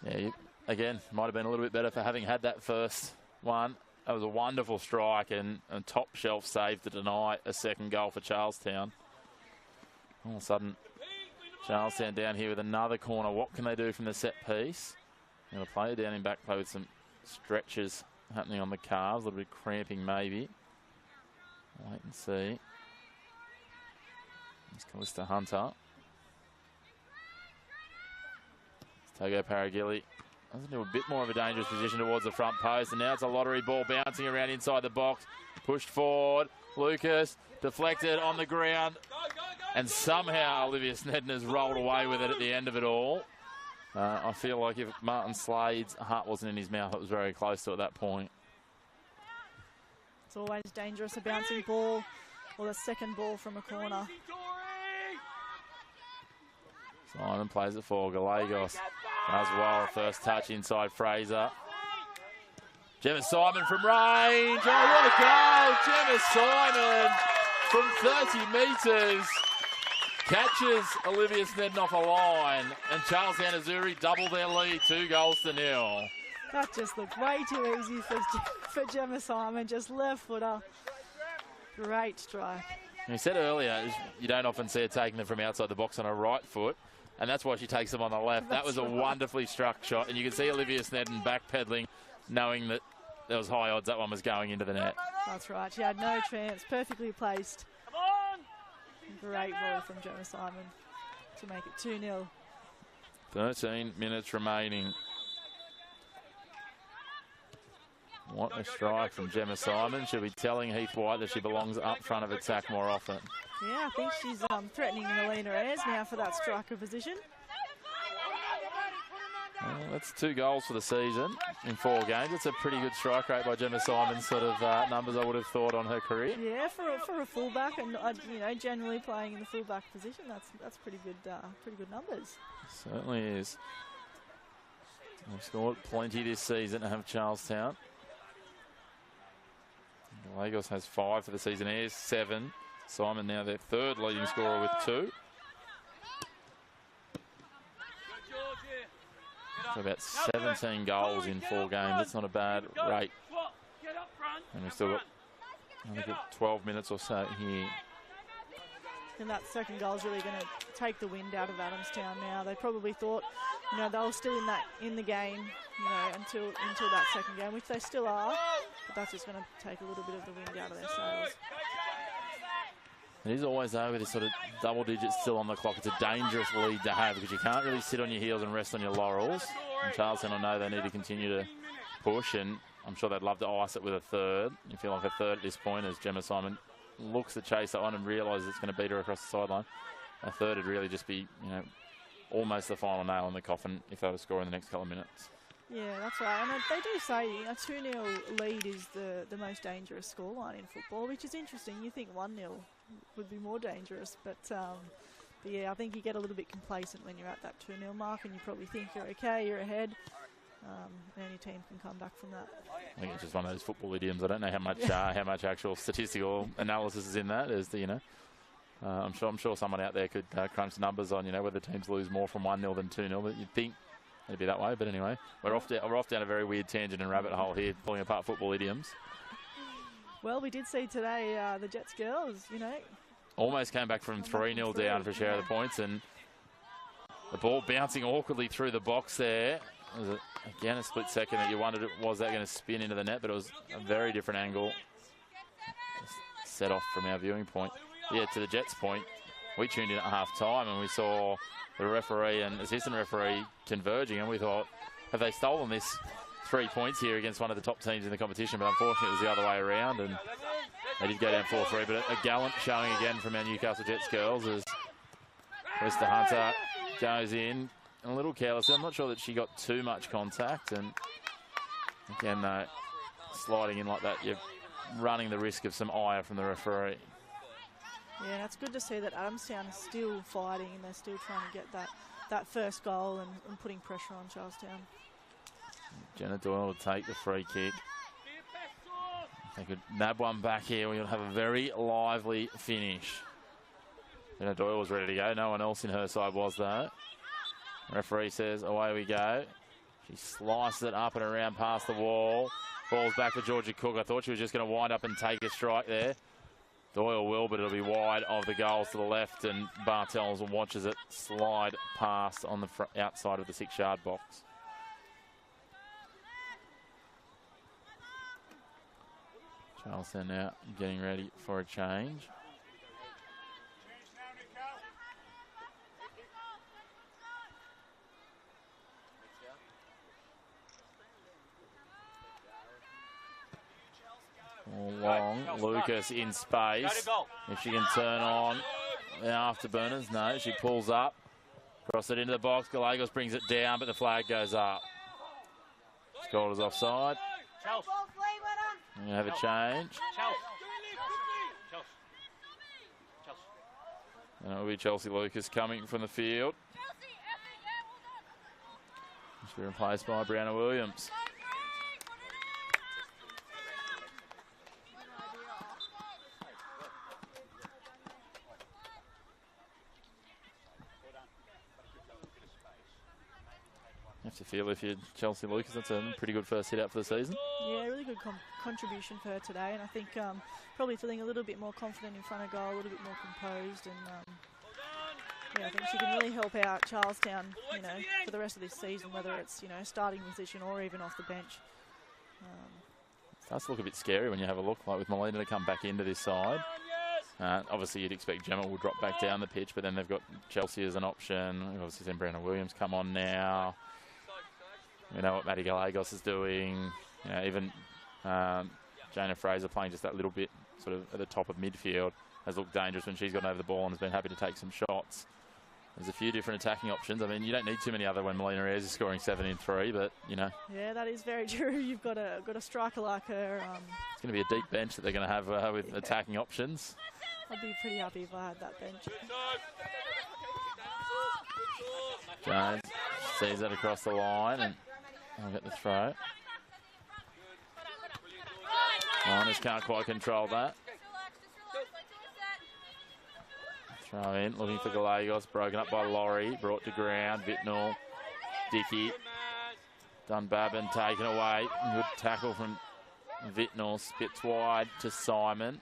S9: Yeah, again, might have been a little bit better for having had that first one. That was a wonderful strike and top shelf save to deny a second goal for Charlestown. All of a sudden, Charlestown down here with another corner. What can they do from the set piece? And a player down in back play with some stretches happening on the calves, a little bit of cramping maybe. Wait and see. It's Callista Hunter. It's Togo Paragilli. Doesn't do a bit more of a dangerous position towards the front post, and now it's a lottery ball bouncing around inside the box. Pushed forward. Lucas deflected on the ground, and somehow Olivia Snedden has rolled away with it at the end of it all. I feel like if Martin Slade's heart wasn't in his mouth, it was very close to at that point.
S7: It's always dangerous, a bouncing ball or the second ball from a corner.
S9: Simon plays it for Gallegos. Does well. First touch inside Fraser. Gemma Simon from range. Oh, what a goal. Gemma Simon from 30 metres. Catches Olivia Snedden off a line. And Charlestown Azzurri double their lead, 2-0.
S7: That just looked way too easy for Gemma Simon. Just left footer. Great strike.
S9: You said earlier, you don't often see her taking them from outside the box on her right foot, and that's why she takes them on the left. That was a wonderfully struck shot, and you can see Olivia Snedden backpedaling, knowing that there was high odds that one was going into the net.
S7: That's right. She had no chance. Perfectly placed. Great ball from Gemma Simon to make it 2-0.
S9: 13 minutes remaining. What a strike from Gemma Simon. She'll be telling Heath White that she belongs up front of attack more often.
S7: Yeah, I think she's threatening Melina Ayres now for that striker position.
S9: Well, that's 2 goals for the season in 4 games. It's a pretty good strike rate by Gemma Simon, sort of numbers I would have thought on her career.
S7: Yeah, for a fullback, and you know, generally playing in the fullback position, that's pretty good numbers.
S9: Certainly is. They've scored plenty this season to have Charlestown. Lagos has 5 for the season. Ayres 7. Simon now their 3rd leading scorer with 2. So about 17 goals in 4 games. That's not a bad rate. And we've still got, I think, 12 minutes or so here.
S7: And that second goal is really going to take the wind out of Adamstown now. They probably thought, you know, they were still in the game, you know, until that second game, which they still are. But that's just going to take a little bit of the wind out of their sails.
S9: It is always, though, with this sort of double digits still on the clock. It's a dangerous lead to have because you can't really sit on your heels and rest on your laurels. And Charlestown, I know they need to continue to push, and I'm sure they'd love to ice it with a 3rd. You feel like a 3rd at this point as Gemma Simon looks to chase that one and realises it's going to beat her across the sideline. A 3rd would really just be, you know, almost the final nail in the coffin if they were to score in the next couple of minutes.
S7: Yeah, that's right. And they do say a 2-0 lead is the most dangerous scoreline in football, which is interesting. You think 1-0 would be more dangerous, but yeah, I think you get a little bit complacent when you're at that 2-0 mark, and you probably think you're okay, you're ahead. Any team can come back from that.
S9: I think it's just one of those football idioms. I don't know how much actual statistical analysis is in that. As the, you know, I'm sure someone out there could crunch the numbers on, you know, whether teams lose more from 1-0 than 2-0. But you'd think it'd be that way. But anyway, we're off down a very weird tangent and rabbit hole here, pulling apart football idioms.
S7: Well, we did see today the Jets girls, you know,
S9: almost came back from 3-0 down for a share of the points, and the ball bouncing awkwardly through the box there. It was again a split second that you wondered, was that going to spin into the net, but it was a very different angle set off from our viewing point. Yeah, to the Jets' point, we tuned in at half-time and we saw the referee and assistant referee converging, and we thought, have they stolen this 3 points here against one of the top teams in the competition? But unfortunately it was the other way around, and they did go down 4-3, but a gallant showing again from our Newcastle Jets girls as Wester Hunter goes in. A little careless. I'm not sure that she got too much contact, and again, sliding in like that, you're running the risk of some ire from the referee.
S7: Yeah, and it's good to see that Adamstown is still fighting and they're still trying to get that first goal and putting pressure on Charlestown.
S9: Jenna Doyle will take the free kick. If they could nab one back here, we'll have a very lively finish. Jenna Doyle was ready to go. No one else in her side was, though. Referee says, away we go. She sliced it up and around past the wall. Ball's back for Georgia Cook. I thought she was just going to wind up and take a strike there. Doyle will, but it'll be wide of the goals to the left, and Bartels watches it slide past on the outside of the 6-yard box. Charlestown now getting ready for a change. Long, Lucas in space. If she can turn on the afterburners, no, she pulls up. Cross it into the box. Gallegos brings it down, but the flag goes up. Scored is offside. We have a change. And it will be Chelsea Lucas coming from the field. She'll be replaced by Brianna Williams. have to feel if you're Chelsea Lucas, that's a pretty good first hit out for the season.
S7: Yeah, really good contribution for her today, and I think probably feeling a little bit more confident in front of goal, a little bit more composed, and yeah, I think she can really help out Charlestown, you know, for the rest of this season, whether it's, you know, starting position or even off the bench.
S9: Starts to look a bit scary when you have a look, like with Molina to come back into this side. Obviously, you'd expect Gemma will drop back down the pitch, but then they've got Chelsea as an option. We've obviously seen Brandon Williams come on now. We know what Maddie Gallegos is doing. You know, even Jana Fraser playing just that little bit sort of at the top of midfield has looked dangerous when she's gotten over the ball and has been happy to take some shots. There's a few different attacking options. I mean, you don't need too many other when Melina Ayres is scoring 7 in 3, but, you know.
S7: Yeah, that is very true. You've got a striker like her.
S9: It's going to be a deep bench that they're going to have with attacking options.
S7: I'd be pretty happy if I had that bench.
S9: Jones sees that across the line and I'll get the throw. Liners can't quite control that. Throw in, looking for Gallegos, broken up by Laurie, brought to ground, Vitnall, Dickey, Dunbabin taken away, good tackle from Vitnall, spits wide to Simon.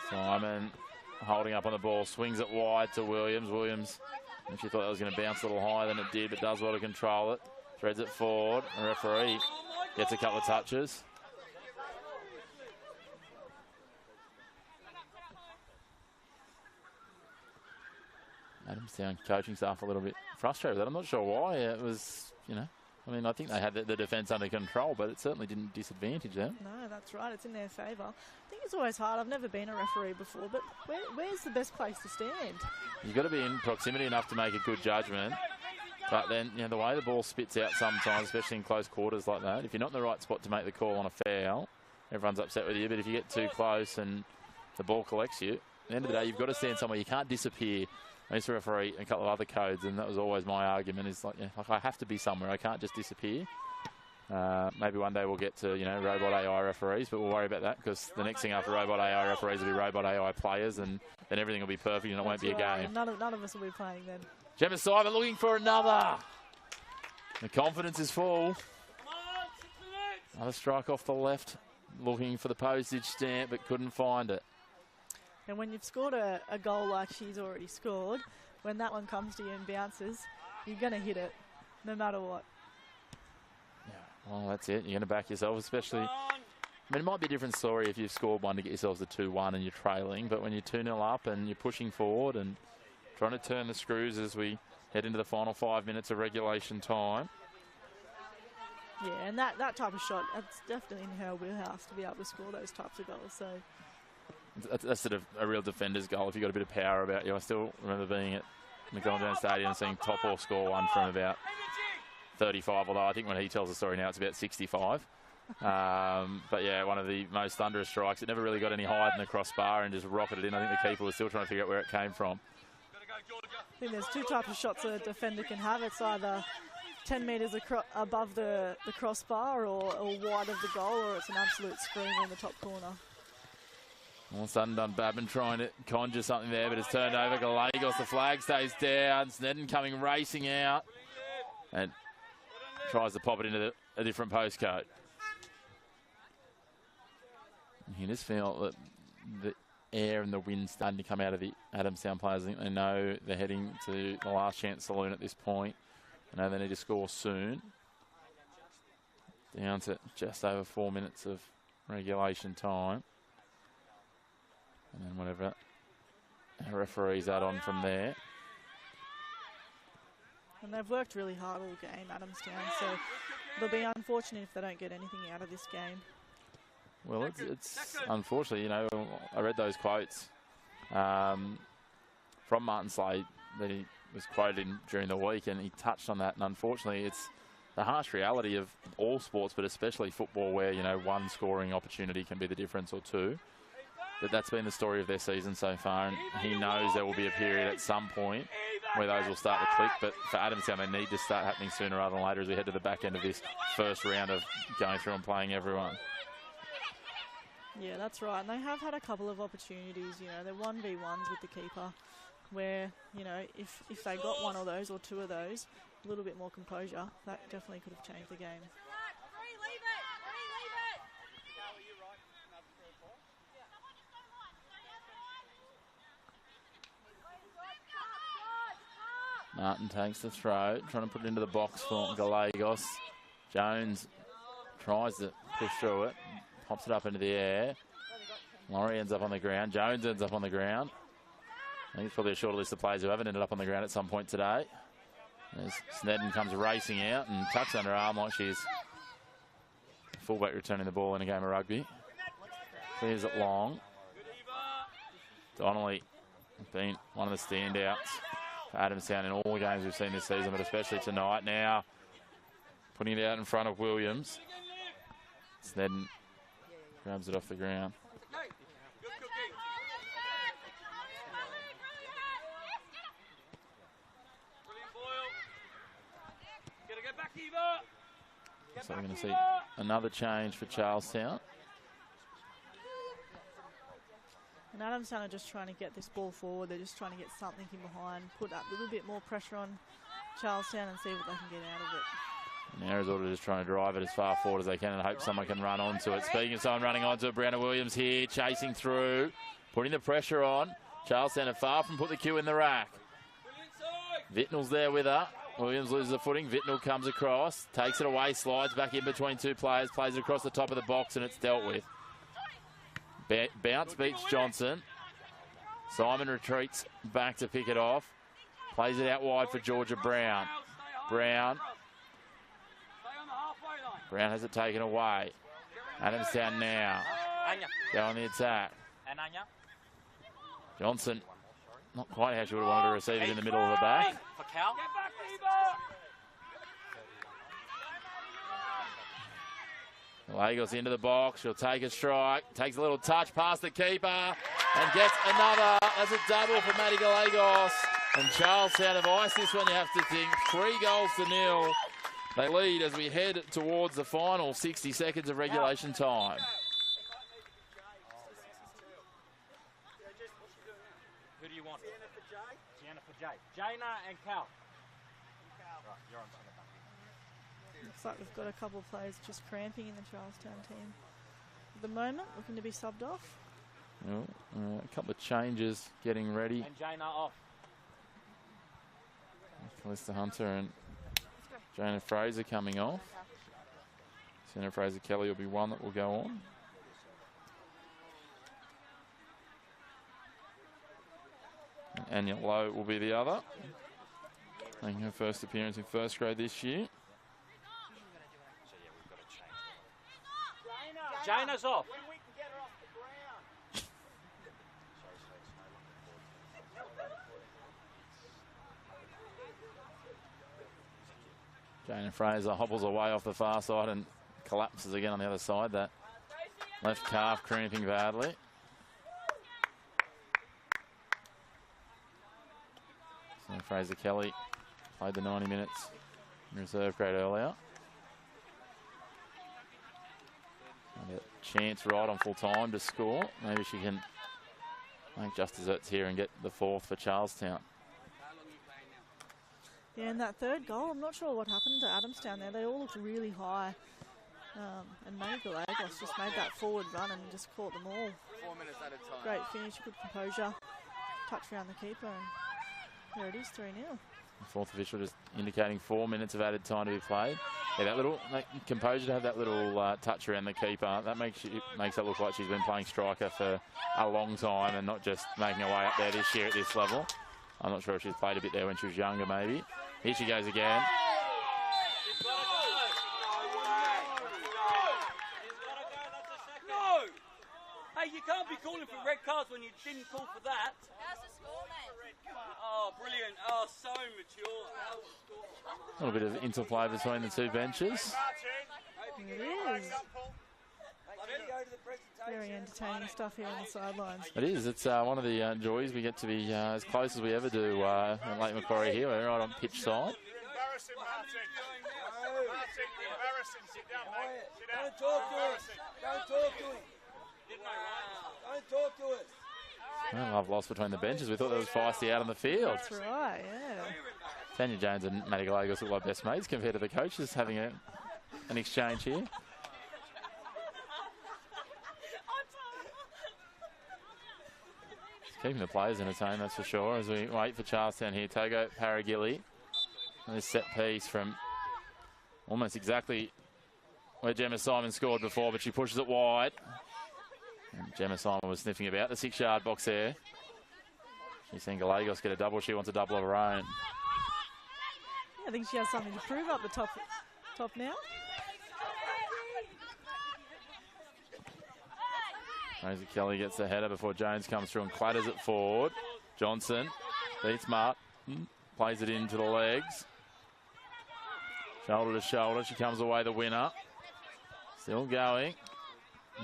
S9: Simon holding up on the ball, swings it wide to Williams. Williams, and she thought that was going to bounce a little higher than it did, but does well to control it. Threads it forward, the referee gets a couple of touches. Adamstown coaching staff a little bit frustrated with that. I'm not sure why. It was, you know, I mean, I think they had the defence under control, but it certainly didn't disadvantage them.
S7: No, that's right. It's in their favour. I think it's always hard. I've never been a referee before, but where's the best place to stand?
S9: You've got to be in proximity enough to make a good judgment. But then, you know, the way the ball spits out sometimes, especially in close quarters like that, if you're not in the right spot to make the call on a foul, everyone's upset with you. But if you get too close and the ball collects you, at the end of the day, you've got to stand somewhere. You can't disappear. I used to referee a couple of other codes, and that was always my argument, is like, yeah, like I have to be somewhere. I can't just disappear. Maybe one day we'll get to, you know, robot AI referees, but we'll worry about that because the next thing after robot AI referees will be robot AI players, and then everything will be perfect and it won't be a game.
S7: None of us will be playing then.
S9: Gemma Simon looking for another. The confidence is full. Another strike off the left, looking for the postage stamp, but couldn't find it.
S7: And when you've scored a goal like she's already scored, when that one comes to you and bounces, you're going to hit it, no matter what.
S9: Yeah, well, that's it. You're going to back yourself, especially... I mean, it might be a different story if you've scored one to get yourselves a 2-1 and you're trailing, but when you're 2-0 up and you're pushing forward and trying to turn the screws as we head into the final 5 minutes of regulation time.
S7: Yeah, and that type of shot, that's definitely in her wheelhouse to be able to score those types of goals, so...
S9: That's sort of a real defender's goal if you've got a bit of power about you. I still remember being at McDonald Stadium and seeing Topor score one from about 35, although I think when he tells the story now it's about 65. But yeah, one of the most thunderous strikes. It never really got any higher than the crossbar and just rocketed in. I think the keeper was still trying to figure out where it came from.
S7: I think there's two types of shots a defender can have. It's either 10 metres above the crossbar or wide of the goal, or it's an absolute screamer in the top corner.
S9: All of a sudden, Dunbabin trying to conjure something there, but it's turned over. Gallegos, the flag stays down. Snedden coming racing out and tries to pop it into a different postcode. You just feel that the air and the wind starting to come out of the Adamstown players. I think they know they're heading to the last chance saloon at this point. I know they need to score soon. Down to just over 4 minutes of regulation time. And then whatever the referees add on from there.
S7: And they've worked really hard all game, Adamstown, so they'll be unfortunate if they don't get anything out of this game.
S9: Well, it's unfortunately, you know, I read those quotes from Martin Slade that he was quoted in during the week, and he touched on that. And unfortunately, it's the harsh reality of all sports, but especially football, where, you know, one scoring opportunity can be the difference or two. That's been the story of their season so far, and he knows there will be a period at some point where those will start to click. But for Adamstown, they need to start happening sooner rather than later as we head to the back end of this first round of going through and playing everyone.
S7: Yeah, that's right. And they have had a couple of opportunities, you know. They're 1v1s with the keeper. where, you know, if they got one of those or two of those, a little bit more composure, that definitely could have changed the game.
S9: Martin takes the throw, trying to put it into the box for Gallegos. Jones tries to push through it, pops it up into the air. Laurie ends up on the ground. Jones ends up on the ground. I think it's probably a shorter list of players who haven't ended up on the ground at some point today. As Snedden comes racing out and tucks under arm like she's fullback returning the ball in a game of rugby. Clears it long. Donnelly has been one of the standouts for Adamstown in all the games we've seen this season, but especially tonight now. Putting it out in front of Williams. Snedden grabs it off the ground. So we're going to see another change for Charlestown.
S7: And Adamstown are just trying to get this ball forward. They're just trying to get something in behind, put that little bit more pressure on Charlestown and see what they can get out of it.
S9: And Arizona just trying to drive it as far forward as they can and hope someone can run onto it. Speaking of someone running onto it, Brianna Williams here, chasing through, putting the pressure on. Charlestown are far from put the cue in the rack. Vittnell's there with her. Williams loses the footing. Vittnell comes across, takes it away, slides back in between two players, plays it across the top of the box, and it's dealt with. Bounce beats Johnson. Simon retreats back to pick it off. Plays it out wide for Georgia Brown. Brown has it taken away. Adamstown now. Go on the attack. Johnson, not quite how she would have wanted to receive it in the middle of the back. Lagos into the box. She'll take a strike. Takes a little touch past the keeper and gets another. That's a double for Maddie Gallegos. And Charlestown have iced this one, you have to think. 3-0. They lead as we head towards the final 60 seconds of regulation time.
S12: Who do you want? Sienna for Jay. Jaina and Cal. Right, you're on.
S7: Looks like we've got a couple of players just cramping in the Charlestown team. At the moment, looking to be subbed off.
S9: Well, a couple of changes getting ready.
S12: And Jaina off.
S9: Callista Hunter and Jana Fraser coming off. Sienna Fraser-Kelly will be one that will go on. And Anya Lowe will be the other. Making her first appearance in first grade this year.
S12: Jaina's off.
S9: Jana Fraser hobbles away off the far side and collapses again on the other side. That left calf cramping badly. So Fraser-Kelly played the 90 minutes in reserve grade earlier. And a chance right on full time to score. Maybe she can make just desserts here and get the fourth for Charlestown.
S7: Yeah, and that third goal, I'm not sure what happened to Adamstown there. They all looked really high. And Maddie Gallegos just made that forward run and just caught them all.
S1: 4 minutes at a time.
S7: Great finish, good composure. Touch around the keeper, and there it is, 3-0.
S9: The fourth official just indicating 4 minutes of added time to be played. Yeah, that composure to have that little touch around the keeper, that makes it look like she's been playing striker for a long time and not just making her way up there this year at this level. I'm not sure if she's played a bit there when she was younger, maybe. Here she goes again.
S6: No! Hey, you can't be calling for red cards when you didn't call for that.
S4: How's the score, mate?
S6: Oh, brilliant. Oh, so mature.
S9: A little bit of interplay between the two benches.
S7: It is. Very entertaining stuff here on the sidelines.
S9: It is. It's one of the joys. We get to be as close as we ever do in Lake Macquarie here. We're right on pitch side.
S13: You're embarrassing, Martin. Martin, you're embarrassing. Sit down, mate. Sit down.
S6: Don't talk to us. Don't talk to us. Don't talk to us.
S9: Well, I've lost between the benches. We thought there was feisty out on the field.
S7: That's right, yeah.
S9: Tanya Jones and Matty Gallegos look like best mates compared to the coaches having an exchange here. It's keeping the players entertained, that's for sure, as we wait for Charlestown here. Togo Paragilli. This set piece from almost exactly where Gemma Simon scored before, but she pushes it wide. And Gemma Simon was sniffing about the 6-yard box there. She's seen Gallegos get a double. She wants a double of her own.
S7: I think she has something to prove up the top now.
S9: Rosie Kelly gets the header before Jones comes through and clatters it forward. Johnson beats Martin, plays it into the legs. Shoulder to shoulder, she comes away the winner. Still going.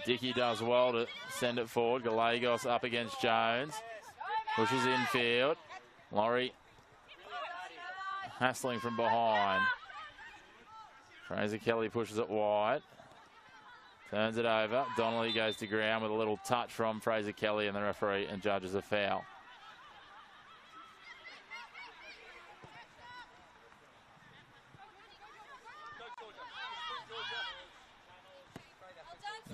S9: Dickey does well to send it forward. Gallegos up against Jones. Pushes infield. Laurie hassling from behind. Fraser Kelly pushes it wide. Turns it over. Donnelly goes to ground with a little touch from Fraser Kelly, and the referee and judges a foul.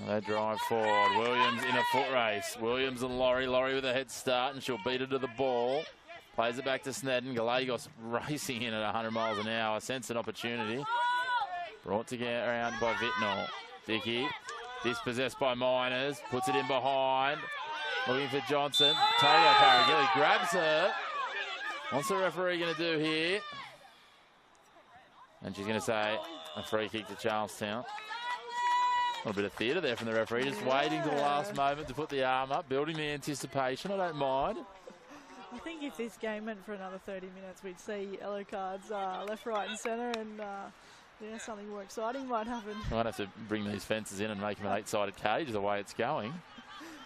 S9: They drive forward. Williams in a foot race. Williams and Laurie. Laurie with a head start, and she'll beat it to the ball. Plays it back to Snedden. Gallegos racing in at 100 miles an hour. Sense an opportunity. Brought to get around by Vitnall. Dickey, dispossessed by Miners. Puts it in behind. Looking for Johnson. Taylor Paragilli grabs her. What's the referee going to do here? And she's going to say a free kick to Charlestown. A little bit of theatre there from the referee, just waiting to the last moment to put the arm up, building the anticipation. I don't mind.
S7: I think if this game went for another 30 minutes, we'd see yellow cards left, right and centre, and yeah, something more exciting might happen.
S9: I might have to bring these fences in and make them an 8-sided cage the way it's going.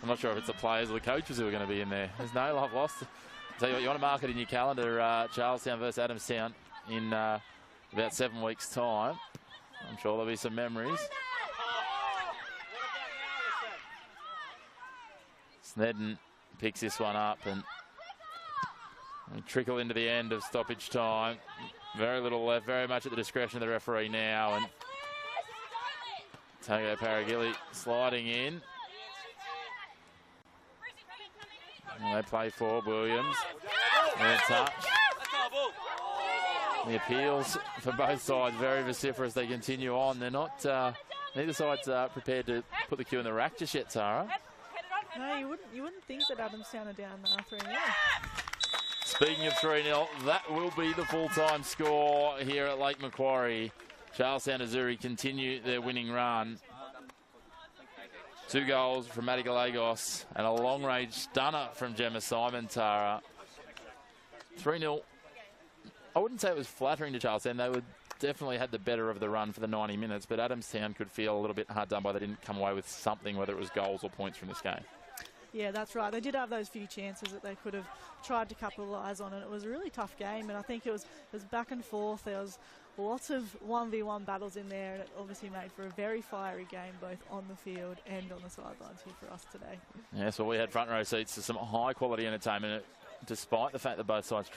S9: I'm not sure if it's the players or the coaches who are going to be in there. There's no love lost. I'll tell you what, you want to mark it in your calendar, Charlestown versus Adamstown in about 7 weeks' time. I'm sure there'll be some memories. Snedden picks this one up, and we trickle into the end of stoppage time. Very little left, very much at the discretion of the referee now. And Togo Paragilli sliding in. And they play forward. Williams. And a touch. The appeals for both sides very vociferous. They continue on. They're not. Neither side's prepared to put the cue in the rack just yet, Tara.
S7: No, you wouldn't think that Adamstown are down 3-0.
S9: Speaking of 3-0, that will be the full-time score here at Lake Macquarie. Charlestown Azzurri continue their winning run. 2 goals from Matty Gallegos and a long-range stunner from Gemma Simon, Tara. 3-0. I wouldn't say it was flattering to Charlestown. They would definitely had the better of the run for the 90 minutes, but Adamstown could feel a little bit hard done by they didn't come away with something, whether it was goals or points from this game.
S7: Yeah, that's right. They did have those few chances that they could have tried to capitalise on, and it was a really tough game, and I think it was back and forth. There was lots of 1v1 battles in there, and it obviously made for a very fiery game, both on the field and on the sidelines here for us today.
S9: Yes, well, we had front row seats to some high-quality entertainment, despite the fact that both sides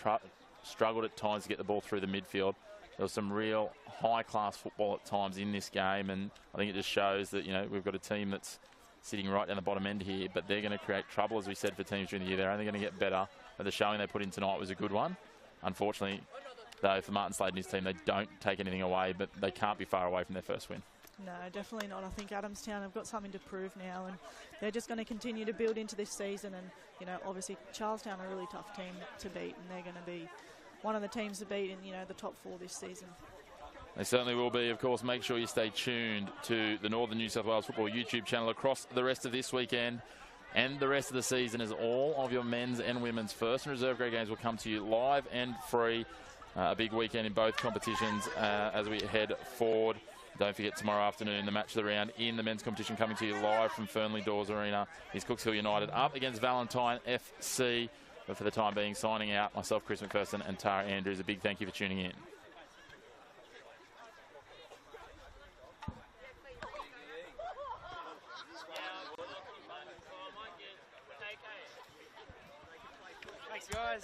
S9: struggled at times to get the ball through the midfield. There was some real high-class football at times in this game, and I think it just shows that, you know, we've got a team that's sitting right down the bottom end here, but they're going to create trouble, as we said, for teams during the year. They're only going to get better, but the showing they put in tonight was a good one. Unfortunately, though, for Martin Slade and his team, they don't take anything away, but they can't be far away from their first win.
S7: No, definitely not. I think Adamstown have got something to prove now, and they're just going to continue to build into this season. And, you know, obviously Charlestown are a really tough team to beat, and they're going to be one of the teams to beat in, you know, the top 4 this season.
S9: They certainly will be. Of course, make sure you stay tuned to the Northern New South Wales Football YouTube channel across the rest of this weekend and the rest of the season, as all of your men's and women's first and reserve grade games will come to you live and free. A big weekend in both competitions as we head forward. Don't forget, tomorrow afternoon, the match of the round in the men's competition coming to you live from Fernley Dawes Arena is Cooks Hill United up against Valentine FC. But for the time being, signing out, myself, Chris McPherson, and Tara Andrews. A big thank you for tuning in.
S2: Thanks, guys.